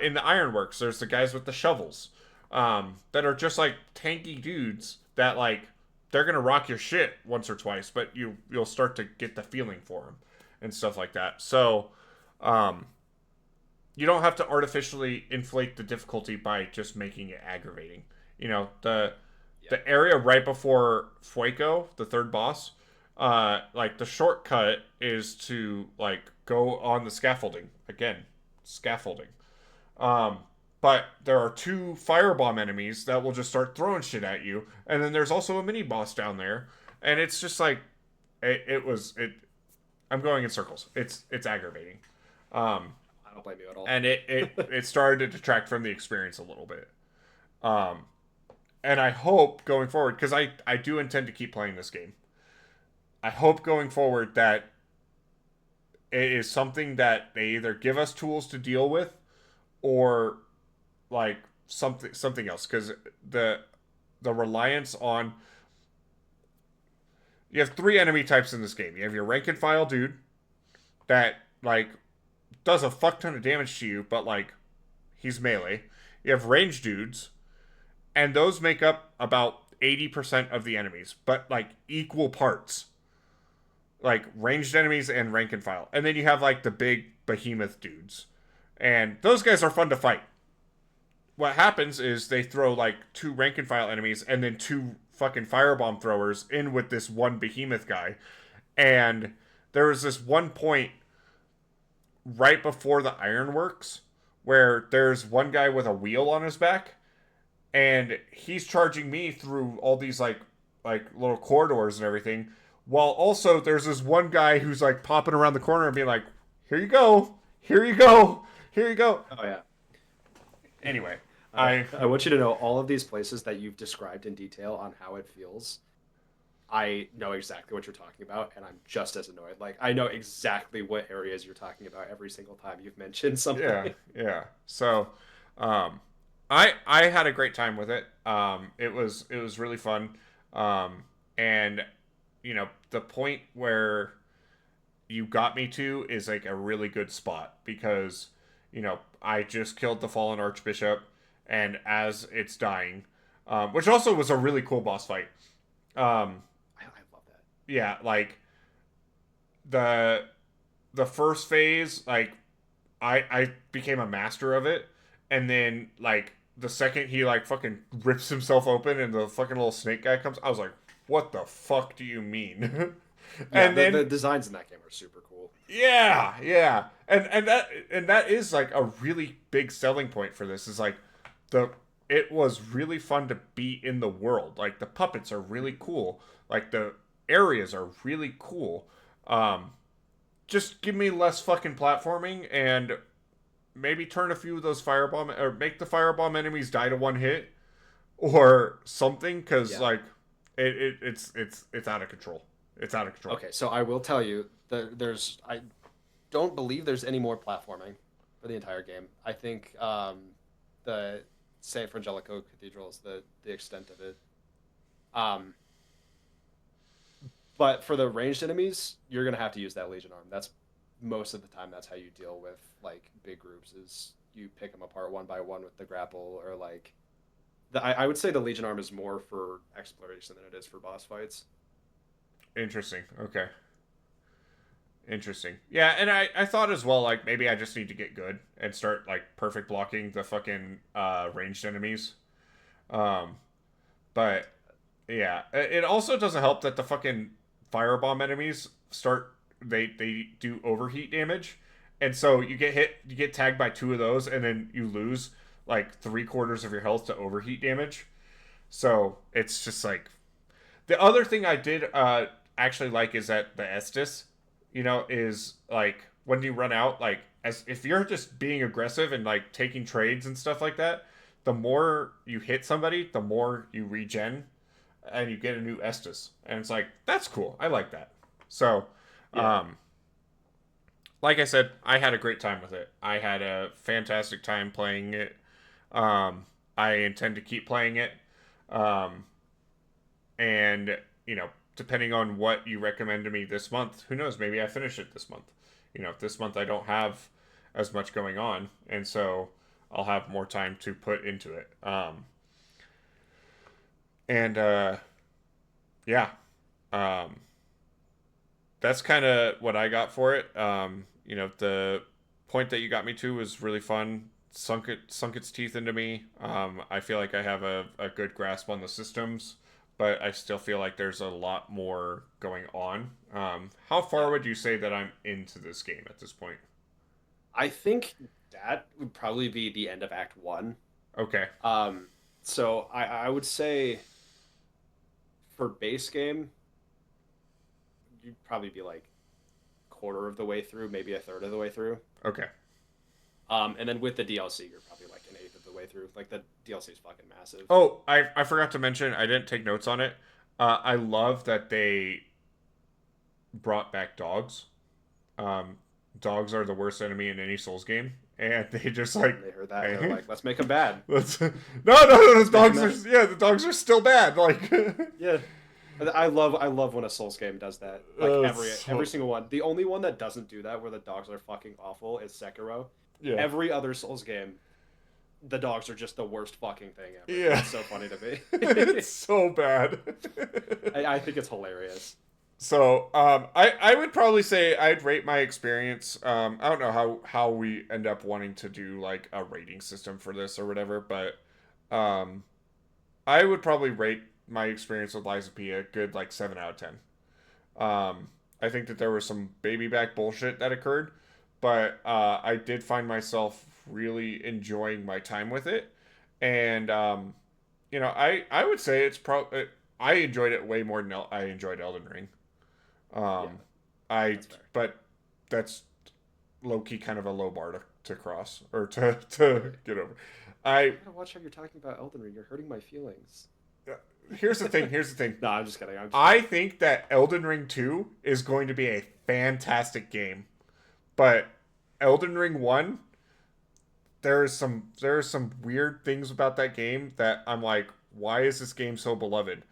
Speaker 1: in the ironworks, there's the guys with the shovels, that are just like tanky dudes that like they're gonna rock your shit once or twice, but you'll start to get the feeling for them and stuff like that. So um, you don't have to artificially inflate the difficulty by just making it aggravating. You know,
Speaker 2: Yeah.
Speaker 1: the area right before Fuego, the third boss, like the shortcut is to like go on the scaffolding again, scaffolding. Um, but there are two firebomb enemies that will just start throwing shit at you, and then there's also a mini boss down there, and it's just like it was it. I'm going in circles. It's aggravating. Um,
Speaker 2: I don't blame you at all.
Speaker 1: and it started to detract from the experience a little bit. Um, and I hope going forward, because I do intend to keep playing this game. I hope going forward that it is something that they either give us tools to deal with, or like something else. Because the reliance on, you have three enemy types in this game. You have your rank and file dude that like does a fuck ton of damage to you, but like he's melee. You have range dudes, and those make up about 80% of the enemies, but like equal parts. Like ranged enemies and rank and file. And then you have like the big behemoth dudes. And those guys are fun to fight. What happens is they throw like two rank and file enemies and then two fucking firebomb throwers in with this one behemoth guy. And there was this one point right before the ironworks where there's one guy with a wheel on his back, and he's charging me through all these like little corridors and everything, while also there's this one guy who's like popping around the corner and being like, here you go, here you go, here you go.
Speaker 2: Oh yeah.
Speaker 1: Anyway,
Speaker 2: I want you to know all of these places that you've described in detail on how it feels. I know exactly what you're talking about, and I'm just as annoyed. Like I know exactly what areas you're talking about every single time you've mentioned something.
Speaker 1: yeah. So um I had a great time with it. It was really fun. And you know, the point where you got me to is like a really good spot, because you know, I just killed the fallen archbishop, and as it's dying, which also was a really cool boss fight. Um,
Speaker 2: I love that.
Speaker 1: yeah, like the the first phase, like I became a master of it, and then like the second he like fucking rips himself open and the fucking little snake guy comes, I was like, what the fuck do you mean?
Speaker 2: Yeah,
Speaker 1: And
Speaker 2: the
Speaker 1: then
Speaker 2: designs in that game are super cool.
Speaker 1: yeah, yeah, and that is like a really big selling point for this is like the it was really fun to be in the world. Like the puppets are really cool. Like the areas are really cool. Um, just give me less fucking platforming and maybe turn a few of those firebomb or make the firebomb enemies die to one hit or something because
Speaker 2: Yeah.
Speaker 1: like it's out of control. It's out of control.
Speaker 2: Okay, so I will tell you that I don't believe there's any more platforming for the entire game. I think the San Frangelico Cathedral is the extent of it. Um, but for the ranged enemies, you're gonna have to use that Legion Arm. That's most of the time. That's how you deal with like big groups. Is you pick them apart one by one with the grapple, or like I would say the Legion Arm is more for exploration than it is for boss fights.
Speaker 1: Interesting. Okay. Interesting. Yeah, and I thought as well, like, maybe I just need to get good and start, like, perfect blocking the fucking ranged enemies. Um, but, yeah. It also doesn't help that the fucking firebomb enemies they do overheat damage. And so you get tagged by two of those, and then you lose, like, 3/4 of your health to overheat damage. So it's just like the other thing I did actually like is that the Estus, is like when you run out, like as if you're just being aggressive and like taking trades and stuff like that, the more you hit somebody, the more you regen and you get a new Estus. And it's like, that's cool. I like that. So,
Speaker 2: Yeah.
Speaker 1: um, like I said, I had a great time with it. I had a fantastic time playing it. I intend to keep playing it. Um, and depending on what you recommend to me this month, who knows, maybe I finish it this month. This month I don't have as much going on, and so I'll have more time to put into it. And yeah, um, that's kind of what I got for it. The point that you got me to was really fun. Sunk its teeth into me. I feel like I have a good grasp on the systems, but I still feel like there's a lot more going on. How far
Speaker 2: Yeah.
Speaker 1: would you say that I'm into this game at this point?
Speaker 2: I think that would probably be the end of Act One.
Speaker 1: Okay.
Speaker 2: Um, so I would say for base game, you'd probably be like quarter of the way through, maybe a third of the way through.
Speaker 1: Okay.
Speaker 2: And then with the DLC, you're probably like an eighth of the way through. Like the DLC is fucking massive.
Speaker 1: Oh, I forgot to mention, I didn't take notes on it. I love that they brought back dogs. Um, Dogs are the worst enemy in any Souls game, and they just like,
Speaker 2: And they heard that and they're
Speaker 1: hey,
Speaker 2: like, let's make them bad.
Speaker 1: let's no, no, the
Speaker 2: Let's make them
Speaker 1: dogs
Speaker 2: mad.
Speaker 1: are, yeah, the dogs are still bad. Like,
Speaker 2: Yeah. I love when a Souls game does that. Like every
Speaker 1: so,
Speaker 2: single one. The only one that doesn't do that where the dogs are fucking awful is Sekiro.
Speaker 1: yeah,
Speaker 2: Every other Souls game, the dogs are just the worst fucking thing ever.
Speaker 1: yeah,
Speaker 2: It's so funny to me.
Speaker 1: it's so bad.
Speaker 2: I think it's hilarious.
Speaker 1: So, I would probably say I'd rate my experience. I don't know how we end up wanting to do like a rating system for this or whatever, but um, I would probably rate my experience with Liza P a good like 7 out of 10. I think that there was some baby back bullshit that occurred, but I did find myself really enjoying my time with it, and I would say it's probably I enjoyed it way more than I enjoyed Elden Ring.
Speaker 2: Yeah,
Speaker 1: Um, I
Speaker 2: that's fair.
Speaker 1: but that's low key kind of a low bar to cross or to
Speaker 2: Really?
Speaker 1: get over. I
Speaker 2: I gotta watch how you're talking about Elden Ring. You're hurting my feelings.
Speaker 1: Here's the thing. Here's the thing.
Speaker 2: No, I'm just kidding. I'm just
Speaker 1: I
Speaker 2: kidding.
Speaker 1: think that Elden Ring 2 is going to be a fantastic game, but Elden Ring 1, there are some weird things about that game that I'm like, why is this game so beloved?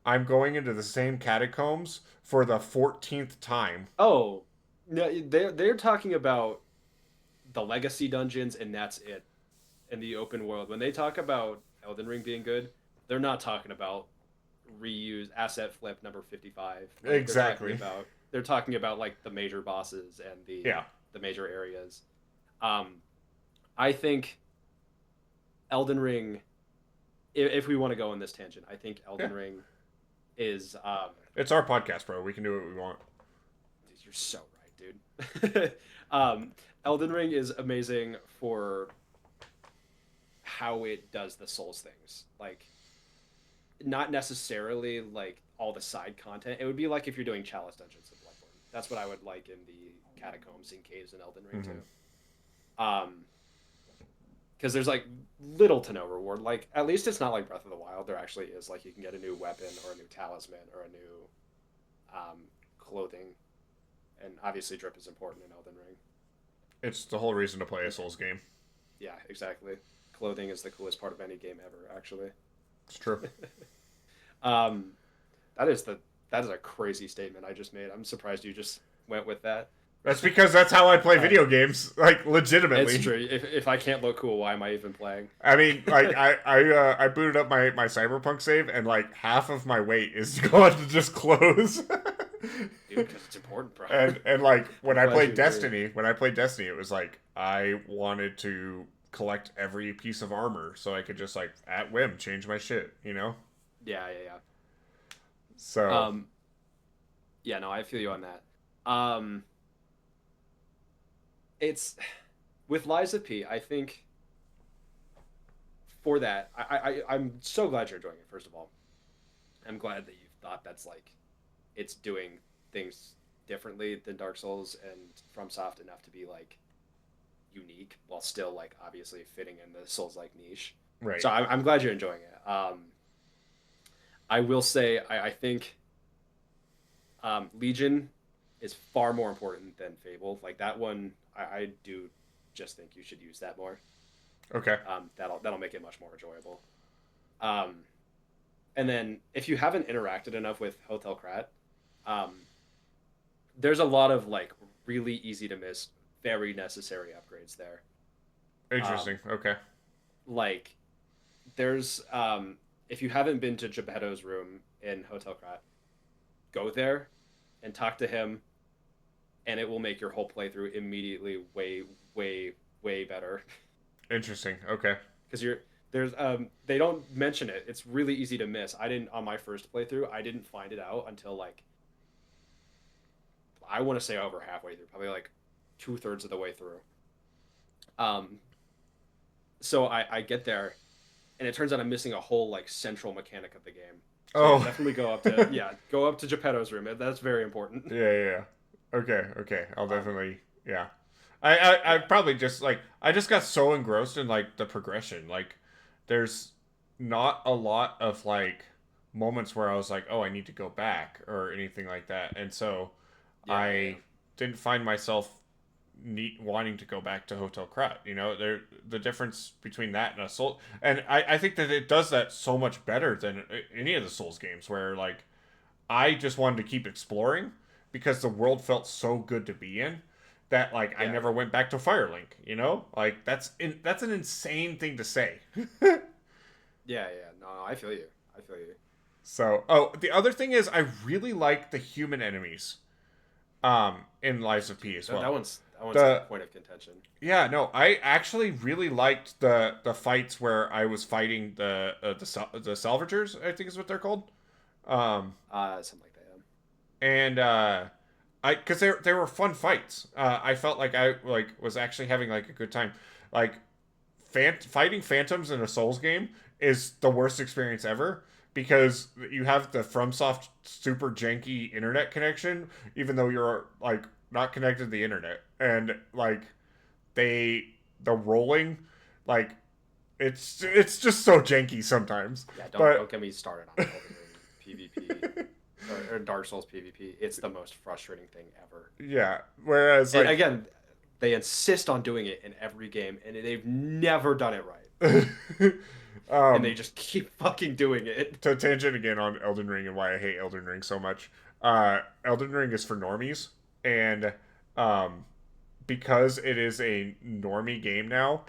Speaker 1: I'm going into the same catacombs for the 14th time.
Speaker 2: Oh, no, they're talking about the legacy dungeons, and that's it in the open world. When they talk about Elden Ring being good, they're not talking about reuse asset flip number 55. Like
Speaker 1: Exactly.
Speaker 2: they're talking about like the major bosses and
Speaker 1: Yeah.
Speaker 2: the major areas. Um, I think Elden Ring. If we want to go on this tangent, I think
Speaker 1: Yeah,
Speaker 2: Elden Ring is.
Speaker 1: it's our podcast, bro. We can do what we want.
Speaker 2: You're so right, dude. Elden Ring is amazing for how it does the Souls things. Like, not necessarily like all the side content. It would be like if you're doing Chalice Dungeons in Bloodborne. That's what I would like in the catacombs and caves in Elden Ring
Speaker 1: Mm-hmm.
Speaker 2: too. Um, because there's like little to no reward. Like at least it's not like Breath of the Wild. There actually is like you can get a new weapon or a new talisman or a new clothing, and obviously drip is important in Elden Ring.
Speaker 1: It's the whole reason to play a Souls game.
Speaker 2: Yeah, exactly. Clothing is the coolest part of any game ever, actually.
Speaker 1: It's true.
Speaker 2: Um, that is a crazy statement I just made. I'm surprised you just went with that.
Speaker 1: That's because that's how I play video games, like legitimately.
Speaker 2: It's true. If I can't look cool, why am I even playing?
Speaker 1: I mean, like I booted up my Cyberpunk save, and like half of my weight is going to just close.
Speaker 2: Dude, because it's important, bro.
Speaker 1: And like when I
Speaker 2: Glad
Speaker 1: played
Speaker 2: you
Speaker 1: Destiny,
Speaker 2: agree.
Speaker 1: it was like I wanted to collect every piece of armor so I could just like at whim change my shit, you know?
Speaker 2: Yeah, yeah,
Speaker 1: So
Speaker 2: yeah. Yeah, no, I feel you on that. It's with Lies of P. I think for that, I'm so glad you're enjoying it. First of all, I'm glad that you thought that's like it's doing things differently than Dark Souls and FromSoft enough to be like unique while still like obviously fitting in the Souls like niche.
Speaker 1: right.
Speaker 2: So I'm glad you're enjoying it. I will say I think Legion is far more important than Fable. Like that one, I do just think you should use that more.
Speaker 1: Okay.
Speaker 2: That'll make it much more enjoyable. Um, and then if you haven't interacted enough with Hotel Krat, um, there's a lot of like really easy to miss, very necessary upgrades there. Um,
Speaker 1: Interesting. Okay.
Speaker 2: like there's if you haven't been to Geppetto's room in Hotel Krat, go there and talk to him, and it will make your whole playthrough immediately way better.
Speaker 1: Interesting. Okay.
Speaker 2: Because you're there's they don't mention it. It's really easy to miss. I didn't on my first playthrough. I didn't find it out until like I want to say over halfway through, probably like 2/3 of the way through. Um, so I get there, and it turns out I'm missing a whole like central mechanic of the game. So yeah,
Speaker 1: Oh.
Speaker 2: definitely go up to Geppetto's room. That's very important.
Speaker 1: Yeah. Okay. Okay. I'll
Speaker 2: Um,
Speaker 1: definitely. Yeah. I
Speaker 2: yeah,
Speaker 1: probably just like I just got so engrossed in like the progression. Like, there's not a lot of like moments where I was like, oh, I need to go back or anything like that, and so
Speaker 2: yeah.
Speaker 1: I didn't find myself wanting to go back to Hotel Krat. You know, the difference between that and a Soul, and I think that it does that so much better than any of the Souls games, where like I just wanted to keep exploring because the world felt so good to be in that like I
Speaker 2: Yeah,
Speaker 1: never went back to Firelink. You know, like that's an insane thing to say.
Speaker 2: yeah. No, I feel you. I feel you.
Speaker 1: So, oh, the other thing is I really like the human enemies in Lives of P as
Speaker 2: That, that
Speaker 1: well.
Speaker 2: one's that one's like a
Speaker 1: The
Speaker 2: point of contention.
Speaker 1: Yeah, no, I actually really liked the fights where I was fighting the salvagers, I think is what they're called. Um
Speaker 2: Something like that.
Speaker 1: and I cuz they were fun fights. I felt like I like was actually having like a good time. Like fighting phantoms in a Souls game is the worst experience ever because you have the FromSoft super janky internet connection even though you're like not connected to the internet, and like the rolling, like it's just so janky sometimes.
Speaker 2: Yeah, don't
Speaker 1: But
Speaker 2: get me started on Elden Ring PvP or Dark Souls PvP. It's the most frustrating thing ever.
Speaker 1: yeah, whereas
Speaker 2: And
Speaker 1: like
Speaker 2: again, they insist on doing it in every game, and they've never done it right. And they
Speaker 1: um
Speaker 2: just keep fucking doing it.
Speaker 1: to tangent again on Elden Ring and why I hate Elden Ring so much. Elden Ring is for normies, and um because it is a normie game now,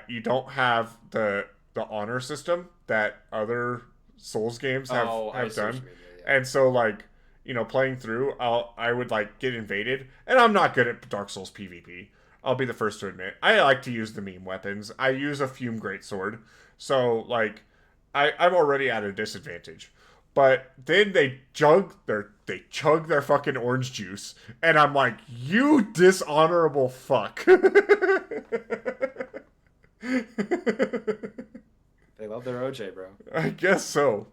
Speaker 1: you don't have the honor system that other Souls games
Speaker 2: Oh, I
Speaker 1: have
Speaker 2: see what you
Speaker 1: done,
Speaker 2: mean. Yeah, yeah.
Speaker 1: and so like playing through, I would like get invaded, and I'm not good at Dark Souls PvP. I'll be the first to admit I like to use the meme weapons. I use a fume greatsword, so like I'm already at a disadvantage. But then they chug their fucking orange juice, and I'm like, you dishonorable fuck.
Speaker 2: They love their OJ, bro.
Speaker 1: I guess so.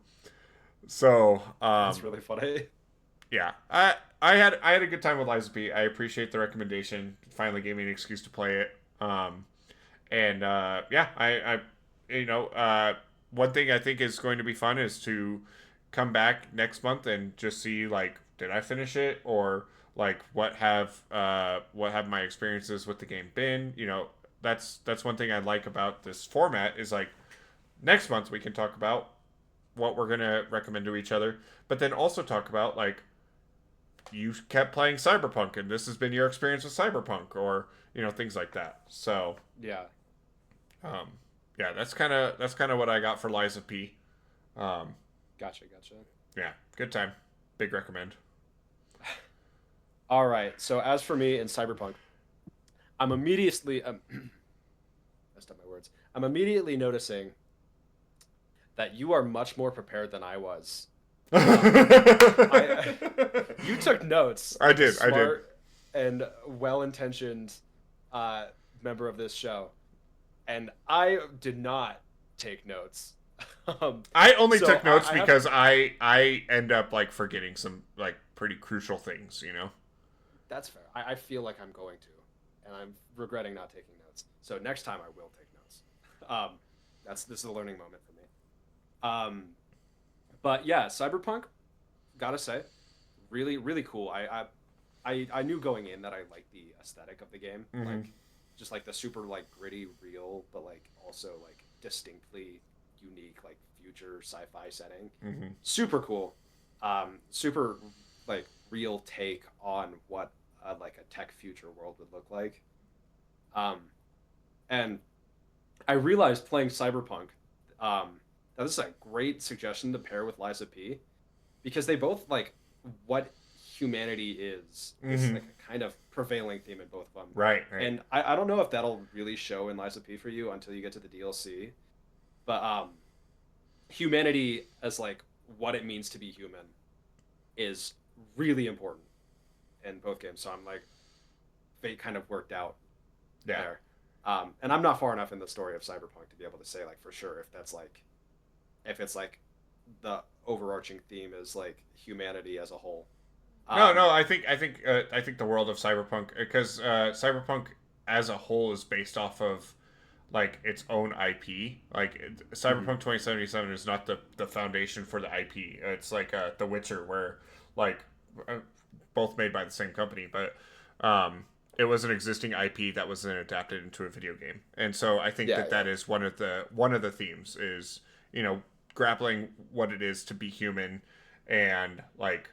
Speaker 1: So,
Speaker 2: That's really funny.
Speaker 1: yeah, I had a good time with Liza P. I appreciate the recommendation. Finally gave me an excuse to play it. And yeah, you know, one thing I think is going to be fun is to come back next month and just see like, did I finish it, or like what have my experiences with the game been? You know, that's one thing I like about this format is like next month we can talk about what we're gonna recommend to each other, but then also talk about like you kept playing Cyberpunk and this has been your experience with Cyberpunk, or you know, things like that. So
Speaker 2: Yeah.
Speaker 1: um, yeah, that's kind of what I got for Liza P. Um,
Speaker 2: Gotcha. Gotcha.
Speaker 1: yeah, good time, big recommend.
Speaker 2: All right. So as for me in Cyberpunk, I'm immediately messed up my words. I'm immediately noticing that you are much more prepared than I was. I You took notes
Speaker 1: I
Speaker 2: like a
Speaker 1: did, I did.
Speaker 2: smart and well-intentioned uh, member of this show, and I did not take notes.
Speaker 1: I only
Speaker 2: So
Speaker 1: took notes
Speaker 2: I have
Speaker 1: because I end up like forgetting some like pretty crucial things, you know.
Speaker 2: That's fair. I feel like I'm going to, and I'm regretting not taking notes. So next time I will take notes. Um, this is a learning moment for me. Um, but yeah, Cyberpunk, gotta say, really really cool. I knew going in that I liked the aesthetic of the game,
Speaker 1: Mm-hmm.
Speaker 2: like just like the super like gritty, real, but like also like distinctly unique, like future sci-fi setting.
Speaker 1: Mm-hmm.
Speaker 2: Super cool. Super like real take on what like a tech future world would look like. Um, and I realized playing Cyberpunk, that this is a great suggestion to pair with Liza P, because they both like what humanity is
Speaker 1: Mm-hmm.
Speaker 2: like a kind of prevailing theme in both of them.
Speaker 1: Right, right.
Speaker 2: And I don't know if that'll really show in Liza P for you until you get to the DLC, but humanity as like what it means to be human is really important in both games. So I'm like, fate kind of worked out
Speaker 1: Yeah.
Speaker 2: there. And I'm not far enough in the story of Cyberpunk to be able to say like for sure if that's like if it's like the overarching theme is like humanity as a whole.
Speaker 1: No,
Speaker 2: Um,
Speaker 1: no. I think the world of Cyberpunk, because Cyberpunk as a whole is based off of like its own IP. Like
Speaker 2: mhm.
Speaker 1: Cyberpunk 2077 is not the foundation for the IP. It's like The Witcher, where like uh, both made by the same company, but it was an existing IP that was then adapted into a video game. And so I think
Speaker 2: Yeah,
Speaker 1: that
Speaker 2: yeah.
Speaker 1: that is one of the themes is, you know, grappling what it is to be human, and like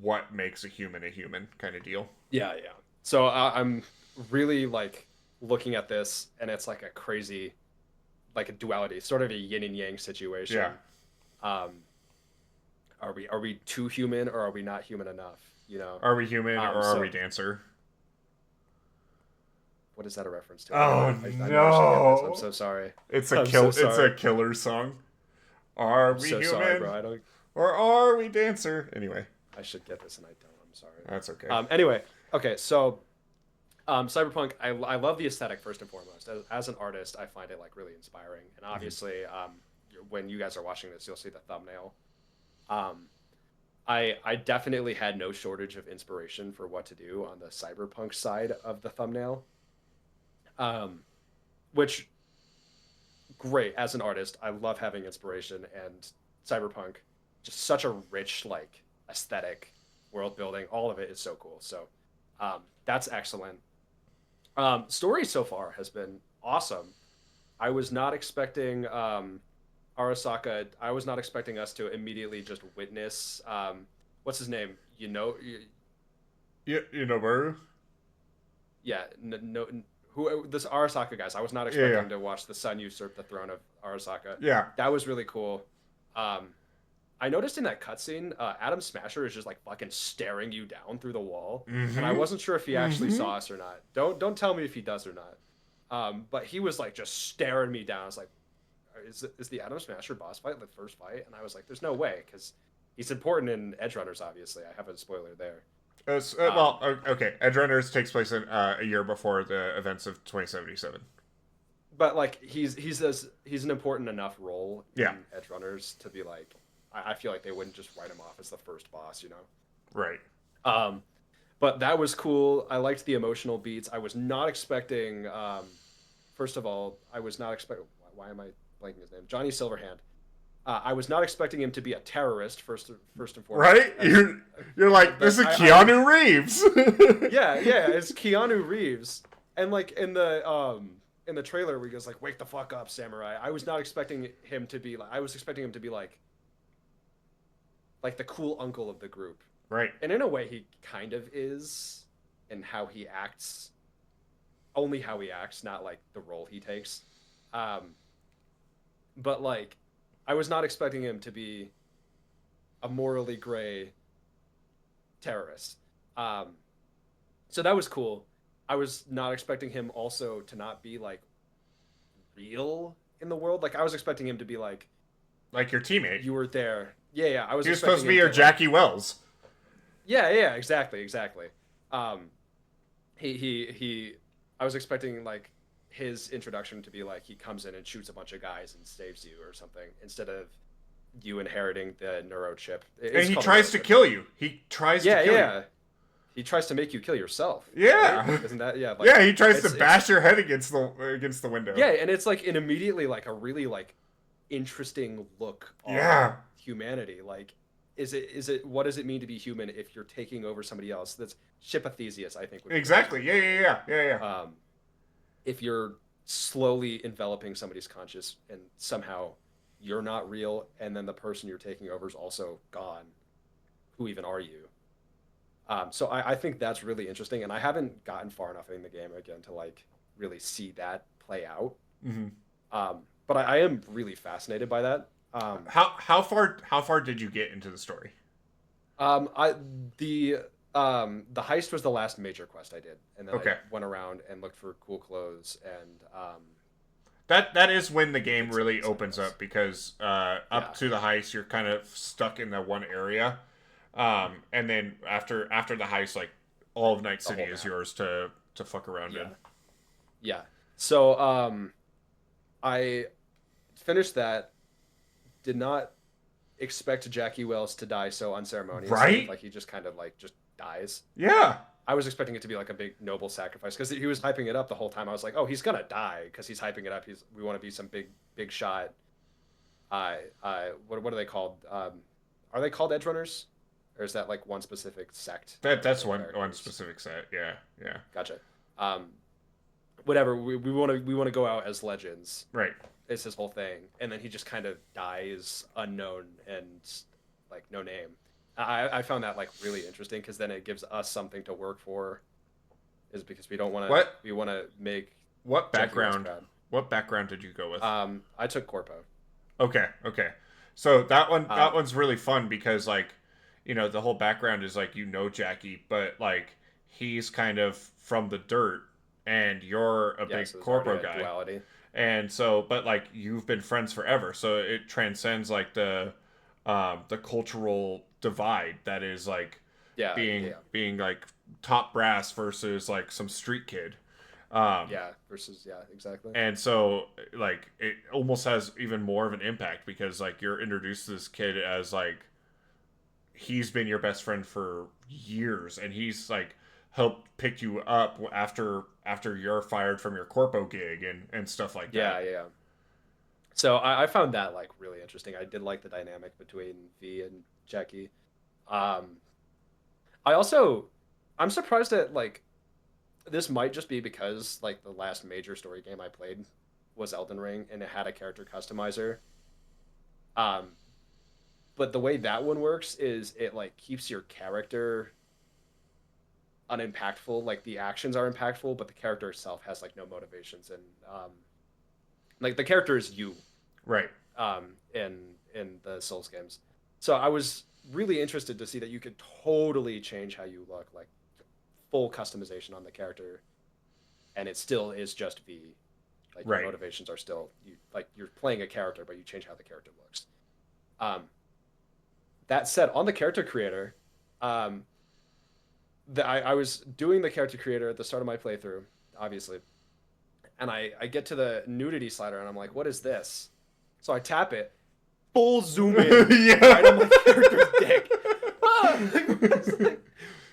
Speaker 1: what makes a human kind of deal.
Speaker 2: Yeah, yeah. So I'm really like looking at this, and it's like a crazy, like a duality, sort of a yin and yang
Speaker 1: Yeah.
Speaker 2: situation. Um, are we too human, or are we not human enough? You know.
Speaker 1: Are we human or are we
Speaker 2: So
Speaker 1: dancer?
Speaker 2: what is that a reference to?
Speaker 1: Oh
Speaker 2: I know I should get this. I'm
Speaker 1: no.
Speaker 2: so sorry.
Speaker 1: It's a
Speaker 2: I'm so
Speaker 1: kill it's a
Speaker 2: sorry.
Speaker 1: killer song. Are
Speaker 2: I'm
Speaker 1: we
Speaker 2: so sorry, bro.
Speaker 1: human
Speaker 2: I don't.
Speaker 1: or are we dancer? Anyway,
Speaker 2: I should get this, and I don't. I'm sorry.
Speaker 1: that's okay.
Speaker 2: Anyway, okay. So, Cyberpunk. I love the aesthetic first and foremost. As an artist, I find it like really inspiring. And
Speaker 1: Mm-hmm.
Speaker 2: obviously, when you guys are watching this, you'll see the thumbnail. Um, I definitely had no shortage of inspiration for what to do on the cyberpunk side of the thumbnail. Um, which great as an artist, I love having inspiration, and cyberpunk just such a rich like aesthetic, world building, all of it is so cool. So that's excellent. Story so far has been awesome. I was not expecting Arasaka. I was not expecting us to immediately just witness what's his name?
Speaker 1: You know, Baru?
Speaker 2: Yeah, no, who this Arasaka guys. I was not
Speaker 1: Yeah,
Speaker 2: expecting to watch the son usurp the throne of Arasaka.
Speaker 1: yeah,
Speaker 2: That was really cool. Um, I noticed in that cutscene, Adam Smasher is just like fucking staring you down through the wall, and I
Speaker 1: Mm-hmm.
Speaker 2: wasn't sure if he actually
Speaker 1: Mm-hmm.
Speaker 2: saw us or not. Don't tell me if he does or not. But he was like just staring me down. I was like, is the Adam Smasher boss fight the first fight? And I was like, there's no way because he's important in Edge Runners. Obviously, I have a spoiler there.
Speaker 1: Well,
Speaker 2: Um,
Speaker 1: okay. Edge Runners takes place in a year before the events of 2077.
Speaker 2: but like he's an important enough role
Speaker 1: Yeah.
Speaker 2: in Edge Runners to be like, I feel like they wouldn't just write him off as the first boss, you know.
Speaker 1: Right.
Speaker 2: Um, but that was cool. I liked the emotional beats. I was not expecting. First of all, I was not expecting. Why am I blanking his name? Johnny Silverhand. I was not expecting him to be a terrorist. First and foremost.
Speaker 1: Right. You're like, this is Keanu Reeves.
Speaker 2: Yeah, it's Keanu Reeves, and like in the trailer where he goes like, "Wake the fuck up, samurai." I was not expecting him to be like. I was expecting him to be like the cool uncle of the group.
Speaker 1: Right.
Speaker 2: And in a way, he kind of is, in how he acts. Only how he acts, not like the role he takes. Um, but like, I was not expecting him to be a morally gray terrorist. Um, so that was cool. I was not expecting him also to not be like real in the world. Like I was expecting him to be
Speaker 1: Like your teammate.
Speaker 2: you were there. Yeah. I was.
Speaker 1: He was
Speaker 2: expecting
Speaker 1: supposed to be
Speaker 2: him
Speaker 1: your
Speaker 2: like,
Speaker 1: Jackie Wells.
Speaker 2: yeah, exactly. Um, he. I was expecting like his introduction to be like he comes in and shoots a bunch of guys and saves you or something instead of you inheriting the neurochip.
Speaker 1: And he tries to kill you. He tries to kill you.
Speaker 2: He tries to make you kill yourself.
Speaker 1: Yeah.
Speaker 2: Right? Isn't that like,
Speaker 1: yeah? He tries to bash your head against the window.
Speaker 2: Yeah, and it's like an immediately like a really like interesting look on humanity. Like, is it what does it mean to be human if you're taking over somebody else? That's Shipathesius, I think. Would
Speaker 1: Exactly. Yeah.
Speaker 2: If you're slowly enveloping somebody's conscious and somehow you're not real, and then the person you're taking over is also gone, who even are you? So I think that's really interesting, and I haven't gotten far enough in the game again to like really see that play out.
Speaker 1: Mm-hmm.
Speaker 2: But I am really fascinated by that.
Speaker 1: How far did you get into the story?
Speaker 2: I the heist was the last major quest I did, and then
Speaker 1: Okay.
Speaker 2: I went around and looked for cool clothes and
Speaker 1: That is when the game really opens up because up to the heist you're kind of stuck in that one area, and then after the heist, like all of Night City is yours to fuck around in.
Speaker 2: Yeah. So I finished that. Did not expect Jackie Wells to die so unceremoniously.
Speaker 1: Right?
Speaker 2: Like he just kind of like just dies.
Speaker 1: Yeah.
Speaker 2: I was expecting it to be like a big noble sacrifice because he was hyping it up the whole time. I was like, oh, he's gonna die because he's hyping it up. We want to be some big shot. What are they called? Are they called Edge Runners, or is that like one specific sect?
Speaker 1: That's one specific set. Yeah.
Speaker 2: Gotcha. Whatever. We want to go out as legends.
Speaker 1: Right.
Speaker 2: It's his whole thing, and then he just kind of dies unknown and like no name. I found that like really interesting because then it gives us something to work for. Is because we don't want to. We want to make.
Speaker 1: What background? What background did you go with?
Speaker 2: I took Corpo.
Speaker 1: Okay. So that one's really fun because like, the whole background is like Jackie, but like he's kind of from the dirt, and you're a big Corpo guy.
Speaker 2: Duality.
Speaker 1: And so, but like you've been friends forever, so it transcends like the cultural divide that is like being like top brass versus like some street kid.
Speaker 2: Exactly.
Speaker 1: And so like it almost has even more of an impact because like you're introduced to this kid as like he's been your best friend for years, and he's like helped pick you up after you're fired from your corpo gig and stuff like that.
Speaker 2: Yeah. So I found that like really interesting. I did like the dynamic between V and Jackie. I'm surprised that like this might just be because like the last major story game I played was Elden Ring and it had a character customizer. But the way that one works is it like keeps your character unimpactful. Like the actions are impactful, but the character itself has like no motivations, and like the character is you,
Speaker 1: right?
Speaker 2: In the Souls games, So I was really interested to see that you could totally change how you look, like full customization on the character, and it still is just V. Like your
Speaker 1: Right.
Speaker 2: motivations are still you like you're playing a character, but you change how the character looks. Um, that said, on the character creator, um, I was doing the character creator at the start of my playthrough, obviously, and I get to the nudity slider and I'm like, what is this? So I tap it, full zoom in
Speaker 1: Yeah.
Speaker 2: right on my character's dick. Ah! It's like,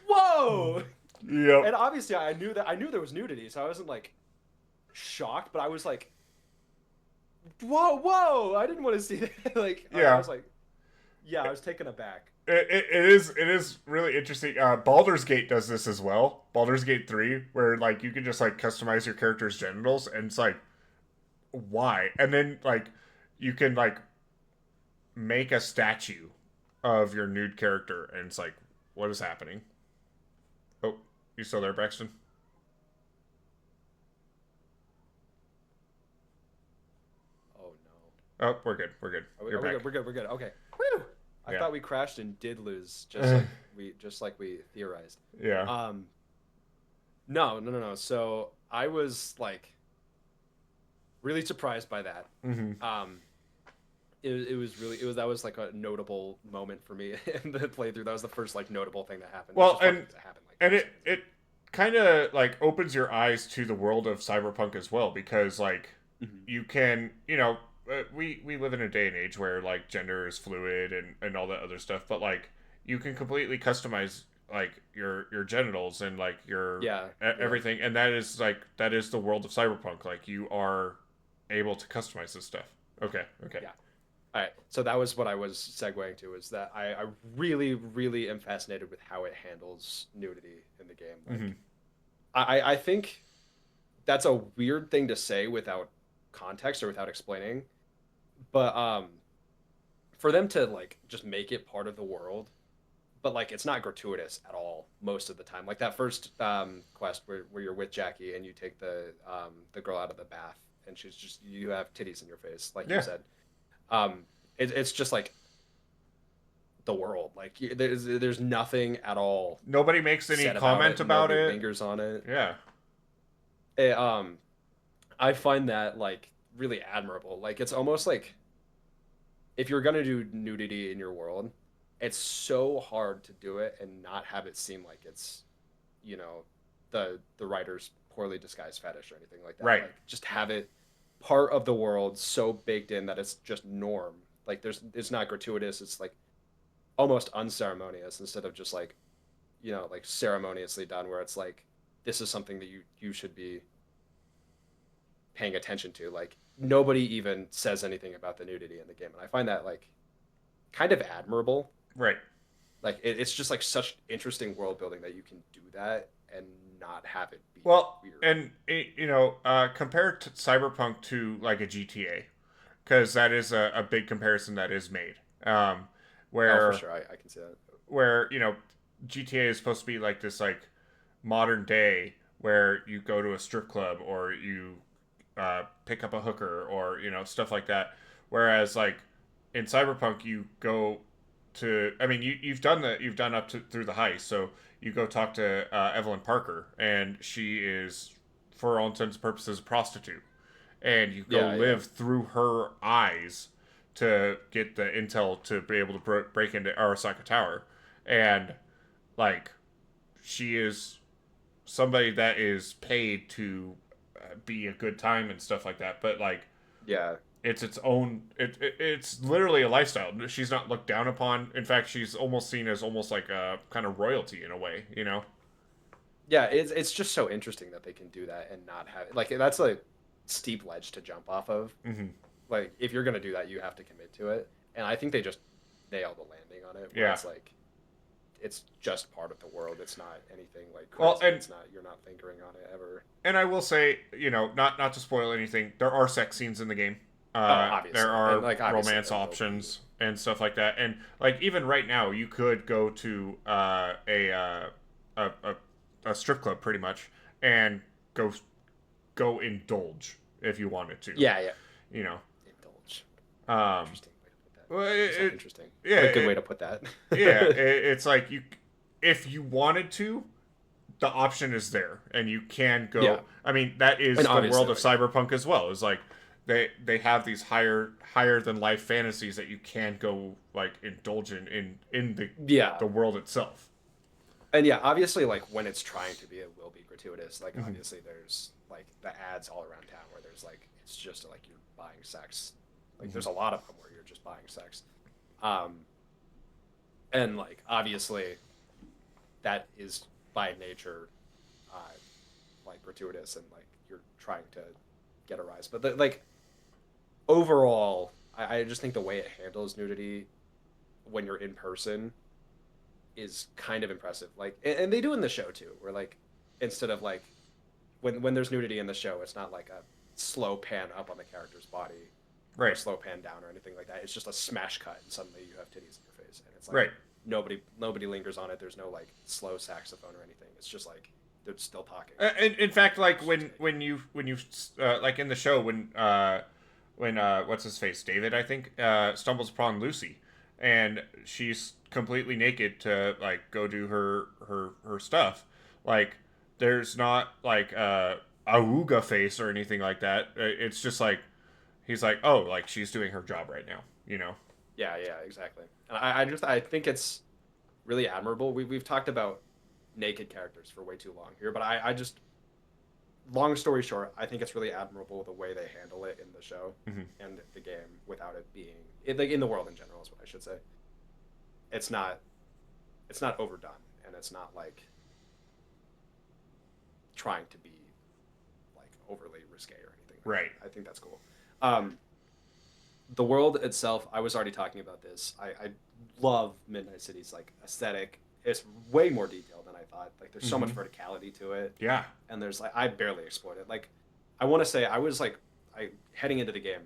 Speaker 2: whoa!
Speaker 1: Yep.
Speaker 2: And obviously I knew there was nudity, so I wasn't like shocked, but I was like, whoa! I didn't want to see that. Like I
Speaker 1: Yeah.
Speaker 2: was like, yeah, I was taken aback.
Speaker 1: It is really interesting. Baldur's Gate does this as well. Baldur's Gate 3, where like you can just like customize your character's genitals, and it's like why? And then like you can like make a statue of your nude character, and it's like what is happening? Oh, you still there, Braxton?
Speaker 2: Oh no.
Speaker 1: Oh, we're good. We're good. You're
Speaker 2: Are we
Speaker 1: back.
Speaker 2: good? We're good. Okay. Whew. I
Speaker 1: Yeah.
Speaker 2: thought we crashed and did lose, just like we theorized.
Speaker 1: Yeah.
Speaker 2: Um, no. So I was like really surprised by that.
Speaker 1: Mm-hmm.
Speaker 2: It was really it was that was like a notable moment for me in the playthrough. That was the first like notable thing that happened. Which
Speaker 1: Well,
Speaker 2: is fucking to happen like
Speaker 1: and
Speaker 2: three
Speaker 1: it
Speaker 2: seconds
Speaker 1: it kind of like opens your eyes to the world of cyberpunk as well, because like
Speaker 2: ago. Hmm.
Speaker 1: you can, we live in a day and age where like gender is fluid and all that other stuff, but like you can completely customize like your genitals and like your
Speaker 2: Yeah, yeah,
Speaker 1: everything, and that is the world of cyberpunk. Like you are able to customize this stuff. Okay, okay.
Speaker 2: yeah. All right. So that was what I was segueing to is that I really, really am fascinated with how it handles nudity in the game.
Speaker 1: Mm-hmm.
Speaker 2: Like I think that's a weird thing to say without context or without explaining. But for them to like just make it part of the world, but like it's not gratuitous at all most of the time. Like that first quest where you're with Jackie and you take the girl out of the bath and she's just you have titties in your face, like you
Speaker 1: Yeah.
Speaker 2: said. It's just like the world. Like there's nothing at all
Speaker 1: Nobody makes any
Speaker 2: said about
Speaker 1: comment
Speaker 2: it.
Speaker 1: about
Speaker 2: Nobody
Speaker 1: it.
Speaker 2: lingers on it.
Speaker 1: Yeah.
Speaker 2: It, I find that like really admirable. Like it's almost like if you're gonna do nudity in your world, it's so hard to do it and not have it seem like it's, you know, the writer's poorly disguised fetish or anything like that.
Speaker 1: Right.
Speaker 2: Like just have it part of the world so baked in that it's just norm. Like it's not gratuitous. It's like almost unceremonious instead of just like, like ceremoniously done where it's like this is something that you should be paying attention to. Like nobody even says anything about the nudity in the game, and I find that like kind of admirable.
Speaker 1: Right.
Speaker 2: Like it's just like such interesting world building that you can do that and not have it be
Speaker 1: Well,
Speaker 2: weird.
Speaker 1: and compare Cyberpunk to like a GTA, because that is a big comparison that is made.
Speaker 2: Oh, for
Speaker 1: Where
Speaker 2: sure, I can see that.
Speaker 1: where GTA is supposed to be like this like modern day where you go to a strip club or you pick up a hooker or stuff like that. Whereas like in Cyberpunk you go to, I mean, you've done up to through the heist, so you go talk to Evelyn Parker, and she is, for all intents and purposes, a prostitute, and you go
Speaker 2: Yeah, yeah,
Speaker 1: live through her eyes to get the intel to be able to break into Arasaka Tower, and like she is somebody that is paid to be a good time and stuff like that, but like
Speaker 2: yeah.
Speaker 1: it's its own it's literally a lifestyle. She's not looked down upon. In fact, she's almost seen as almost like a kind of royalty in a way.
Speaker 2: Yeah, it's just so interesting that they can do that and not have like that's a steep ledge to jump off of.
Speaker 1: Mm-hmm.
Speaker 2: Like if you're gonna do that, you have to commit to it, and I think they just nailed the landing on it. Where
Speaker 1: Yeah.
Speaker 2: it's like it's just part of the world. It's not anything like
Speaker 1: Well,
Speaker 2: crazy. It's not you're not lingering on it ever.
Speaker 1: and I will say, not to spoil anything, there are sex scenes in the game.
Speaker 2: Oh, obviously,
Speaker 1: There are
Speaker 2: and like obviously
Speaker 1: romance
Speaker 2: there will
Speaker 1: options and stuff like that, and like even right now, you could go to a a strip club pretty much and go indulge if you wanted to.
Speaker 2: Yeah, yeah.
Speaker 1: You know,
Speaker 2: Indulge.
Speaker 1: um,
Speaker 2: Interesting way to put
Speaker 1: Well,
Speaker 2: Just like interesting.
Speaker 1: yeah,
Speaker 2: What a good way to put that.
Speaker 1: yeah. It's like if you wanted to, the option is there, and you can
Speaker 2: Yeah,
Speaker 1: go. I mean, that
Speaker 2: and
Speaker 1: is the
Speaker 2: obviously,
Speaker 1: world of
Speaker 2: like, yeah,
Speaker 1: cyberpunk as well. Is like they have these higher than life fantasies that you can go like indulge in
Speaker 2: yeah,
Speaker 1: the world itself.
Speaker 2: and yeah, obviously, like when it's trying to be, it will be gratuitous. Like
Speaker 1: Mm-hmm.
Speaker 2: obviously, there's like the ads all around town where there's like it's just like you're buying sex. Like
Speaker 1: Mm-hmm.
Speaker 2: there's a lot of them where you're just buying sex. Um, and like obviously that is by nature uh, like gratuitous and like you're trying to get a rise. But like overall, I just think the way it handles nudity when you're in person is kind of impressive. Like, and they do in the show too, where like instead of like when there's nudity in the show, it's not like a slow pan up on the character's body or a
Speaker 1: Right.
Speaker 2: slow pan down or anything like that. It's just a smash cut, and suddenly you have titties in your face, and it's like
Speaker 1: Right.
Speaker 2: nobody lingers on it. There's no like slow saxophone or anything. It's just like they're still talking.
Speaker 1: In fact, like when you like in the show when what's his face, David, I think, stumbles upon Lucy, and she's completely naked to like go do her stuff. Like there's not like a Awooga face or anything like that. It's just like he's like, oh, like she's doing her job right now, you know.
Speaker 2: Yeah, yeah, exactly. And I think it's really admirable. We've talked about naked characters for way too long here, but I just long story short, I think it's really admirable the way they handle it in the show
Speaker 1: Mm-hmm.
Speaker 2: and the game without it being like in the world in general is what I should say. It's not overdone and it's not like trying to be like overly risque or anything like
Speaker 1: Right.
Speaker 2: that. I think that's cool. Um, the world itself, I was already talking about this. I love Midnight City's like aesthetic. It's way more detailed than I thought. Like there's so much
Speaker 1: Mm-hmm.
Speaker 2: verticality to it,
Speaker 1: Yeah.
Speaker 2: and there's like I barely explored it. Like I want to say I was like I heading into the game,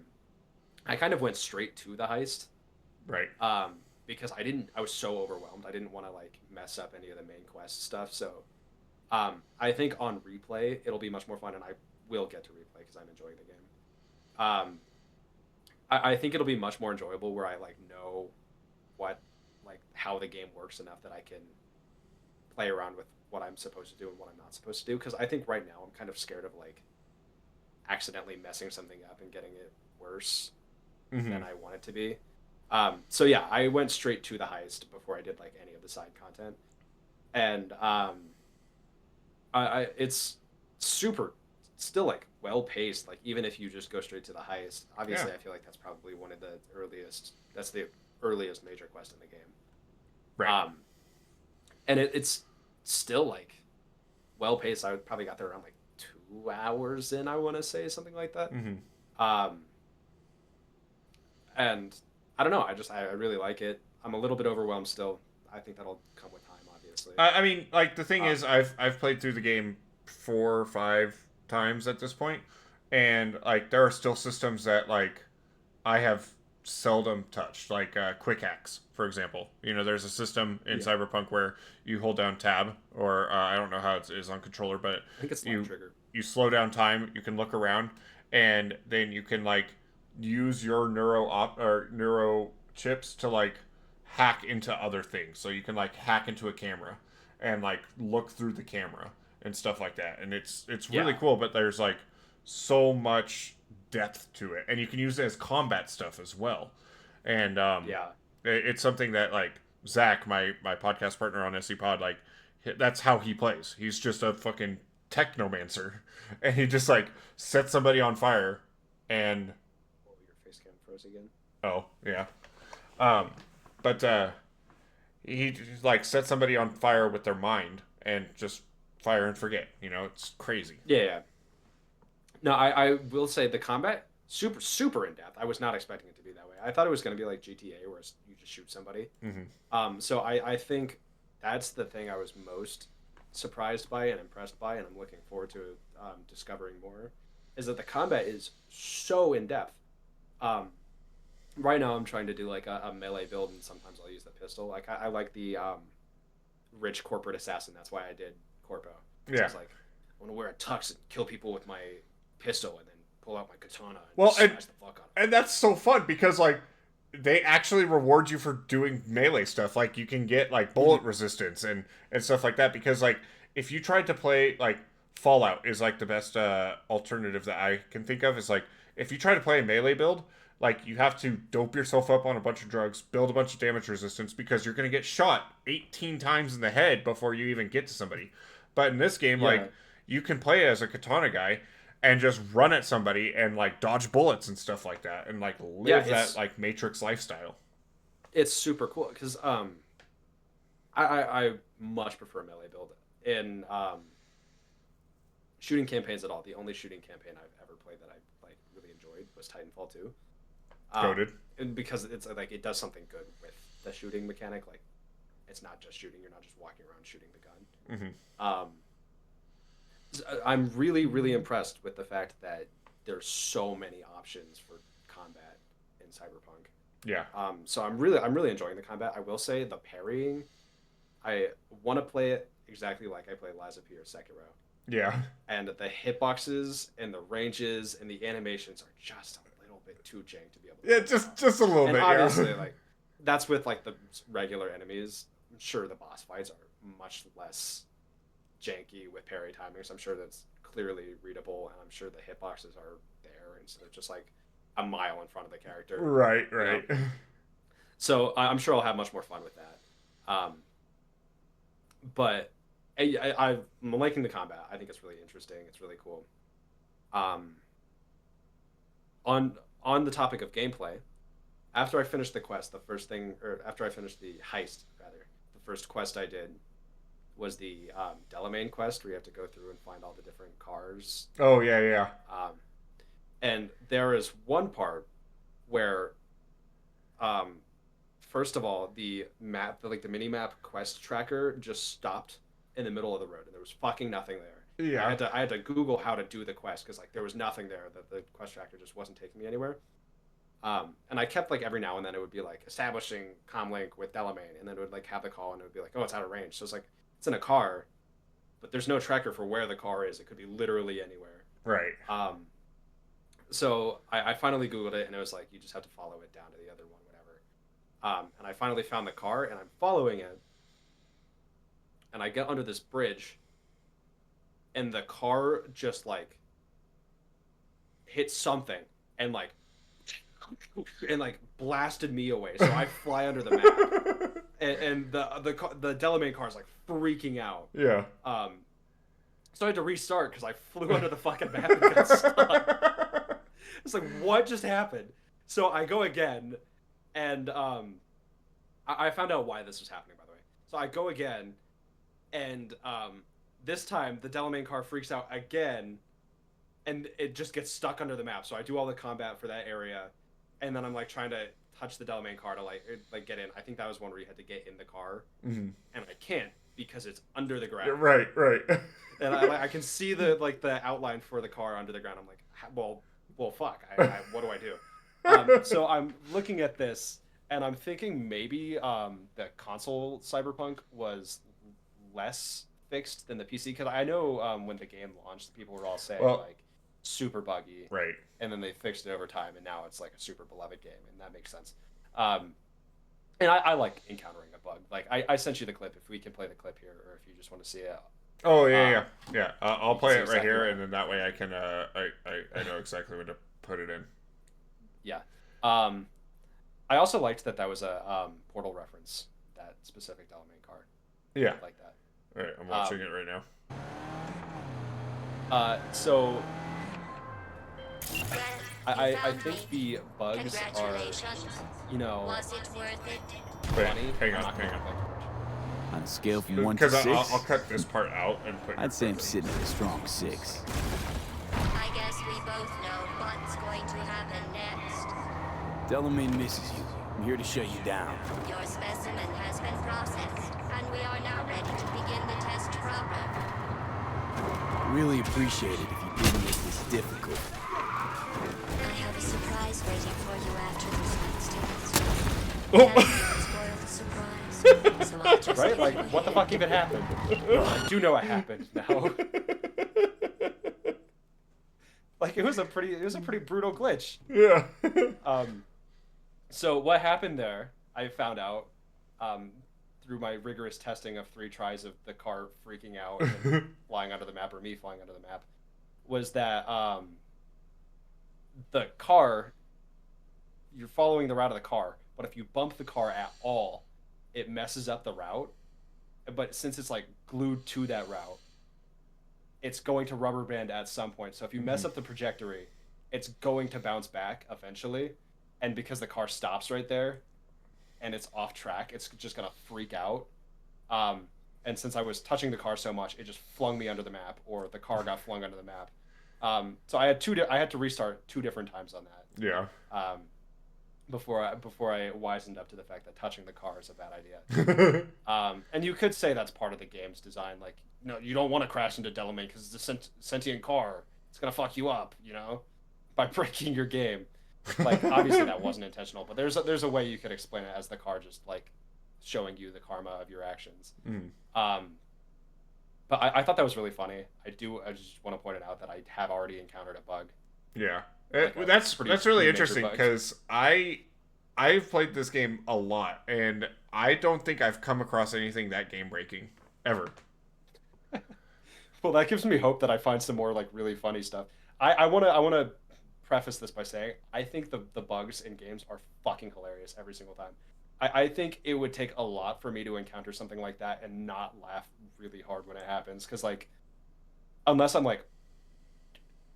Speaker 2: I kind of went straight to the heist
Speaker 1: Right.
Speaker 2: because I was so overwhelmed. I didn't want to like mess up any of the main quest stuff. So I think on replay it'll be much more fun, and I will get to replay because I'm enjoying the game. Um, I think it'll be much more enjoyable where I like know what like how the game works enough that I can play around with what I'm supposed to do and what I'm not supposed to do. Because I think right now I'm kind of scared of like accidentally messing something up and getting it worse
Speaker 1: Mm-hmm.
Speaker 2: than I want it to be. So yeah, I went straight to the heist before I did like any of the side content, and it's super still like well paced. Like even if you just go straight to the heist, obviously
Speaker 1: Yeah.
Speaker 2: I feel like that's probably one of the earliest. That's the earliest major quest in the game.
Speaker 1: Right.
Speaker 2: And it's still like well paced. I probably got there around like 2 hours in. I want to say something like that.
Speaker 1: Mm-hmm.
Speaker 2: Um, and I don't know. I really like it. I'm a little bit overwhelmed still. I think that'll come with time, obviously.
Speaker 1: I mean, like the thing
Speaker 2: Um,
Speaker 1: is, I've played through the game 4 or 5 times at this point, and like there are still systems that like I have seldom touched, like quick hacks, for example. You know, there's a system in
Speaker 2: yeah,
Speaker 1: Cyberpunk where you hold down tab, or I don't know how it is on controller, but
Speaker 2: I think it's long
Speaker 1: you
Speaker 2: trigger.
Speaker 1: you slow down time, you can look around, and then you can like use your neuro chips to like hack into other things. So you can like hack into a camera and like look through the camera and stuff like that. And it's really
Speaker 2: Yeah,
Speaker 1: cool, but there's like so much depth to it, and you can use it as combat stuff as well. And
Speaker 2: yeah,
Speaker 1: it's something that like Zach, my podcast partner on SCPod, like that's how he plays. He's just a fucking technomancer, and he just like sets somebody on fire, and
Speaker 2: oh, your face cam froze again.
Speaker 1: oh yeah, um, but he just, like sets somebody on fire with their mind and just fire and forget. You know, it's crazy.
Speaker 2: Yeah, yeah. No, I will say the combat super in depth. I was not expecting it to be that way. I thought it was going to be like GTA where you just shoot somebody.
Speaker 1: Mm-hmm.
Speaker 2: So I think that's the thing I was most surprised by and impressed by, and I'm looking forward to discovering more. Is that the combat is so in depth. Um, right now I'm trying to do like a melee build, and sometimes I'll use the pistol. Like I like the rich corporate assassin. That's why I did Corpo. So I
Speaker 1: Yeah.
Speaker 2: was like, I want to wear a tux and kill people with my pistol, and then pull out my katana and
Speaker 1: Well,
Speaker 2: smash the fuck out of them.
Speaker 1: and that's so fun because like they actually reward you for doing melee stuff. Like you can get like bullet resistance and stuff like that. Because like if you tried to play like Fallout is like the best alternative that I can think of. Is like if you try to play a melee build, like you have to dope yourself up on a bunch of drugs, build a bunch of damage resistance because you're gonna get shot 18 times in the head before you even get to somebody. But in this game,
Speaker 2: Yeah,
Speaker 1: like you can play as a katana guy and just run at somebody and like dodge bullets and stuff like that and like
Speaker 2: yeah,
Speaker 1: live that like Matrix lifestyle.
Speaker 2: it's super cool because I much prefer melee build in shooting campaigns at all. The only shooting campaign I've ever played that I like really enjoyed was Titanfall 2.
Speaker 1: Goated.
Speaker 2: And because it's like it does something good with the shooting mechanic. Like it's not just shooting; you're not just walking around shooting the gun. I'm really, really impressed with the fact that there's so many options for combat in Cyberpunk.
Speaker 1: Yeah.
Speaker 2: So I'm really enjoying the combat. I will say the parrying, I want to play it exactly like I play Lies of P or Sekiro.
Speaker 1: Yeah.
Speaker 2: And the hitboxes and the ranges and the animations are just a little bit too jank to be able to
Speaker 1: Yeah,
Speaker 2: pull
Speaker 1: just a little
Speaker 2: and
Speaker 1: bit.
Speaker 2: obviously,
Speaker 1: Yeah.
Speaker 2: like that's with like the regular enemies. I'm sure the boss fights are much less janky with parry timings. I'm sure that's clearly readable, and I'm sure the hitboxes are there instead of just like a mile in front of the character.
Speaker 1: Right.
Speaker 2: You know?
Speaker 1: Right.
Speaker 2: So I'm sure I'll have much more fun with that. But I'm liking the combat. I think it's really interesting. It's really cool. Um, on the topic of gameplay, after I finished the quest, the first thing, or after I finished the heist, rather, the first quest I did was the Delamain quest, where you have to go through and find all the different cars.
Speaker 1: Oh yeah, yeah.
Speaker 2: Um, and there is one part where, first of all, the map, the mini map quest tracker just stopped in the middle of the road, and there was fucking nothing there.
Speaker 1: Yeah.
Speaker 2: I had to Google how to do the quest because like there was nothing there, that the quest tracker just wasn't taking me anywhere. And I kept like every now and then it would be like establishing comlink with Delamain, and then it would like have the call, and it would be like, oh, it's out of range. So it's like it's in a car, but there's no tracker for where the car is. It could be literally anywhere.
Speaker 1: Right.
Speaker 2: So I finally Googled it, and it was like you just have to follow it down to the other one, whatever. And I finally found the car, and I'm following it, and I get under this bridge, and the car just like hit something and like blasted me away. So I fly under the map, and the Delamain car is like freaking out.
Speaker 1: Yeah.
Speaker 2: So I had to restart because I flew under the fucking map and got stuck. It's like, what just happened? So I go again, and I found out why this was happening, by the way. So I go again, and this time the Delamain car freaks out again, and it just gets stuck under the map. So I do all the combat for that area, and then I'm like trying to touch the Delamain car to like get in. I think that was one where you had to get in the car, and I can't because it's under the ground.
Speaker 1: Right. Right.
Speaker 2: And I can see the outline for the car under the ground. I'm like, well, fuck. What do I do? So I'm looking at this, and I'm thinking maybe the console Cyberpunk was less fixed than the PC, because I know when the game launched, people were all saying like super buggy,
Speaker 1: Right.
Speaker 2: and then they fixed it over time, and now it's like a super beloved game, and that makes sense. And I like encountering a bug. Like I sent you the clip. If we can play the clip here, or if you just want to see it.
Speaker 1: Oh yeah. I'll play it right
Speaker 2: exactly
Speaker 1: here,
Speaker 2: right.
Speaker 1: and then that way I can I know exactly when to put it in.
Speaker 2: Yeah. I also liked that was a Portal reference, that specific Delamain card.
Speaker 1: Yeah.
Speaker 2: I like that.
Speaker 1: All right, I'm watching it right now.
Speaker 2: So I think the bugs are,
Speaker 3: Was it worth it?
Speaker 1: Wait,
Speaker 2: funny.
Speaker 1: hang
Speaker 2: I'm
Speaker 1: on,
Speaker 2: not gonna
Speaker 1: hang on.
Speaker 2: complain too much.
Speaker 4: On a scale from 1 to
Speaker 1: Because
Speaker 4: 6,
Speaker 1: I'll cut this part out and put.
Speaker 4: I'd say I'm sitting at a strong 6.
Speaker 3: I guess we both know what's going to happen next.
Speaker 4: Delamain misses you. I'm here to shut you down.
Speaker 3: Your specimen has been processed, and we are now ready to begin the test proper.
Speaker 4: Really appreciate it if you didn't make this difficult.
Speaker 3: I have a surprise waiting for you after this next test.
Speaker 1: Oh.
Speaker 3: Spoil the surprise, so I'll just
Speaker 2: Right?
Speaker 3: give
Speaker 2: Like,
Speaker 3: you
Speaker 2: what the fuck even happened? I do know what happened now. Like, it was a pretty brutal glitch.
Speaker 1: Yeah.
Speaker 2: So what happened there, I found out um, through my rigorous testing of 3 tries of the car freaking out and then flying onto the map, or me flying onto the map, was that the car, you're following the route of the car, but if you bump the car at all, it messes up the route. But since it's like glued to that route, it's going to rubber band at some point. So if you mess up the trajectory, it's going to bounce back eventually. And because the car stops right there and it's off track, it's just gonna freak out. And since I was touching the car so much, it just flung me under the map, or the car got flung under the map. So I had I had to restart 2 different times on that.
Speaker 1: Yeah.
Speaker 2: Before I wisened up to the fact that touching the car is a bad idea. And you could say that's part of the game's design. Like, no, you don't want to crash into Delamain because it's a sentient car. It's gonna fuck you up, by breaking your game. Like, obviously that wasn't intentional, but there's a way you could explain it as the car just like showing you the karma of your actions. But I thought that was really funny. I just want to point it out that I have already encountered a bug.
Speaker 1: Yeah.
Speaker 2: Like
Speaker 1: That's really
Speaker 2: major
Speaker 1: interesting,
Speaker 2: bug.
Speaker 1: because I've played this game a lot, and I don't think I've come across anything that game breaking ever.
Speaker 2: Well, that gives me hope that I find some more like really funny stuff. I wanna preface this by saying I think the bugs in games are fucking hilarious every single time. I think it would take a lot for me to encounter something like that and not laugh really hard when it happens, because like, unless I'm like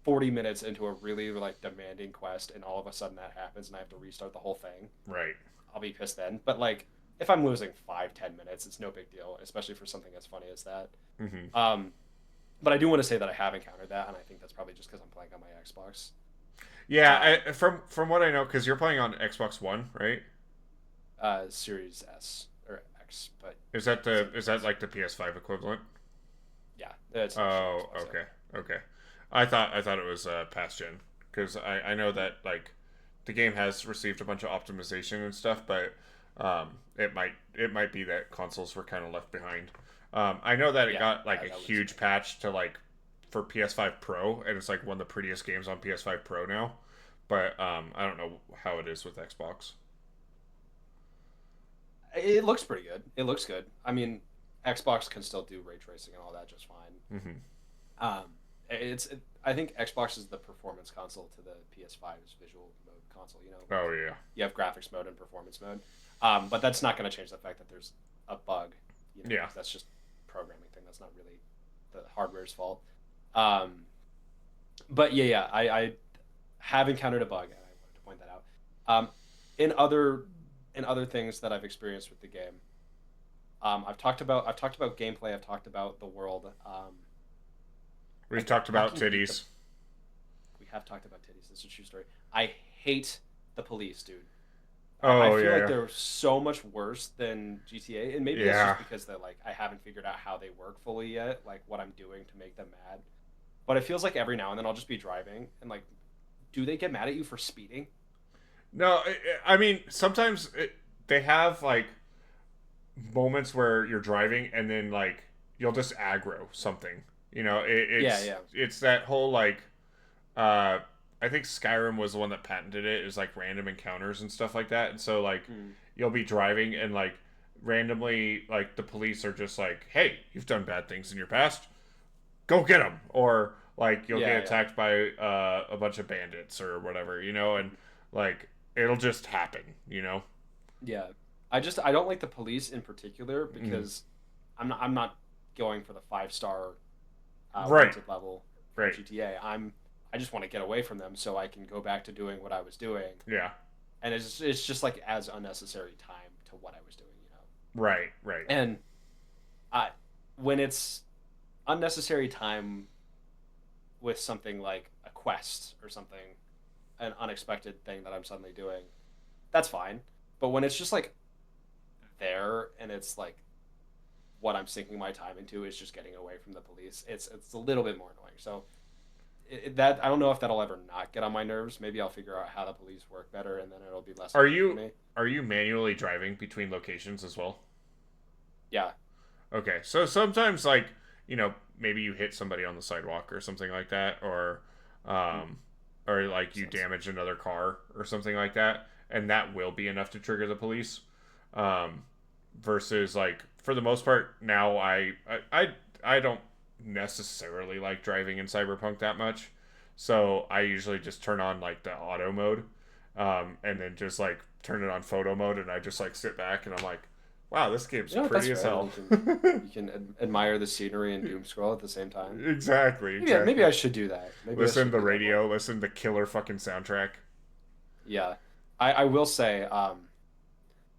Speaker 2: 40 minutes into a really like demanding quest and all of a sudden that happens and I have to restart the whole thing,
Speaker 1: Right.
Speaker 2: I'll be pissed then. But like, if I'm losing 5-10 minutes, it's no big deal, especially for something as funny as that. But I do want to say that I have encountered that, and I think that's probably just because I'm playing on my Xbox.
Speaker 1: Yeah, from what I know, because you're playing on Xbox One, right?
Speaker 2: Series S or X, but
Speaker 1: Is that like the PS5 equivalent?
Speaker 2: yeah, it's
Speaker 1: Oh,
Speaker 2: Xbox,
Speaker 1: okay, okay. I thought it was past gen, because I know that like the game has received a bunch of optimization and stuff, but it might be that consoles were kind of left behind. I know that it got like a huge patch to like for PS5 Pro, and it's like one of the prettiest games on PS5 Pro now, but I don't know how it is with Xbox.
Speaker 2: It looks pretty good. It looks good. I mean, Xbox can still do ray tracing and all that just fine. I think Xbox is the performance console to the PS5's visual mode console.
Speaker 1: Oh yeah.
Speaker 2: You have graphics mode and performance mode, but that's not going to change the fact that there's a bug.
Speaker 1: Yeah.
Speaker 2: That's just a programming thing. That's not really the hardware's fault. But yeah, I have encountered a bug, and I wanted to point that out. In other things that I've experienced with the game, I've talked about gameplay. I've talked about the world.
Speaker 1: We've talked about titties.
Speaker 2: We have talked about titties. This is a true story. I hate the police, dude.
Speaker 1: Oh,
Speaker 2: I feel
Speaker 1: yeah,
Speaker 2: like
Speaker 1: yeah.
Speaker 2: they're so much worse than GTA, and maybe it's
Speaker 1: Yeah.
Speaker 2: just because that like I haven't figured out how they work fully yet, like what I'm doing to make them mad. But it feels like every now and then I'll just be driving and like, do they get mad at you for speeding?
Speaker 1: No, I mean sometimes they have like moments where you're driving and then like you'll just aggro something. It's that whole like I think Skyrim was the one that patented it, is like random encounters and stuff like that. And so like you'll be driving and like randomly like the police are just like, "Hey, you've done bad things in your past. Go get them." Or like you'll get attacked by a bunch of bandits or whatever, and like it'll just happen.
Speaker 2: Yeah, I don't like the police in particular because I'm not going for the 5-star
Speaker 1: Right.
Speaker 2: wanted level for
Speaker 1: Right.
Speaker 2: GTA. I just want to get away from them so I can go back to doing what I was doing.
Speaker 1: Yeah.
Speaker 2: And it's just like as unnecessary time to what I was doing.
Speaker 1: Right.
Speaker 2: And when it's unnecessary time with something like a quest or something, an unexpected thing that I'm suddenly doing, that's fine. But when it's just like there and it's like what I'm sinking my time into is just getting away from the police, it's a little bit more annoying. So that I don't know if that'll ever not get on my nerves. Maybe I'll figure out how the police work better, and then it'll be less.
Speaker 1: Are
Speaker 2: annoying for me.
Speaker 1: you manually driving between locations as well?
Speaker 2: Yeah.
Speaker 1: Okay. So sometimes like, maybe you hit somebody on the sidewalk or something like that, or like you damage another car or something like that, and that will be enough to trigger the police. Versus like for the most part now, I don't necessarily like driving in Cyberpunk that much, so I usually just turn on like the auto mode, and then just like turn it on photo mode, and I just like sit back and I'm like, wow, this game's pretty as hell.
Speaker 2: You can admire the scenery and doom scroll at the same time.
Speaker 1: Exactly.
Speaker 2: Maybe I should do that.
Speaker 1: Listen to the radio, listen to the killer fucking soundtrack.
Speaker 2: Yeah. I will say,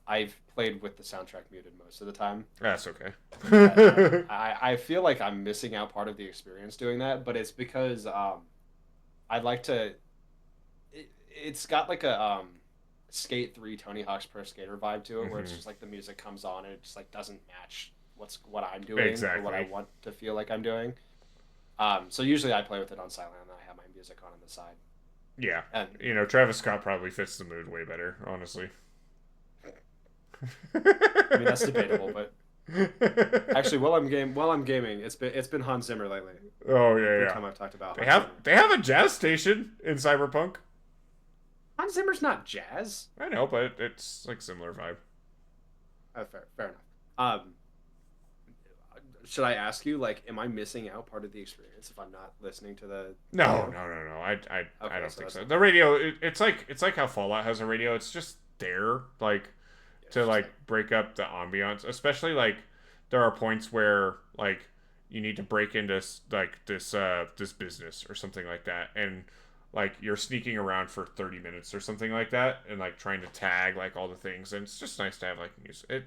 Speaker 2: I've played with the soundtrack muted most of the time.
Speaker 1: That's okay.
Speaker 2: I feel like I'm missing out part of the experience doing that, but it's because I'd like to. It's got like a Skate 3 Tony Hawk's Pro Skater vibe to it, where it's just like the music comes on and it just like doesn't match what I'm doing or what I want to feel like I'm doing. So usually I play with it on silent and I have my music on the side.
Speaker 1: Yeah, and Travis Scott probably fits the mood way better, honestly.
Speaker 2: I mean, that's debatable, but actually, while I'm gaming, it's been Hans Zimmer lately.
Speaker 1: Oh yeah,
Speaker 2: Every
Speaker 1: yeah.
Speaker 2: time I've talked about
Speaker 1: they have a jazz station in Cyberpunk.
Speaker 2: Hans Zimmer's not jazz.
Speaker 1: I know, but it's like similar vibe.
Speaker 2: Fair enough. Should I ask you, like, am I missing out part of the experience if I'm not listening to the?
Speaker 1: No. I don't think so. The radio, it's like how Fallout has a radio. It's just there, like, to like break up the ambiance. Especially like there are points where like you need to break into like this business or something like that, and like you're sneaking around for 30 minutes or something like that, and like trying to tag like all the things, and it's just nice to have like music.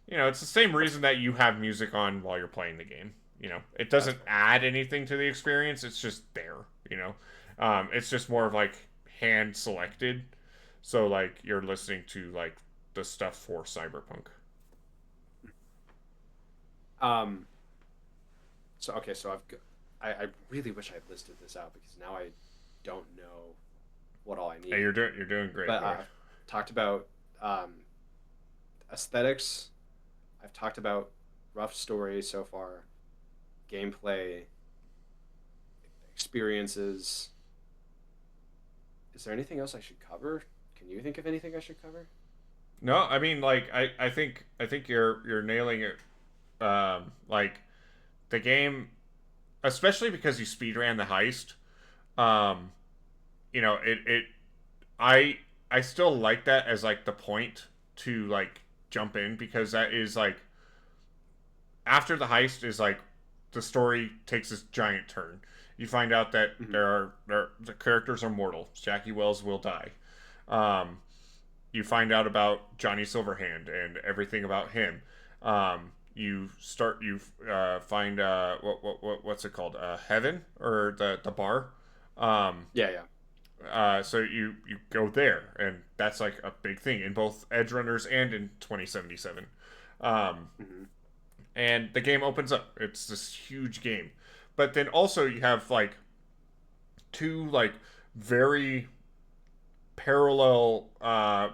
Speaker 1: It's the same reason that you have music on while you're playing the game. It doesn't add anything to the experience. It's just there. It's just more of like hand selected, so like you're listening to like the stuff for Cyberpunk.
Speaker 2: So I really wish I'd listed this out because now I don't know what all I need.
Speaker 1: Hey, you're doing great.
Speaker 2: But I've talked about aesthetics. I've talked about rough story so far, gameplay, experiences. Is there anything else I should cover? Can you think of anything I should cover?
Speaker 1: No, I mean, like I think you're nailing it. Like the game, especially because you speedran the heist. I still like that as like the point to like jump in, because that is like after the heist is like the story takes this giant turn. You find out that the characters are mortal. Jackie Wells will die. You find out about Johnny Silverhand and everything about him. You find what's it called? Heaven, or the bar. So you go there, and that's like a big thing in both Edge Runners and in 2077. And the game opens up. It's this huge game. But then also you have like two like very parallel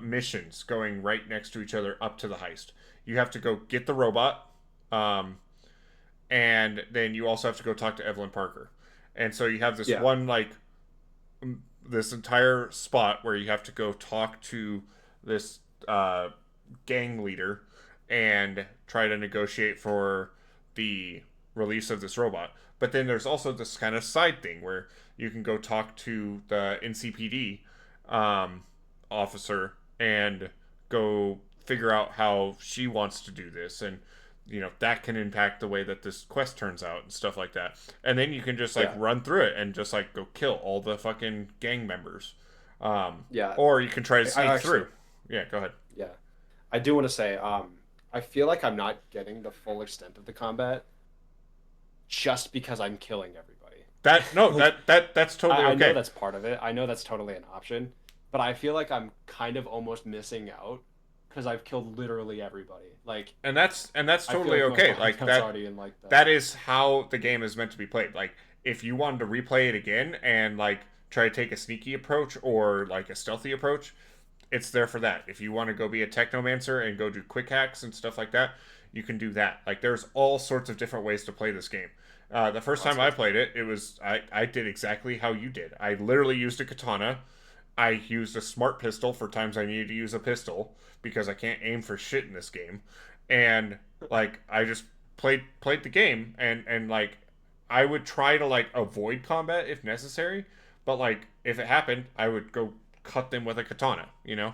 Speaker 1: missions going right next to each other up to the heist. You have to go get the robot, and then you also have to go talk to Evelyn Parker. And so you have this one like this entire spot where you have to go talk to this gang leader and try to negotiate for the release of this robot. But then there's also this kind of side thing where you can go talk to the NCPD officer and go figure out how she wants to do this, and that can impact the way that this quest turns out and stuff like that. And then you can just like run through it and just like go kill all the fucking gang members. Or you can try to sneak through. Yeah, go ahead.
Speaker 2: Yeah, I do want to say I feel like I'm not getting the full extent of the combat just because I'm killing everybody.
Speaker 1: That's totally okay.
Speaker 2: I know that's part of it. I know that's totally an option, but I feel like I'm kind of almost missing out because I've killed literally everybody. Like,
Speaker 1: and that's totally okay. Like that is how the game is meant to be played. Like, if you wanted to replay it again and like try to take a sneaky approach or like a stealthy approach, it's there for that. If you want to go be a technomancer and go do quick hacks and stuff like that, you can do that. Like, there's all sorts of different ways to play this game. The first time I played it, I did exactly how you did. I literally used a katana I used a smart pistol for times I needed to use a pistol because I can't aim for shit in this game. And like I just played the game and like I would try to like avoid combat if necessary, but like if it happened, I would go cut them with a katana, you know?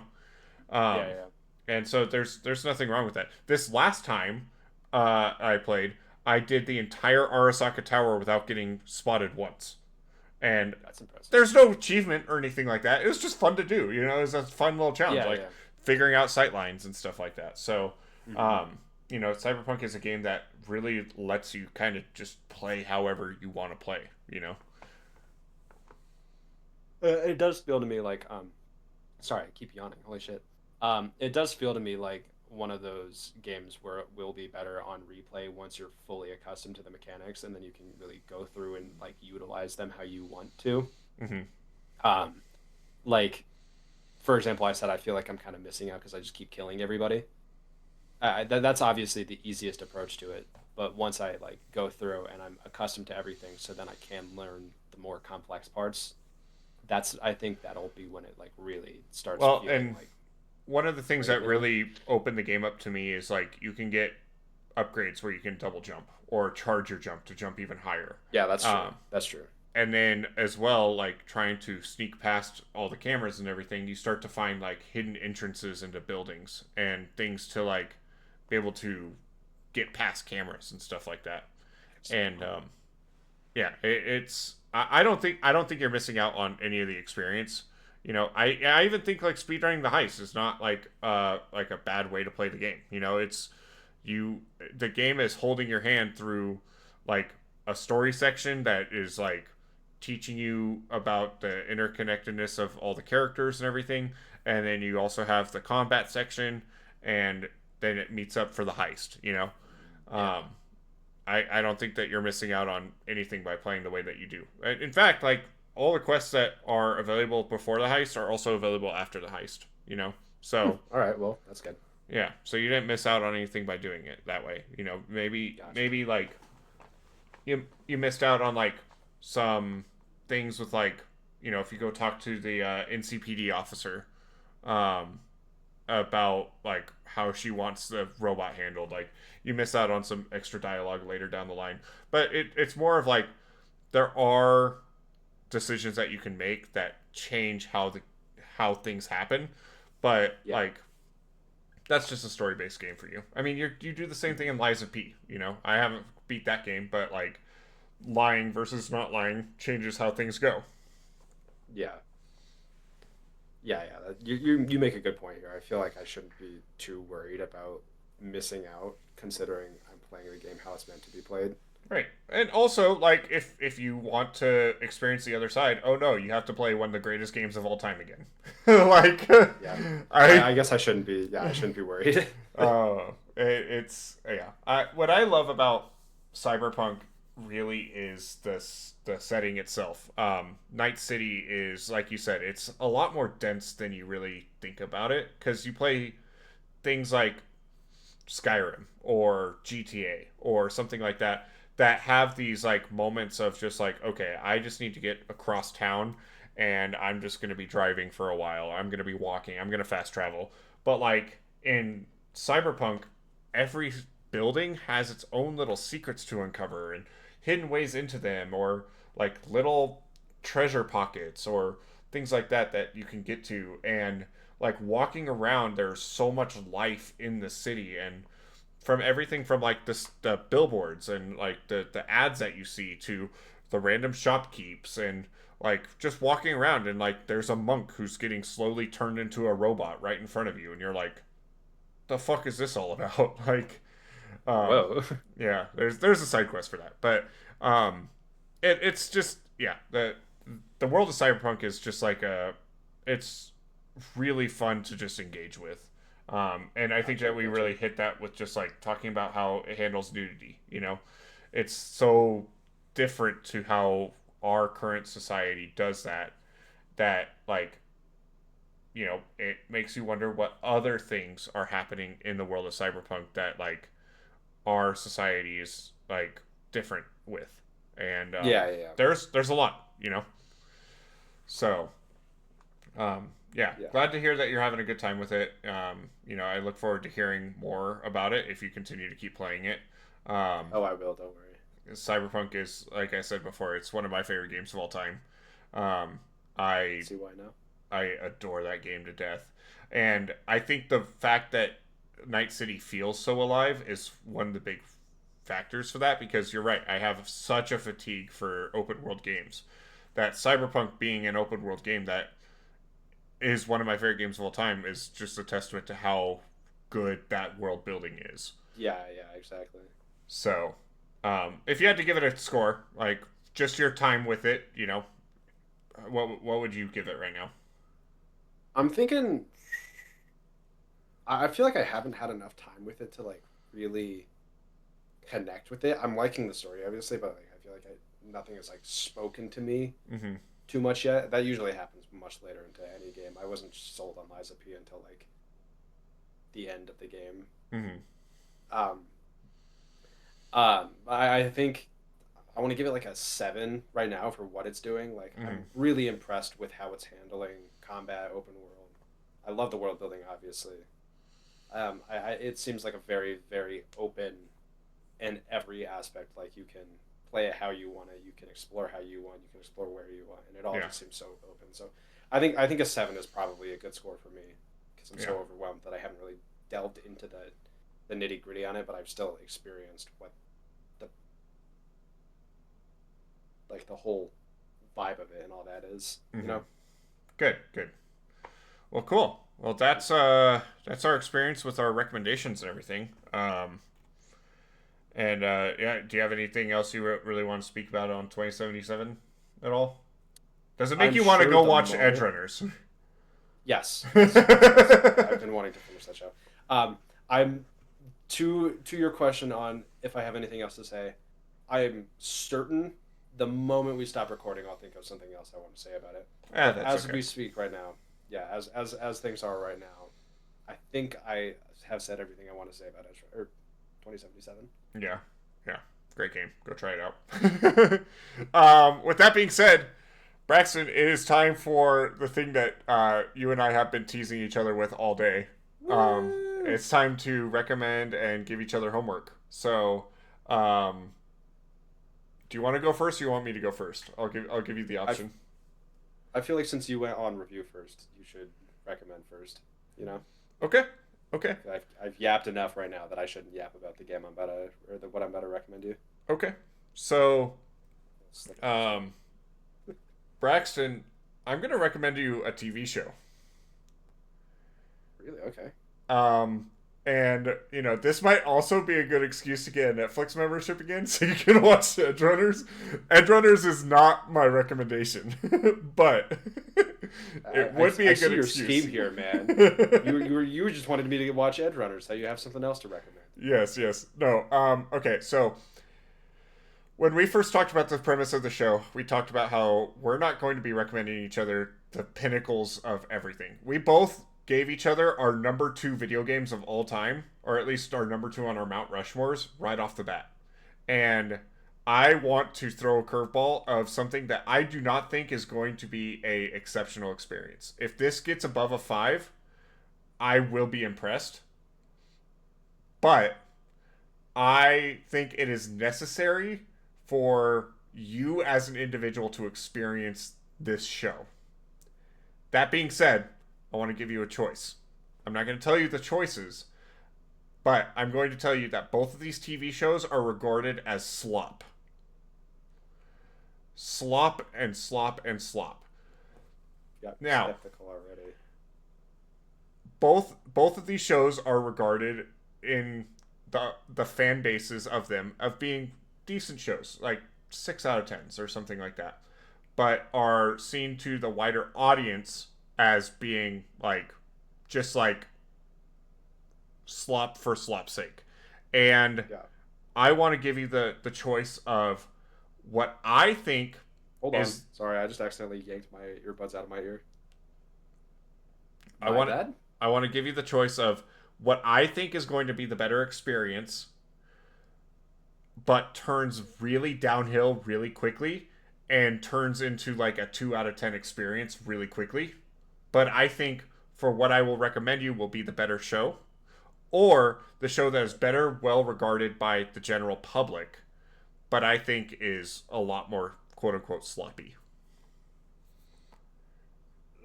Speaker 2: Yeah,
Speaker 1: Um
Speaker 2: yeah.
Speaker 1: and so there's nothing wrong with that. This last time I played, I did the entire Arasaka Tower without getting spotted once. And
Speaker 2: That's impressive.
Speaker 1: there's no achievement or anything like that. It was just fun to do. You know, it was a fun little challenge,
Speaker 2: Yeah,
Speaker 1: like
Speaker 2: yeah.
Speaker 1: figuring out sight lines and stuff like that. So,
Speaker 2: Hmm.
Speaker 1: um, you know, Cyberpunk is a game that really lets you kind of just play however you want to play. You know.
Speaker 2: It does feel to me like sorry, I keep yawning. Holy shit. It does feel to me like one of those games where it will be better on replay once you're fully accustomed to the mechanics, and then you can really go through and like utilize them how you want to.
Speaker 1: Hmm.
Speaker 2: Um, like for example, I said I feel like I'm kind of missing out because I just keep killing everybody. That's obviously the easiest approach to it. But once I like go through and I'm accustomed to everything, so then I can learn the more complex parts. That's I think that'll be when it like really starts
Speaker 1: Well,
Speaker 2: feeling
Speaker 1: and
Speaker 2: like
Speaker 1: one of the things
Speaker 2: great,
Speaker 1: that
Speaker 2: you know?
Speaker 1: really opened the game up to me is like you can get upgrades where you can double jump or charge your jump to jump even higher.
Speaker 2: Yeah, that's true.
Speaker 1: Um,
Speaker 2: That's true.
Speaker 1: and then as well, like trying to sneak past all the cameras and everything, you start to find like hidden entrances into buildings and things to like be able to get past cameras and stuff like that. And yeah, I don't think you're missing out on any of the experience. You know, I even think like speedrunning the heist is not like a bad way to play the game. You know, it's you the game is holding your hand through like a story section that is like teaching you about the interconnectedness of all the characters and everything, and then you also have the combat section, and then it meets up for the heist. You know,
Speaker 2: Yeah.
Speaker 1: um, I don't think that you're missing out on anything by playing the way that you do. In fact, like all the quests that are available before the heist are also available after the heist. You know, so
Speaker 2: All right. Well, that's good.
Speaker 1: yeah, so you didn't miss out on anything by doing it that way. You know,
Speaker 2: Gotcha.
Speaker 1: maybe like you missed out on like some things with like you know if you go talk to the NCPD officer um, about like how she wants the robot handled. Like you miss out on some extra dialogue later down the line, but it's more of like there are decisions that you can make that change how things happen, but
Speaker 2: Yeah.
Speaker 1: like that's just a story based game for you. I mean, you do the same thing in Lies of P. You know, I haven't beat that game, but like lying versus not lying changes how things go.
Speaker 2: Yeah. Yeah. Yeah. You make a good point here. I feel like I shouldn't be too worried about missing out, considering I'm playing the game how it's meant to be played.
Speaker 1: Right. And also, like, if you want to experience the other side, oh no, you have to play one of the greatest games of all time again. Like,
Speaker 2: Yeah. I
Speaker 1: I,
Speaker 2: guess I shouldn't be. Yeah, I shouldn't be worried.
Speaker 1: it's yeah. What I love about Cyberpunk really is the setting itself. Night City is like you said, it's a lot more dense than you really think about it because you play things like Skyrim or GTA or something like that that have these like moments of just like okay, I just need to get across town and I'm just going to be driving for a while. I'm going to be walking. I'm going to fast travel. But like in Cyberpunk, every building has its own little secrets to uncover and hidden ways into them or like little treasure pockets or things like that that you can get to and like walking around there's so much life in the city and from everything from like the billboards and like the ads that you see to the random shopkeeps and like just walking around and like there's a monk who's getting slowly turned into a robot right in front of you and you're like the fuck is this all about like um
Speaker 2: Whoa.
Speaker 1: yeah there's a side quest for that but um it's just yeah the world of cyberpunk is just like a it's really fun to just engage with. And I think
Speaker 2: Gotcha.
Speaker 1: that we
Speaker 2: Gotcha.
Speaker 1: really hit that with just like talking about how it handles nudity. You know, it's so different to how our current society does that. That like you know it makes you wonder what other things are happening in the world of cyberpunk that like our society is like different with. And
Speaker 2: Yeah. Yeah. Yeah.
Speaker 1: there's a lot. You know, so Yeah,
Speaker 2: Yeah.
Speaker 1: glad to hear that you're having a good time with it. I look forward to hearing more about it if you continue to keep playing it.
Speaker 2: Oh, I will. Don't worry.
Speaker 1: Cyberpunk is, like I said before, it's one of my favorite games of all time. Um, I
Speaker 2: See why now?
Speaker 1: I adore that game to death, and I think the fact that Night City feels so alive is one of the big factors for that. Because you're right, I have such a fatigue for open world games that Cyberpunk being an open world game that is one of my favorite games of all time is just a testament to how good that world building is.
Speaker 2: Yeah, exactly.
Speaker 1: So, if you had to give it a score, like just your time with it, what would you give it right now?
Speaker 2: I'm thinking. I feel like I haven't had enough time with it to like really connect with it. I'm liking the story, obviously, but like I feel like nothing has like spoken to me
Speaker 1: Mm-hmm.
Speaker 2: too much yet. That usually happens much later into any game. I wasn't sold on Lies of P until like the end of the game.
Speaker 1: Mm-hmm.
Speaker 2: Um, I think I want to give it like a 7 right now for what it's doing. Like
Speaker 1: Mm-hmm.
Speaker 2: I'm really impressed with how it's handling combat, open world. I love the world building, obviously. It seems like a very, very open in every aspect. Like you can play it how you want it, you can explore how you want, you can explore where you want, and it all
Speaker 1: Yeah.
Speaker 2: just seems so open. So I think a 7 is probably a good score for me because I'm so
Speaker 1: Yeah.
Speaker 2: overwhelmed that I haven't really delved into the nitty gritty on it, but I've still experienced what the like the whole vibe of it and all that is.
Speaker 1: Mm-hmm.
Speaker 2: You know.
Speaker 1: Good. Well, cool. Well, that's our experience with our recommendations and everything. Yeah, do you have anything else you really want to speak about on 2077 at all? Does it make
Speaker 2: I'm
Speaker 1: you want to
Speaker 2: sure
Speaker 1: go
Speaker 2: the
Speaker 1: watch
Speaker 2: moment-
Speaker 1: Edge Runners?
Speaker 2: Yes. I've been wanting to finish that show. I'm to your question on if I have anything else to say. I am certain the moment we stop recording, I'll think of something else I want to say about it.
Speaker 1: That's
Speaker 2: As
Speaker 1: okay.
Speaker 2: we speak right now, yeah, as things are right now, I think I have said everything I want to say about Edge or 2077.
Speaker 1: Yeah. Great game. Go try it out. With that being said, Braxton, it is time for the thing that you and I have been teasing each other with all day. It's time to recommend and give each other homework. So, do you want to go first or you want me to go first? I'll give you the option.
Speaker 2: I feel like since you went on review first, you should recommend first. You know.
Speaker 1: Okay.
Speaker 2: I've yapped enough right now that I shouldn't yap about the game I'm about to, or what I'm about to recommend you.
Speaker 1: Okay. So, Braxton, I'm going to recommend you a TV show.
Speaker 2: Really? Okay.
Speaker 1: And, this might also be a good excuse to get a Netflix membership again so you can watch Edge Runners. Edge Runners is not my recommendation, but it would be a good
Speaker 2: your
Speaker 1: excuse.
Speaker 2: scheme here, man. you just wanted me to watch Edge Runners, so you have something else to recommend.
Speaker 1: Yes. No. Okay, so when we first talked about the premise of the show, we talked about how we're not going to be recommending each other the pinnacles of everything. We both gave each other our number 2 video games of all time, or at least our number 2 on our Mount Rushmores right off the bat. And I want to throw a curveball of something that I do not think is going to be a exceptional experience. If this gets above a 5, I will be impressed. But I think it is necessary for you as an individual to experience this show. That being said, I want to give you a choice. I'm not going to tell you the choices, but I'm going to tell you that both of these TV shows are regarded as slop. Slop and slop and slop.
Speaker 2: Got
Speaker 1: Now,
Speaker 2: skeptical already.
Speaker 1: both of these shows are regarded in the fan bases of them of being decent shows, like 6 out of 10s or something like that, but are seen to the wider audience as being just slop for slop's sake. And
Speaker 2: Yeah.
Speaker 1: I want to give you the choice of what I think
Speaker 2: Hold on.
Speaker 1: is...
Speaker 2: Sorry, I just accidentally yanked my earbuds out of my ear.
Speaker 1: I want to give you the choice of what I think is going to be the better experience, but turns really downhill really quickly and turns into like a 2 out of 10 experience really quickly. but I think for what I will recommend you will be the better show, or the show that is better, well regarded by the general public, but I think is a lot more quote unquote sloppy.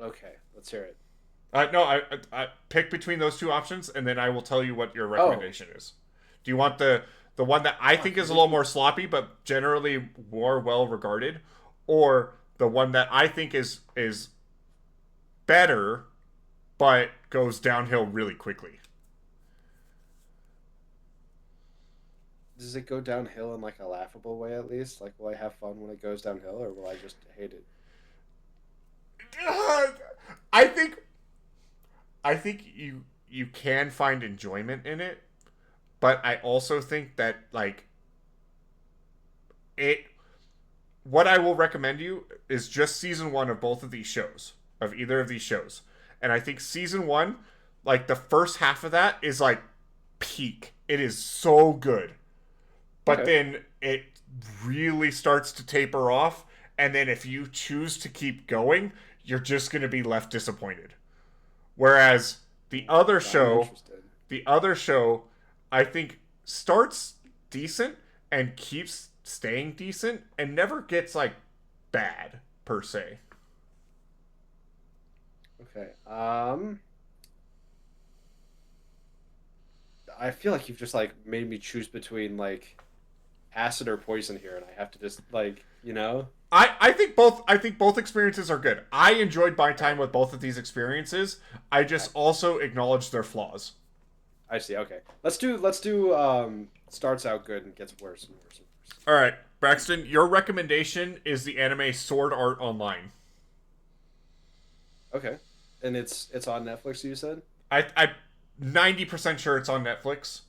Speaker 2: Okay, let's hear it.
Speaker 1: No, I pick between those two options, and then I will tell you what your
Speaker 2: Oh,
Speaker 1: recommendation is. Do you want the one that I think is a little more sloppy, but generally more well regarded, or the one that I think is better, but goes downhill really quickly?
Speaker 2: does it go downhill in like a laughable way at least? Like, will I have fun when it goes downhill, or will I just hate it?
Speaker 1: I think you can find enjoyment in it, but I also think that like it what I will recommend you is just season 1 of both of these shows, of either of these shows. And I think season 1, like the first half of that is like peak. It is so good. But
Speaker 2: Okay.
Speaker 1: then it really starts to taper off, and then if you choose to keep going, you're just going to be left disappointed. Whereas
Speaker 2: I'm interested.
Speaker 1: the other show, I think starts decent and keeps staying decent and never gets like bad per se.
Speaker 2: Okay. I feel like you've just like made me choose between like acid or poison here, and I have to just like,
Speaker 1: I think both experiences are good. I enjoyed my time with both of these experiences. I just also acknowledge their flaws.
Speaker 2: I see. Okay. Let's do starts out good and gets worse and worse and worse.
Speaker 1: All right, Braxton, your recommendation is the anime Sword Art Online.
Speaker 2: Okay. And it's on Netflix, you said?
Speaker 1: I 90% sure it's on Netflix.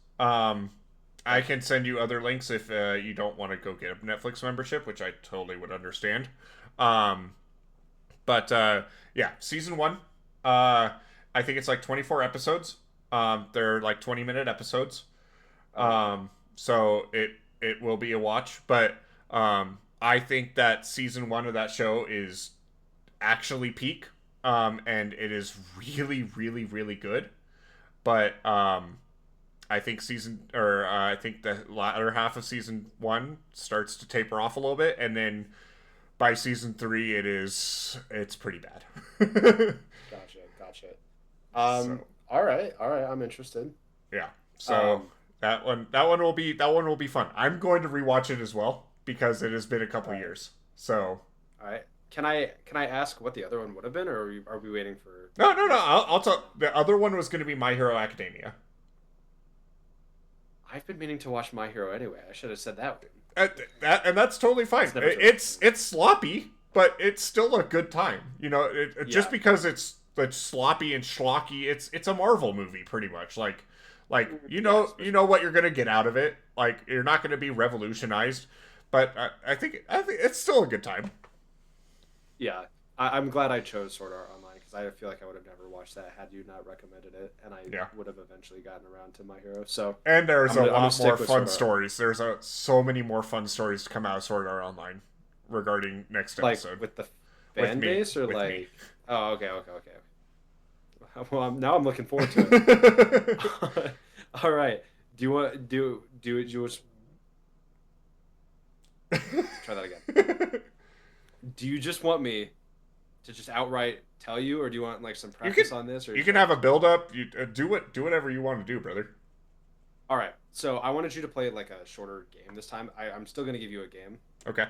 Speaker 1: I can send you other links if you don't want to go get a Netflix membership, which I totally would understand. But yeah, season 1. I think it's like 24 episodes. They're like 20-minute episodes. So it will be a watch. But I think that season 1 of that show is actually peak. And it is really, really, really good. But I think I think the latter half of season 1 starts to taper off a little bit, and then by season 3 it's pretty bad.
Speaker 2: Gotcha.
Speaker 1: So,
Speaker 2: All right, I'm interested.
Speaker 1: yeah. So
Speaker 2: Um,
Speaker 1: that one will be fun. I'm going to rewatch it as well because it has been a couple
Speaker 2: all right,
Speaker 1: years. So
Speaker 2: all right. Can I ask what the other one would have been, or are we waiting for
Speaker 1: no.
Speaker 2: this?
Speaker 1: I'll tell. The other one was going to be My Hero Academia.
Speaker 2: I've been meaning to watch My Hero anyway. I should have said that one.
Speaker 1: And that's totally fine.
Speaker 2: It's never too
Speaker 1: It's sloppy, but it's still a good time. Just
Speaker 2: Yeah.
Speaker 1: because it's sloppy and schlocky, it's a Marvel movie pretty much. Like
Speaker 2: Yeah,
Speaker 1: you
Speaker 2: especially.
Speaker 1: know what you're gonna get out of it. Like you're not gonna be revolutionized, but I think it's still a good time.
Speaker 2: Yeah, I'm glad I chose Sword Art Online because I feel like I would have never watched that had you not recommended it, and I
Speaker 1: Yeah.
Speaker 2: would have eventually gotten around to My Hero. So
Speaker 1: And there's
Speaker 2: I'm
Speaker 1: a
Speaker 2: gonna
Speaker 1: lot
Speaker 2: stick
Speaker 1: more
Speaker 2: with
Speaker 1: fun
Speaker 2: Sword Art.
Speaker 1: stories. There's so many more fun stories to come out of Sword Art Online regarding next
Speaker 2: Like
Speaker 1: episode.
Speaker 2: with the
Speaker 1: With
Speaker 2: fan
Speaker 1: me.
Speaker 2: base, or
Speaker 1: With
Speaker 2: like,
Speaker 1: me.
Speaker 2: oh, okay. Well, now I'm looking forward to it. All right. Do you want do it? You just try that again. Do you just want me to just outright tell you, or do you want like some
Speaker 1: You
Speaker 2: practice
Speaker 1: can
Speaker 2: on this, or
Speaker 1: you can have a build up. You do whatever you want to do, brother.
Speaker 2: All right. So I wanted you to play like a shorter game this time. I'm still gonna give you a game.
Speaker 1: Okay.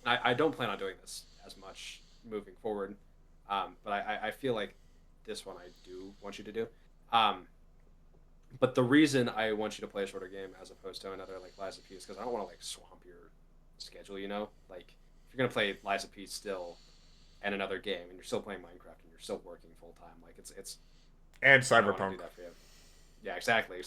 Speaker 2: I don't plan on doing this as much moving forward, but I feel like this one I do want you to do. But the reason I want you to play a shorter game as opposed to another like Lies of P is because I don't want to like swamp your schedule. Like if you're gonna play Lies of P still and another game, and you're still playing Minecraft and you're still working full time, like it's
Speaker 1: And
Speaker 2: I don't want to
Speaker 1: Cyberpunk.
Speaker 2: do that for you. Yeah, exactly.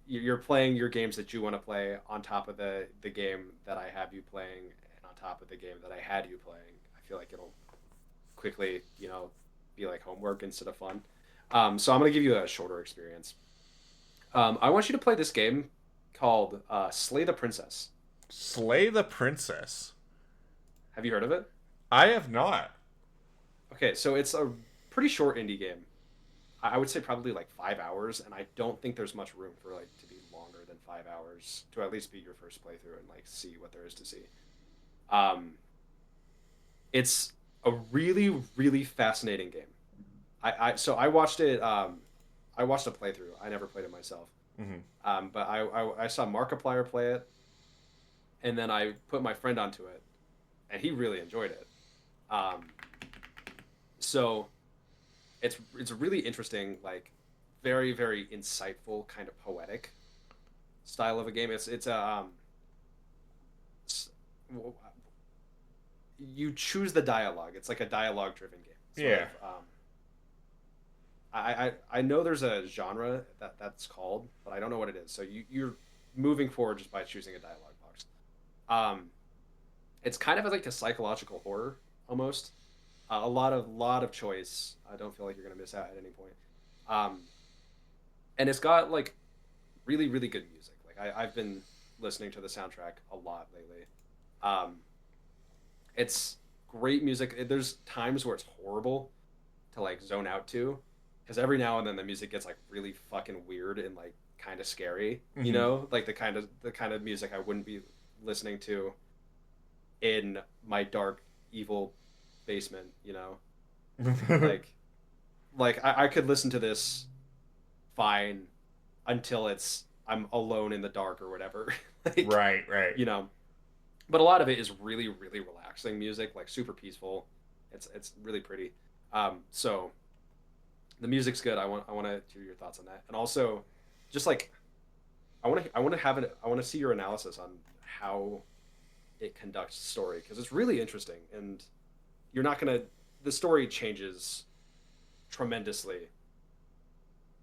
Speaker 2: You're playing your games that you want to play on top of the game that I have you playing, and on top of the game that I had you playing. I feel like it'll quickly, be like homework instead of fun. So I'm gonna give you a shorter experience. I want you to play this game called Slay the Princess.
Speaker 1: Slay the Princess.
Speaker 2: Have you heard of it?
Speaker 1: I have not.
Speaker 2: Okay, so it's a pretty short indie game. I would say probably like 5 hours, and I don't think there's much room for like to be longer than 5 hours to at least be your first playthrough and like see what there is to see. Um, it's a really really fascinating game. So I watched it. I watched a playthrough. I never played it myself.
Speaker 1: Hmm.
Speaker 2: But I saw Markiplier play it, and then I put my friend onto it, and he really enjoyed it. Um, so it's a really interesting, like very very insightful, kind of poetic style of a game. It's a s- w- you choose the dialogue. It's like a dialogue driven game. Sort
Speaker 1: Yeah.
Speaker 2: of. I know there's a genre that's called, but I don't know what it is. So you're moving forward just by choosing a dialogue box. Um, it's kind of like a psychological horror almost. A lot of choice. I don't feel like you're gonna miss out at any point. Um, and it's got like really really good music. Like I've been listening to the soundtrack a lot lately. Um, it's great music. There's times where it's horrible to like zone out to, because every now and then the music gets like really fucking weird and like kind of scary. You
Speaker 1: Hmm.
Speaker 2: know, like the kind of music I wouldn't be listening to in my dark evil basement. You know, like I could listen to this fine until it's I'm alone in the dark or whatever. like
Speaker 1: Right, right.
Speaker 2: you know, but a lot of it is really really relaxing music, like super peaceful. It's really pretty. So the music's good. I want to hear your thoughts on that, and also just like I want to see your analysis on how it conducts story, because it's really interesting, and you're not gonna the story changes tremendously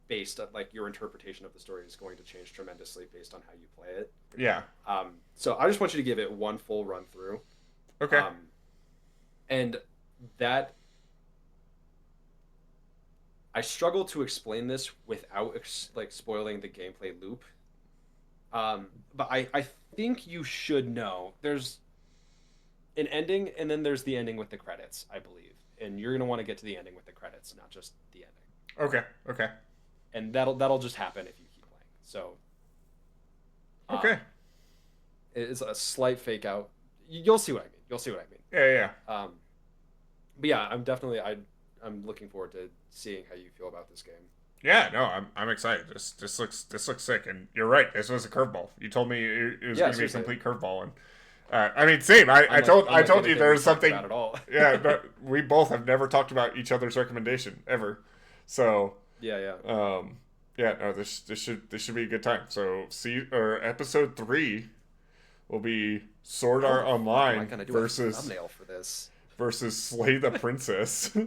Speaker 2: based on like your interpretation of the story is going to change tremendously based on how you play it.
Speaker 1: Yeah.
Speaker 2: So I just want you to give it one full run through,
Speaker 1: Okay.
Speaker 2: um, and that I struggle to explain this without like spoiling the gameplay loop. But I think you should know. There's an ending, and then there's the ending with the credits, I believe. And you're gonna want to get to the ending with the credits, not just the ending.
Speaker 1: Okay. Okay.
Speaker 2: And that'll just happen if you keep playing. So,
Speaker 1: Okay.
Speaker 2: um, it's a slight fake out. You'll see what I mean. You'll see what I mean.
Speaker 1: Yeah, yeah.
Speaker 2: But yeah, I'm looking forward to seeing how you feel about this game.
Speaker 1: Yeah, no, I'm excited. This looks sick, and you're right. This was a curveball. You told me it was
Speaker 2: Yeah,
Speaker 1: going to be a
Speaker 2: seriously.
Speaker 1: complete curveball, and I mean, same. I told you
Speaker 2: Anything
Speaker 1: there
Speaker 2: we've
Speaker 1: was
Speaker 2: talked
Speaker 1: something.
Speaker 2: about at all.
Speaker 1: Yeah, but we both have never talked about each other's recommendation ever. So,
Speaker 2: Yeah, yeah.
Speaker 1: yeah, no, this should be a good time. So, episode 3 will be Sword
Speaker 2: How
Speaker 1: Art
Speaker 2: the fuck am I
Speaker 1: Online
Speaker 2: gonna do a
Speaker 1: versus
Speaker 2: thumbnail for this?
Speaker 1: Slay the Princess.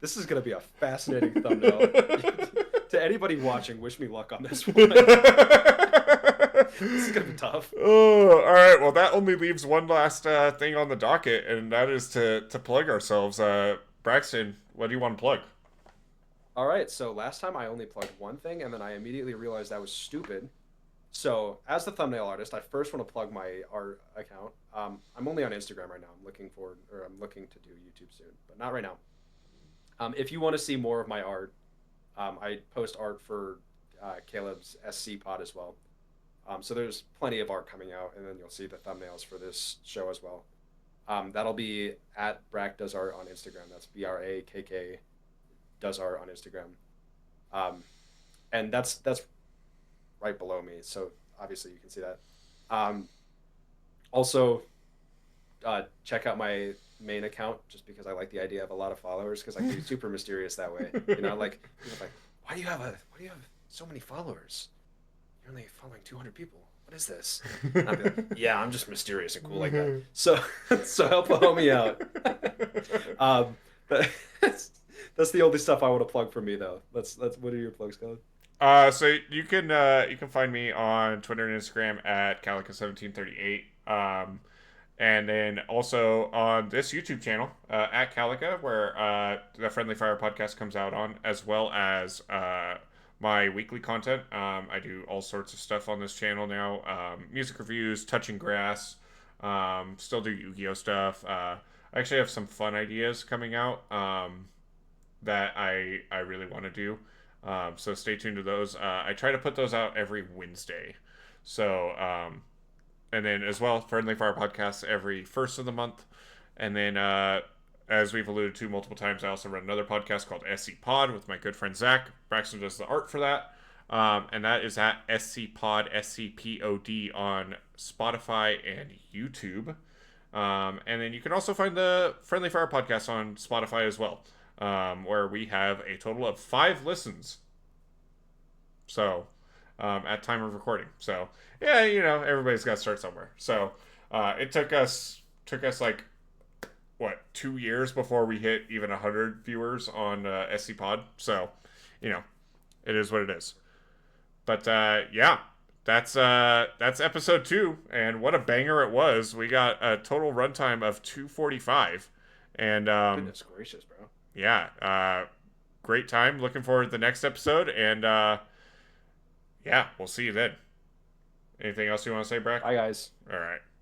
Speaker 2: This is gonna be a fascinating thumbnail. To anybody watching, wish me luck on this one. This is gonna be tough.
Speaker 1: Oh, all right. Well, that only leaves one last thing on the docket, and that is to plug ourselves. Braxton, what do you want to plug?
Speaker 2: All right, so last time I only plugged one thing, and then I immediately realized that was stupid. So, as the thumbnail artist, I first want to plug my art account. I'm only on Instagram right now. I'm looking to do YouTube soon, but not right now. If you want to see more of my art, I post art for Caleb's SCPod as well. So there's plenty of art coming out, and then you'll see the thumbnails for this show as well. That'll be at Brack Does Art on Instagram. That's BRAKK Does Art on Instagram. And that's right below me, so obviously you can see that. Um, Also, check out my main account, just because I like the idea of a lot of followers, because I can be super mysterious that way. You know, like people are like, why do you have so many followers? You're only following 200 people. What is this? And I'll be like, yeah, I'm just mysterious and cool like that. So so help me out. But that's the only stuff I want to plug for me though. That's what are your plugs, Colin?
Speaker 1: So you can find me on Twitter and Instagram at Calica1738. And then also on this YouTube channel at Calica, where the Friendly Fire podcast comes out on, as well as my weekly content. I do all sorts of stuff on this channel now. Music reviews, touching grass. Still do Yu-Gi-Oh stuff. I actually have some fun ideas coming out that I really want to do. So stay tuned to those. I try to put those out every Wednesday. So and then as well, Friendly Fire Podcast every first of the month. And then as we've alluded to multiple times, I also run another podcast called SCPod with my good friend Zach. Braxton does the art for that. And that is at SCPod, SCPod on Spotify and YouTube. And then you can also find the Friendly Fire Podcast on Spotify as well, where we have a total of 5 listens. So, at time of recording. So, yeah, everybody's got to start somewhere. So, it took us like, 2 years before we hit even 100 viewers on SCPod. So, it is what it is. But yeah, that's episode 2, and what a banger it was. We got a total runtime of 2:45, and
Speaker 2: Goodness gracious, bro.
Speaker 1: Yeah, great time. Looking forward to the next episode, and yeah, we'll see you then. Anything else you want to say, Brack?
Speaker 2: Bye, guys.
Speaker 1: All right.